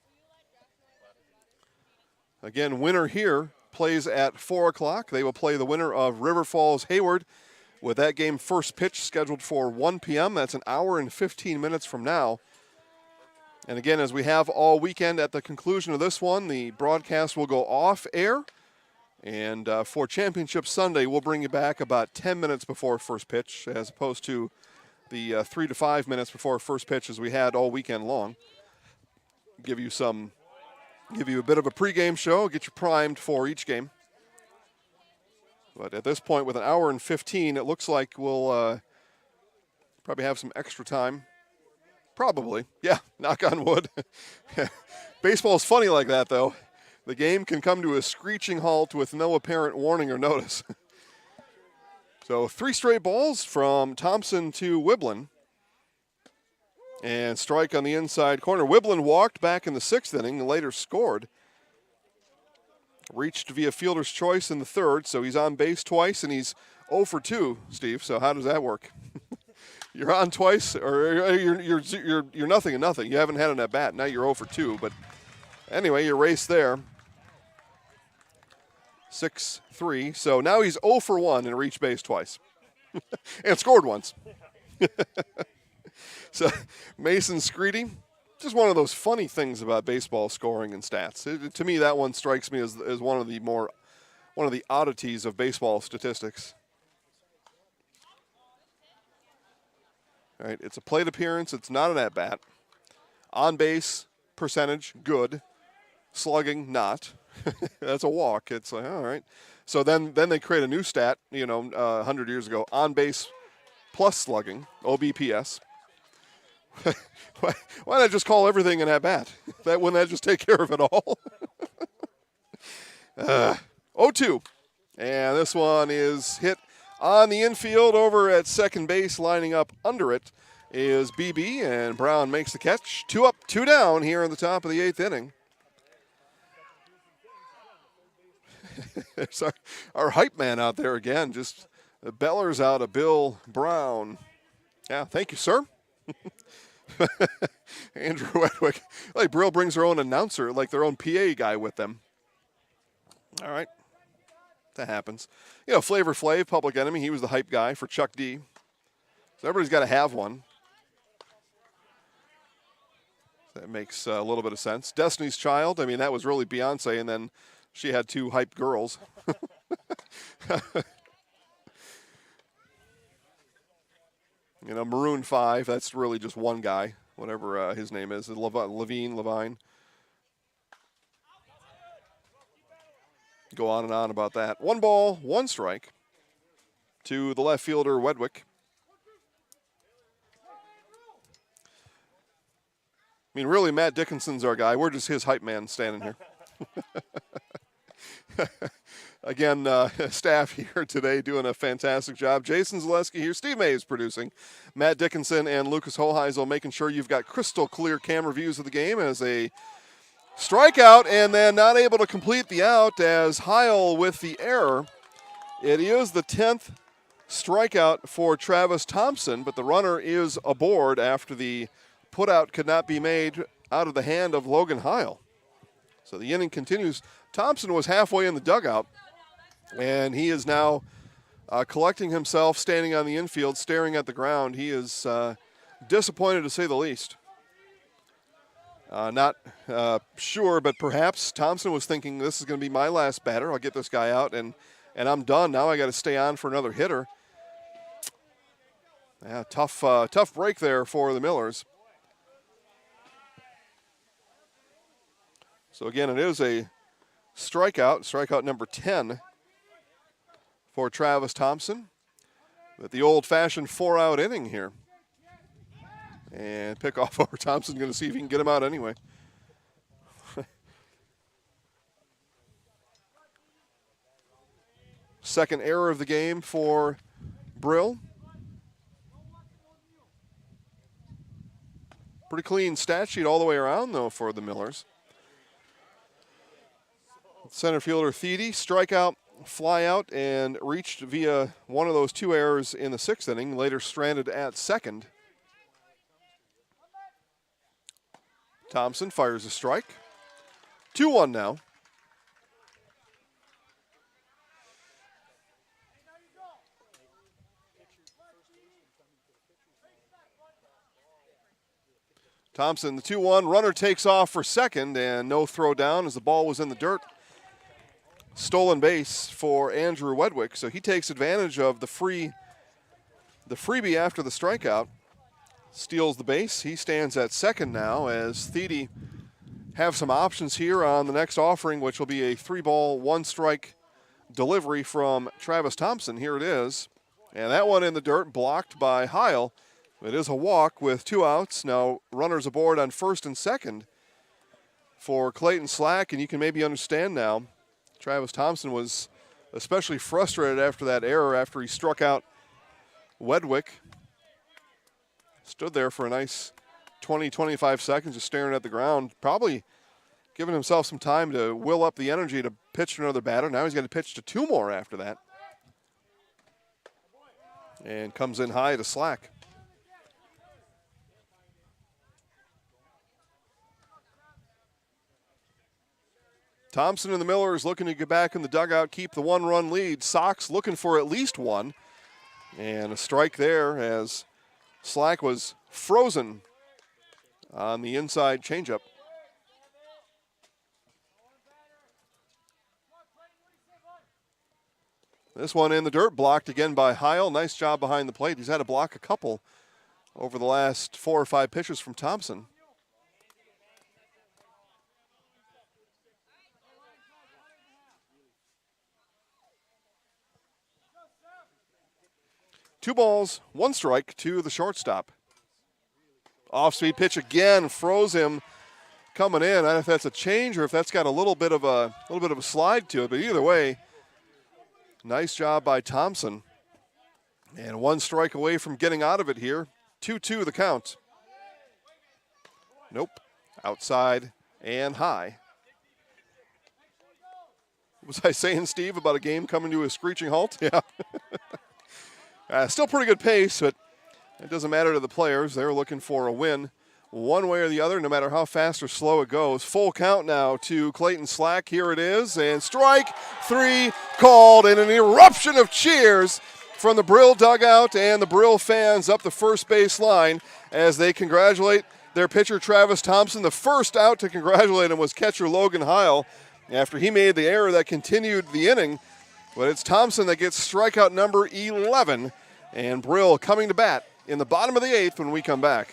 Again, winner here plays at 4 o'clock. They will play the winner of River Falls Hayward, with that game first pitch scheduled for 1 p.m. That's an hour and 15 minutes from now. And again, as we have all weekend, at the conclusion of this one, the broadcast will go off air. And for Championship Sunday, we'll bring you back about 10 minutes before first pitch, as opposed to the 3 to 5 minutes before first pitch as we had all weekend long. Give you a bit of a pregame show, get you primed for each game. But at this point, with an hour and 15, it looks like we'll probably have some extra time. Probably, yeah, knock on wood. Baseball's funny like that, though. The game can come to a screeching halt with no apparent warning or notice. So 3 straight balls from Thompson to Wiblin. And strike on the inside corner. Wiblin walked back in the 6th inning and later scored. Reached via fielder's choice in the 3rd, so he's on base twice, and he's 0 for 2, Steve. So how does that work? You're on twice, or you're nothing and nothing. You haven't had an at bat. Now you're 0 for 2. But anyway, you race there. 6-3. So now he's 0 for 1 and reached base twice, and scored once. So Mason Screedy, just one of those funny things about baseball scoring and stats. To me, that one strikes me as one of the oddities of baseball statistics. All right, it's a plate appearance. It's not an at bat. On base percentage, good. Slugging, not. That's a walk. It's like, all right. So then they create a new stat. 100 years ago, on base plus slugging, OBPS. Why not just call everything an at bat? Wouldn't that just take care of it all? 0-2. And this one is hit on the infield over at second base. Lining up under it is BB, and Brown makes the catch. 2 up, 2 down here in the top of the 8th inning. There's our hype man out there again. Just bellers out a Bill Brown. Yeah, thank you, sir. Andrew Wedwick. Like Brill brings their own announcer, like their own PA guy with them. All right. That happens. Flavor Flav, Public Enemy, he was the hype guy for Chuck D. So everybody's got to have one. That makes a little bit of sense. Destiny's Child, that was really Beyonce, and then she had 2 hype girls. Maroon 5, that's really just one guy, whatever his name is, Levine. Go on and on about that. 1 ball, 1 strike to the left fielder, Wedwick. Really, Matt Dickinson's our guy. We're just his hype man standing here. Again, staff here today doing a fantastic job. Jason Zaleski here. Steve Mays producing. Matt Dickinson and Lucas Hoheisel making sure you've got crystal clear camera views of the game as a strikeout and then not able to complete the out as Heil with the error. It is the 10th strikeout for Travis Thompson, but the runner is aboard after the putout could not be made out of the hand of Logan Heil. So the inning continues. Thompson was halfway in the dugout, and he is now collecting himself, standing on the infield, staring at the ground. He is disappointed, to say the least. Not sure, but perhaps Thompson was thinking, this is going to be my last batter. I'll get this guy out, and I'm done. Now I got to stay on for another hitter. Yeah, tough break there for the Millers. So again, it is a strikeout number 10 for Travis Thompson. With the old-fashioned 4-out inning here. And pick off over Thompson, going to see if he can get him out anyway. Second error of the game for Brill. Pretty clean stat sheet all the way around, though, for the Millers. Center fielder Thede, strikeout, fly out, and reached via one of those 2 errors in the 6th inning, later stranded at second. Thompson fires a strike. 2-1 now. Thompson, the 2-1, runner takes off for second, and no throw down as the ball was in the dirt. Stolen base for Andrew Wedwick, so he takes advantage of the freebie after the strikeout. Steals the base. He stands at second now as Thede have some options here on the next offering, which will be a 3-ball, 1-strike delivery from Travis Thompson. Here it is. And that one in the dirt, blocked by Heil. It is a walk with 2 outs. Now runners aboard on first and second for Clayton Slack, and you can maybe understand now. Travis Thompson was especially frustrated after that error after he struck out Wedwick. Stood there for a nice 20, 25 seconds just staring at the ground, probably giving himself some time to will up the energy to pitch to another batter. Now he's got to pitch to 2 more after that. And comes in high to Slack. Thompson and the Millers looking to get back in the dugout, keep the 1-run lead. Sox looking for at least 1. And a strike there as Slack was frozen on the inside changeup. This one in the dirt, blocked again by Heil. Nice job behind the plate. He's had to block a couple over the last 4 or 5 pitches from Thompson. Two balls, 1 strike to the shortstop. Off-speed pitch again, froze him coming in. I don't know if that's a change or if that's got a little bit of a slide to it, but either way, nice job by Thompson. And 1 strike away from getting out of it here. 2-2 the count. Nope, outside and high. Was I saying, Steve, about a game coming to a screeching halt? Yeah. Still pretty good pace, but it doesn't matter to the players. They're looking for a win one way or the other, no matter how fast or slow it goes. Full count now to Clayton Slack. Here it is, and strike 3 called, and an eruption of cheers from the Brill dugout and the Brill fans up the first base line as they congratulate their pitcher Travis Thompson. The first out to congratulate him was catcher Logan Heil after he made the error that continued the inning. But it's Thompson that gets strikeout number 11, and Brill coming to bat in the bottom of the 8th when we come back.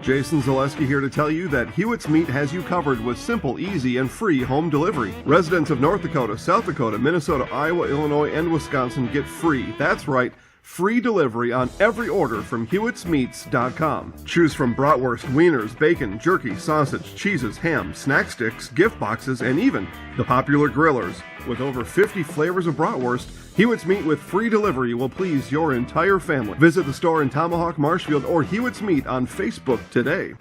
Jason Zaleski here to tell you that Hewitt's Meat has you covered with simple, easy, and free home delivery. Residents of North Dakota, South Dakota, Minnesota, Iowa, Illinois, and Wisconsin get free. That's right, free delivery on every order from Hewitt'sMeats.com. Choose from bratwurst, wieners, bacon, jerky, sausage, cheeses, ham, snack sticks, gift boxes, and even the popular grillers. With over 50 flavors of bratwurst, Hewitt's Meat with free delivery will please your entire family. Visit the store in Tomahawk, Marshfield, or Hewitt's Meat on Facebook today.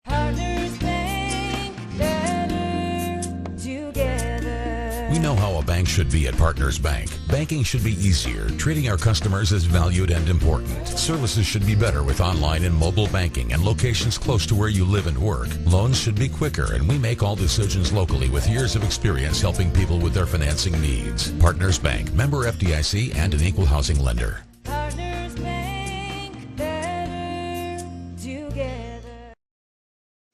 Partners Bank, better together. We know how a bank should be at Partners Bank. Banking should be easier, treating our customers as valued and important. Services should be better with online and mobile banking and locations close to where you live and work. Loans should be quicker, and we make all decisions locally with years of experience helping people with their financing needs. Partners Bank, member FDIC, and an equal housing lender. Partners Bank, better together.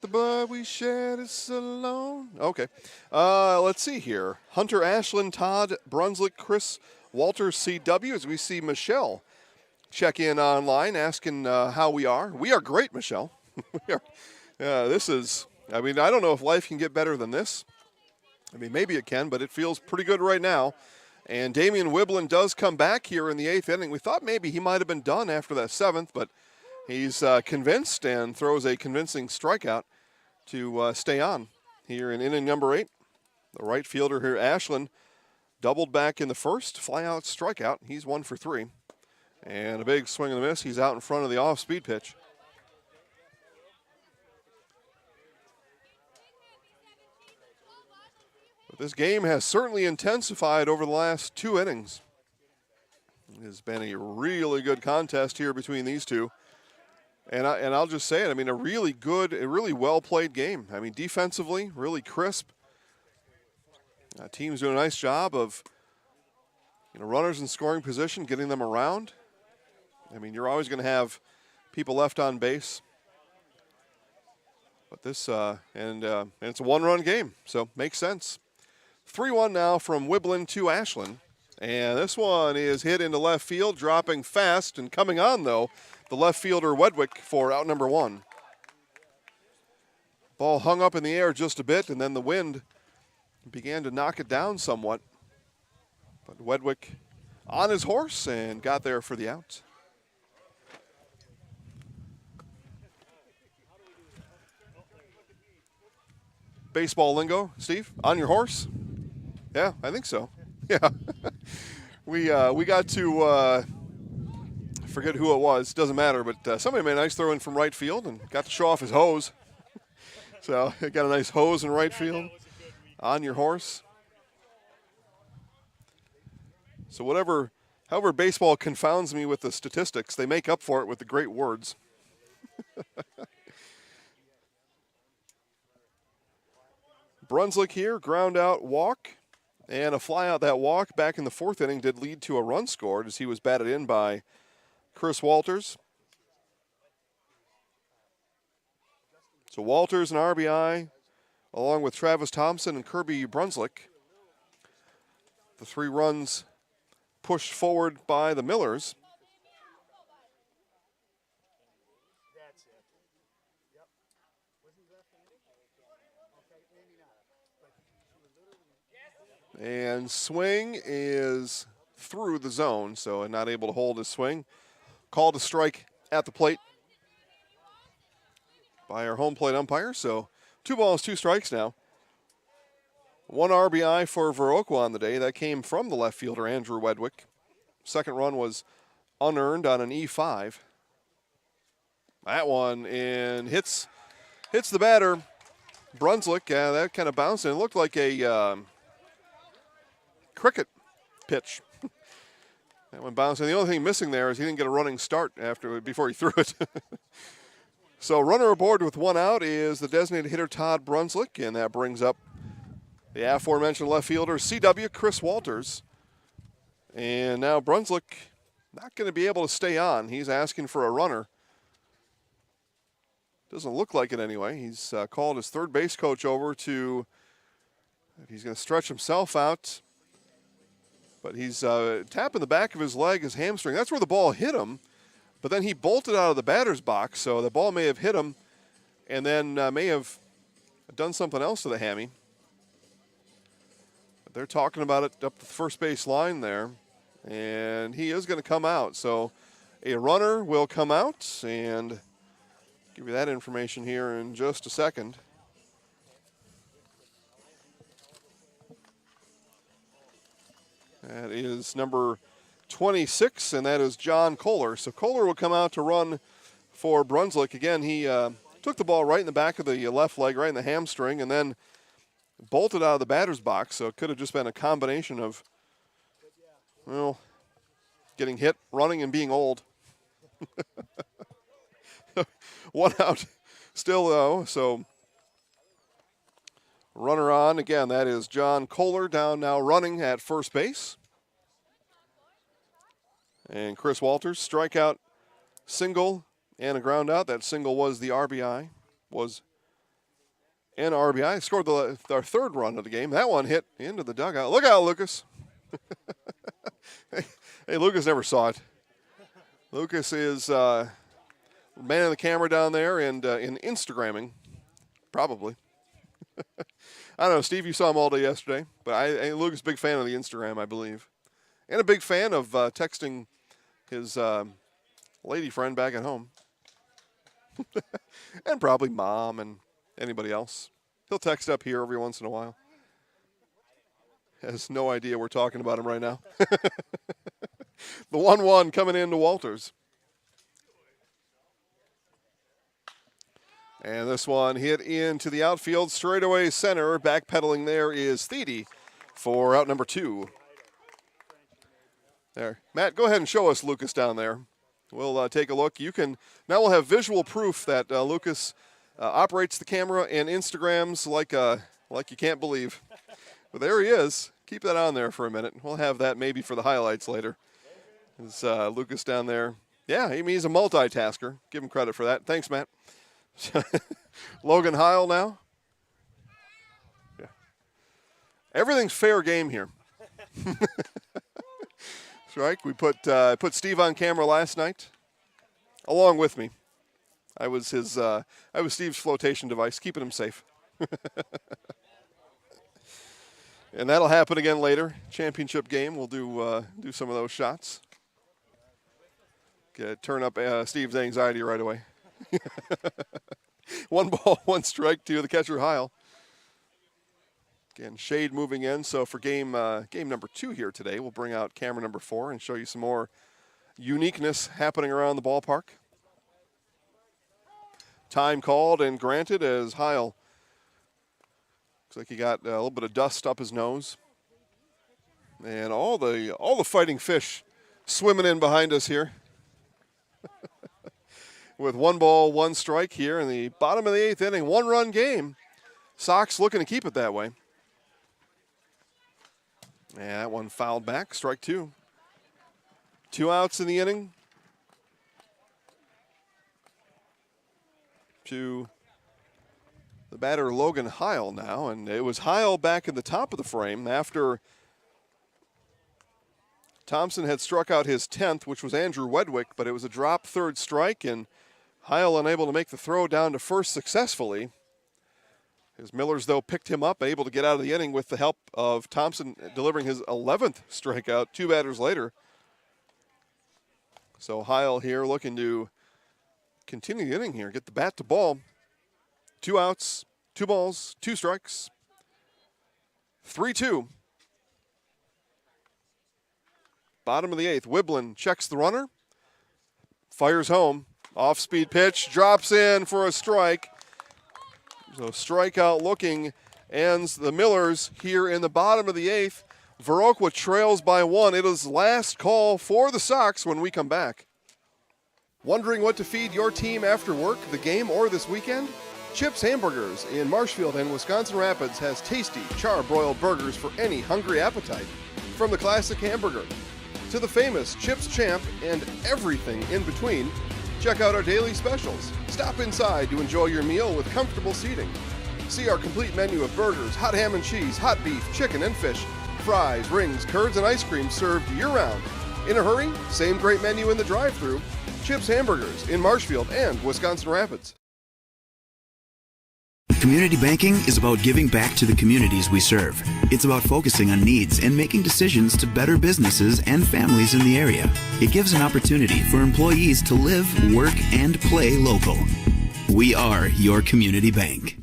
The blood we shed is alone. Okay. Let's see here. Hunter Ashland, Todd Brunswick, Chris Walter CW, as we see Michelle check in online asking how we are. We are great, Michelle. We are, this is, I mean, I don't know if life can get better than this. I mean, maybe it can, but it feels pretty good right now. And Damian Wiblin does come back here in the 8th inning. We thought maybe he might have been done after that 7th, but he's convinced and throws a convincing strikeout to stay on here in inning number 8. The right fielder here, Ashland, doubled back in the first, fly out strikeout. He's 1 for 3. And a big swing and a miss. He's out in front of the off-speed pitch. But this game has certainly intensified over the last 2 innings. It has been a really good contest here between these two. And I'll just say it, I mean, a really well-played game. I mean, defensively, really crisp. Team's doing a nice job of, runners in scoring position, getting them around. I mean, you're always going to have people left on base. But this, and it's a 1-run game, so makes sense. 3-1 now from Wiblin to Ashland. And this one is hit into left field, dropping fast and coming on, though, the left fielder Wedwick for out number 1. Ball hung up in the air just a bit, and then the wind began to knock it down somewhat. But Wedwick on his horse and got there for the out. Baseball lingo, Steve, on your horse? Yeah, I think so. Yeah. we got to, forget who it was, doesn't matter, but somebody made a nice throw in from right field and got to show off his hose. So he got a nice hose in right field. On your horse. So however baseball confounds me with the statistics, they make up for it with the great words. Brunswick here, ground out walk, and a fly out. That walk back in the 4th inning did lead to a run scored as he was batted in by Chris Walters. So Walters an RBI, along with Travis Thompson and Kirby Brunswick. The 3 runs pushed forward by the Millers. And swing is through the zone, so not able to hold his swing. Called a strike at the plate by our home plate umpire, so 2 balls, 2 strikes now. 1 RBI for Viroqua on the day. That came from the left fielder, Andrew Wedwick. Second run was unearned on an E5. That one and hits the batter, Brunswick. That kind of bounced and it looked like a cricket pitch. That one bounced. And the only thing missing there is he didn't get a running start before he threw it. So runner aboard with 1 out is the designated hitter Todd Brunswick, and that brings up the aforementioned left fielder CW Chris Walters. And now Brunswick not going to be able to stay on. He's asking for a runner. Doesn't look like it anyway. He's called his third base coach over to, he's going to stretch himself out. But he's tapping the back of his leg, his hamstring. That's where the ball hit him. But then he bolted out of the batter's box, so the ball may have hit him and then may have done something else to the hammy. But they're talking about it up the first base line there, and he is going to come out. So a runner will come out, and give you that information here in just a second. That is number 26, and that is John Kohler. So Kohler will come out to run for Brunswick. Again, he took the ball right in the back of the left leg, right in the hamstring, and then bolted out of the batter's box. So it could have just been a combination of, well, getting hit, running, and being old. 1 out still, though. So runner on. Again, that is John Kohler down now running at first base. And Chris Walters, strikeout, single, and a ground out. That single was the RBI, was an RBI. Scored our 3rd run of the game. That one hit into the dugout. Look out, Lucas. Hey, Lucas never saw it. Lucas is manning the camera down there and in Instagramming, probably. I don't know, Steve, you saw him all day yesterday, but Lucas is a big fan of the Instagram, I believe. And a big fan of texting his lady friend back at home. And probably Mom and anybody else. He'll text up here every once in a while. Has no idea we're talking about him right now. The 1-1 coming into Walters. And this one hit into the outfield, straightaway center. Backpedaling there is Thede for out number 2. There. Matt, go ahead and show us Lucas down there. We'll take a look. Now we'll have visual proof that Lucas operates the camera and Instagrams like you can't believe. But there he is. Keep that on there for a minute. We'll have that maybe for the highlights later. It's Lucas down there. Yeah, I mean, he's a multitasker. Give him credit for that. Thanks, Matt. Logan Heil now. Yeah. Everything's fair game here. That's right. We put Steve on camera last night, along with me. I was Steve's flotation device, keeping him safe. And that'll happen again later. Championship game, we'll do some of those shots. Turn up Steve's anxiety right away. 1 ball, 1 strike to the catcher, Heil. Again, shade moving in. So for game number 2 here today, we'll bring out camera number 4 and show you some more uniqueness happening around the ballpark. Time called and granted as Heil. Looks like he got a little bit of dust up his nose. And all the fighting fish swimming in behind us here. With 1 ball, 1 strike here in the bottom of the 8th inning. 1-run game. Sox looking to keep it that way. And that one fouled back. Strike 2. 2 outs in the inning. To the batter Logan Heil now. And it was Heil back in the top of the frame after Thompson had struck out his 10th, which was Andrew Wedwick, but it was a drop 3rd strike, and Heil unable to make the throw down to first successfully. As Millers, though, picked him up, able to get out of the inning with the help of Thompson delivering his 11th strikeout 2 batters later. So Heil here looking to continue the inning here, get the bat to ball. 2 outs, 2 balls, 2 strikes. 3-2. Bottom of the 8th, Wiblin checks the runner, fires home, off-speed pitch, drops in for a strike. So strikeout looking ends the Millers here in the bottom of the 8th. Viroqua trails by 1. It is last call for the Sox when we come back. Wondering what to feed your team after work, the game, or this weekend? Chips Hamburgers in Marshfield and Wisconsin Rapids has tasty char-broiled burgers for any hungry appetite. From the classic hamburger to the famous Chips Champ and everything in between, check out our daily specials. Stop inside to enjoy your meal with comfortable seating. See our complete menu of burgers, hot ham and cheese, hot beef, chicken and fish, fries, rings, curds, and ice cream served year-round. In a hurry? Same great menu in the drive-thru. Chips Hamburgers in Marshfield and Wisconsin Rapids. Community banking is about giving back to the communities we serve. It's about focusing on needs and making decisions to better businesses and families in the area. It gives an opportunity for employees to live, work, and play local. We are your community bank.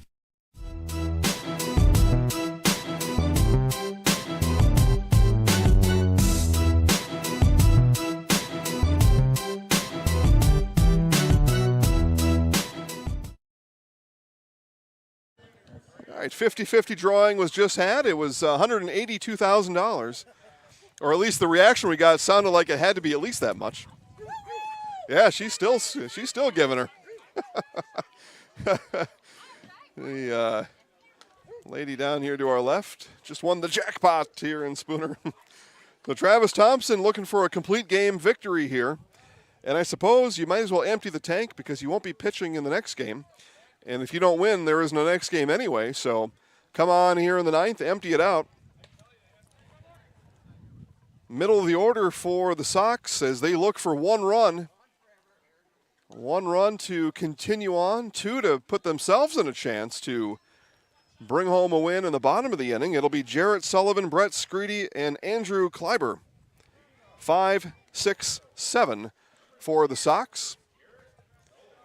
All right, 50-50 drawing was just had. It was $182,000. Or at least the reaction we got sounded like it had to be at least that much. Yeah, she's still giving her. The lady down here to our left just won the jackpot here in Spooner. So Travis Thompson looking for a complete game victory here. And I suppose you might as well empty the tank because you won't be pitching in the next game. And if you don't win, there is no next game anyway. So come on here in the 9th, empty it out. Middle of the order for the Sox as they look for 1 run. 1 run to continue on, 2 to put themselves in a chance to bring home a win in the bottom of the inning. It'll be Jarrett Sullivan, Brett Screedy, and Andrew Kleiber. 5, 6, 7 for the Sox.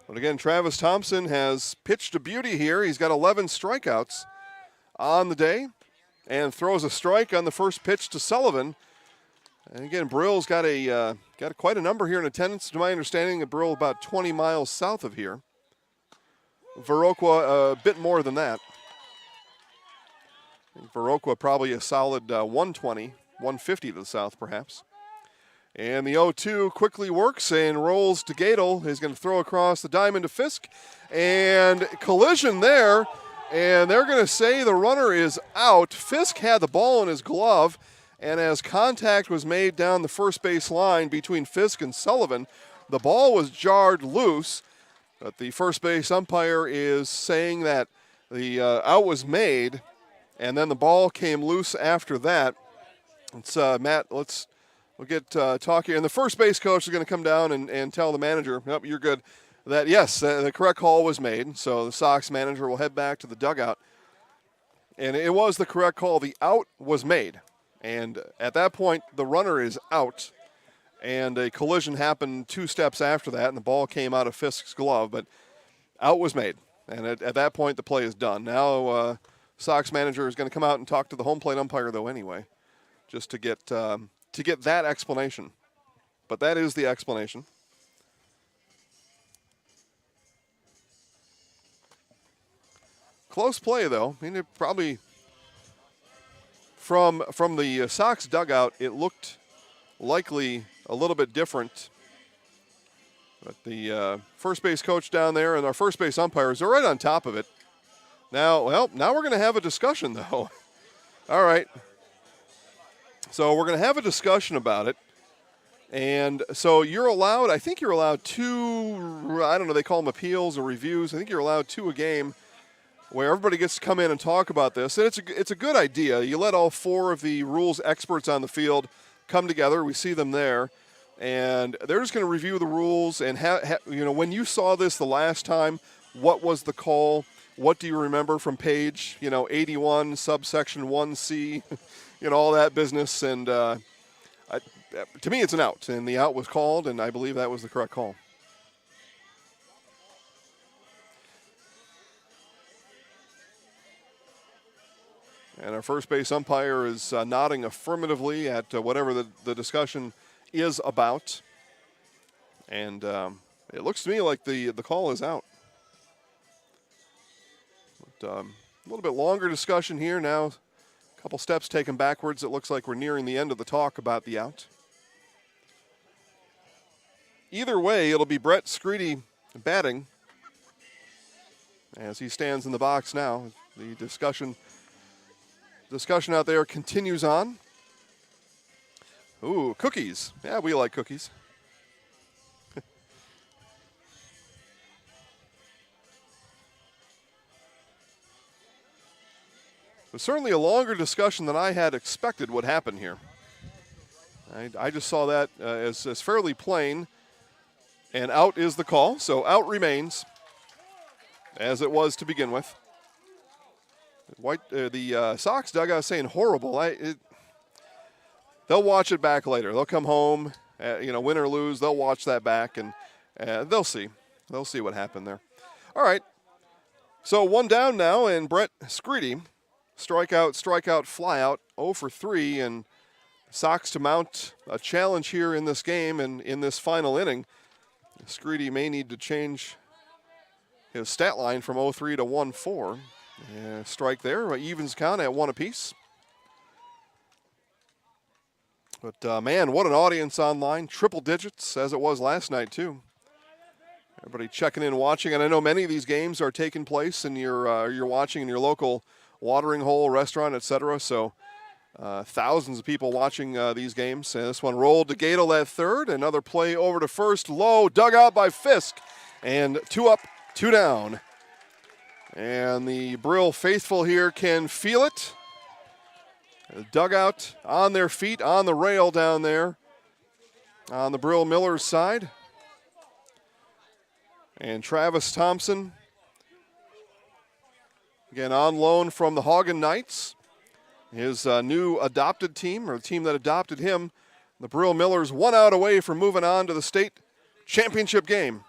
But again, Travis Thompson has pitched a beauty here. He's got 11 strikeouts on the day and throws a strike on the first pitch to Sullivan. And again, Brill's got quite a number here in attendance. To my understanding, Brill about 20 miles south of here. Viroqua a bit more than that. I think Viroqua probably a solid 120, 150 to the south perhaps. And the 0-2 quickly works and rolls to Gadel. He's going to throw across the diamond to Fisk. And collision there. And they're going to say the runner is out. Fisk had the ball in his glove. And as contact was made down the first base line between Fisk and Sullivan, the ball was jarred loose. But the first base umpire is saying that the out was made. And then the ball came loose after that. It's Matt, we'll get talking. And the first base coach is going to come down and tell the manager, yep, you're good, that yes, the correct call was made. So the Sox manager will head back to the dugout. And it was the correct call. The out was made. And at that point, the runner is out. And a collision happened 2 steps after that, and the ball came out of Fisk's glove. But out was made. And at that point, the play is done. Now, Sox manager is going to come out and talk to the home plate umpire, though, anyway, just to get that explanation. But that is the explanation. Close play, though. I mean, it probably from the Sox dugout, it looked likely a little bit different. But the first base coach down there and our first base umpires are right on top of it. Now we're going to have a discussion, though. All right. So we're going to have a discussion about it. And so you're allowed, I think you're allowed 2, I don't know, they call them appeals or reviews. I think you're allowed 2 a game where everybody gets to come in and talk about this. And it's a good idea. You let all 4 of the rules experts on the field come together. We see them there. And they're just going to review the rules. And, when you saw this the last time, what was the call? What do you remember from page, 81, subsection 1C, all that business. And to me, it's an out. And the out was called, and I believe that was the correct call. And our first base umpire is nodding affirmatively at whatever the discussion is about. And it looks to me like the call is out. But, a little bit longer discussion here now. A couple steps taken backwards. It looks like we're nearing the end of the talk about the out. Either way, it'll be Brett Screedy batting as he stands in the box now. The discussion out there continues on. Ooh, cookies. Yeah, we like cookies. It was certainly a longer discussion than I had expected would happen here. I just saw that as fairly plain, and out is the call. So out remains, as it was to begin with. The Sox dugout saying horrible. They'll watch it back later. They'll come home, win or lose. They'll watch that back, and they'll see. They'll see what happened there. All right. So 1 down now, and Brett Screedy, strikeout, flyout, 0 for 3, and Sox to mount a challenge here in this game and in this final inning. Screedy may need to change his stat line from 0-3 to 1-4. Strike there, evens count at 1 apiece. But, man, what an audience online. Triple digits, as it was last night, too. Everybody checking in, watching. And I know many of these games are taking place, and you're watching in your local watering hole, restaurant, etc. So thousands of people watching these games. And this one rolled to Gadel at third. Another play over to first. Low, dug out by Fisk. And 2 up, 2 down. And the Brill faithful here can feel it. Dugout on their feet, on the rail down there on the Brill Millers side. And Travis Thompson, again on loan from the Hagen Knights. His new adopted team, or the team that adopted him. The Brill Millers 1 out away from moving on to the state championship game.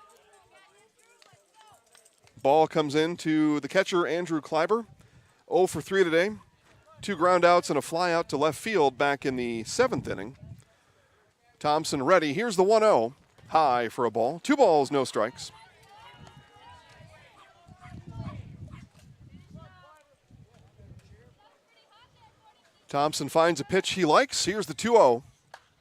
ball comes in to the catcher, Andrew Kleiber. 0 for 3 today. 2 ground outs and a fly out to left field back in the 7th inning. Thompson ready. Here's the 1-0. High for a ball. 2 balls, no strikes. Thompson finds a pitch he likes. Here's the 2-0.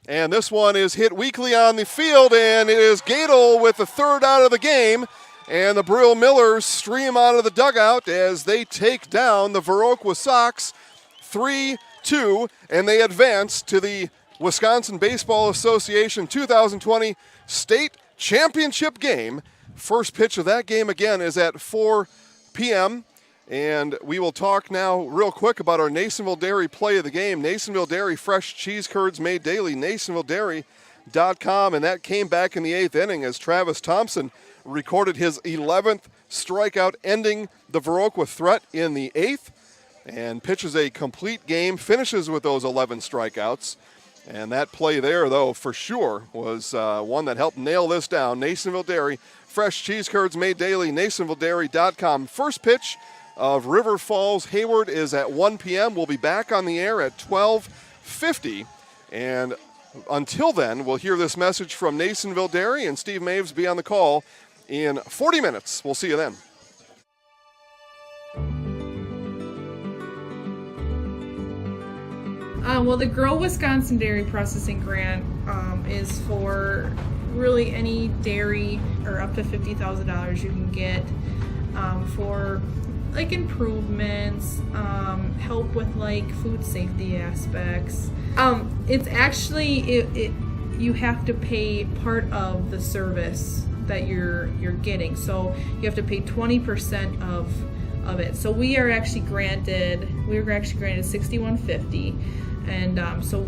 And this one is hit weakly on the field, and it is Gadel with the 3rd out of the game. And the Brill Millers stream out of the dugout as they take down the Viroqua Sox 3-2, and they advance to the Wisconsin Baseball Association 2020 State Championship game. First pitch of that game, again, is at 4 p.m., and we will talk now real quick about our Nasonville Dairy play of the game. Nasonville Dairy, fresh cheese curds made daily, NasonvilleDairy.com, and that came back in the 8th inning as Travis Thompson recorded his 11th strikeout, ending the Viroqua threat in the 8th, and pitches a complete game, finishes with those 11 strikeouts. And that play there, though, for sure, was one that helped nail this down. Nasonville Dairy, fresh cheese curds made daily, NasonvilleDairy.com. First pitch of River Falls Hayward is at 1 p.m. We'll be back on the air at 12:50. And until then, we'll hear this message from Nasonville Dairy, and Steve Maves be on the call in 40 minutes. We'll see you then. Well, the Grow Wisconsin Dairy Processing Grant is for really any dairy, or up to $50,000 you can get for like improvements, help with like food safety aspects. It's actually you have to pay part of the service that you're getting, so you have to pay 20% of it. So we were actually granted $6,150, and so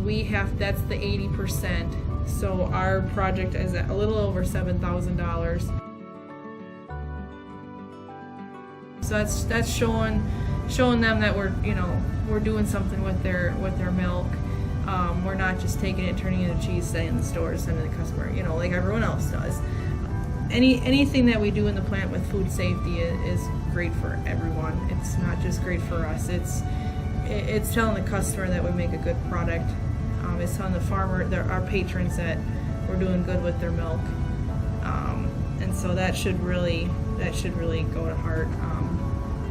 that's the 80%. So our project is at a little over $7,000. So that's showing them that we're doing something with their milk. We're not just taking it, turning it into cheese, setting in the stores, sending it to the customer, like everyone else does. Anything that we do in the plant with food safety is great for everyone. It's not just great for us. It's telling the customer that we make a good product. It's telling the farmer, our patrons, that we're doing good with their milk. And so that should really go to heart.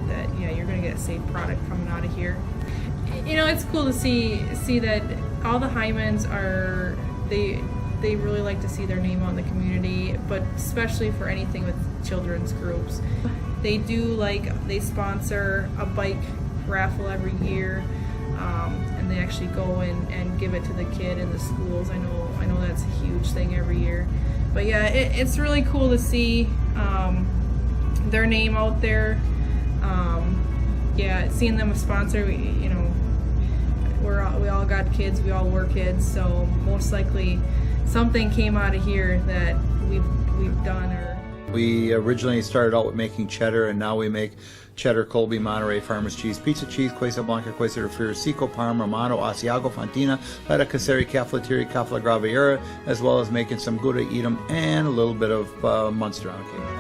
That you're going to get a safe product coming out of here. It's cool to see that all the Hymans they really like to see their name out in the community, but especially for anything with children's groups. They sponsor a bike raffle every year, and they actually go and give it to the kid in the schools. I know that's a huge thing every year. But yeah, it's really cool to see their name out there. Seeing them a sponsor, we all got kids, we all were kids, so most likely something came out of here that we've done. We originally started out with making cheddar, and now we make cheddar, Colby, Monterey, Farmers Cheese, Pizza Cheese, Quesa Blanca, Quesa Refrier, Seco, Parma, Romano, Asiago, Fontina, Feta Caseri, Cafflettieri, Cafla Graviera, as well as making some Gouda Edam and a little bit of Munster on occasion.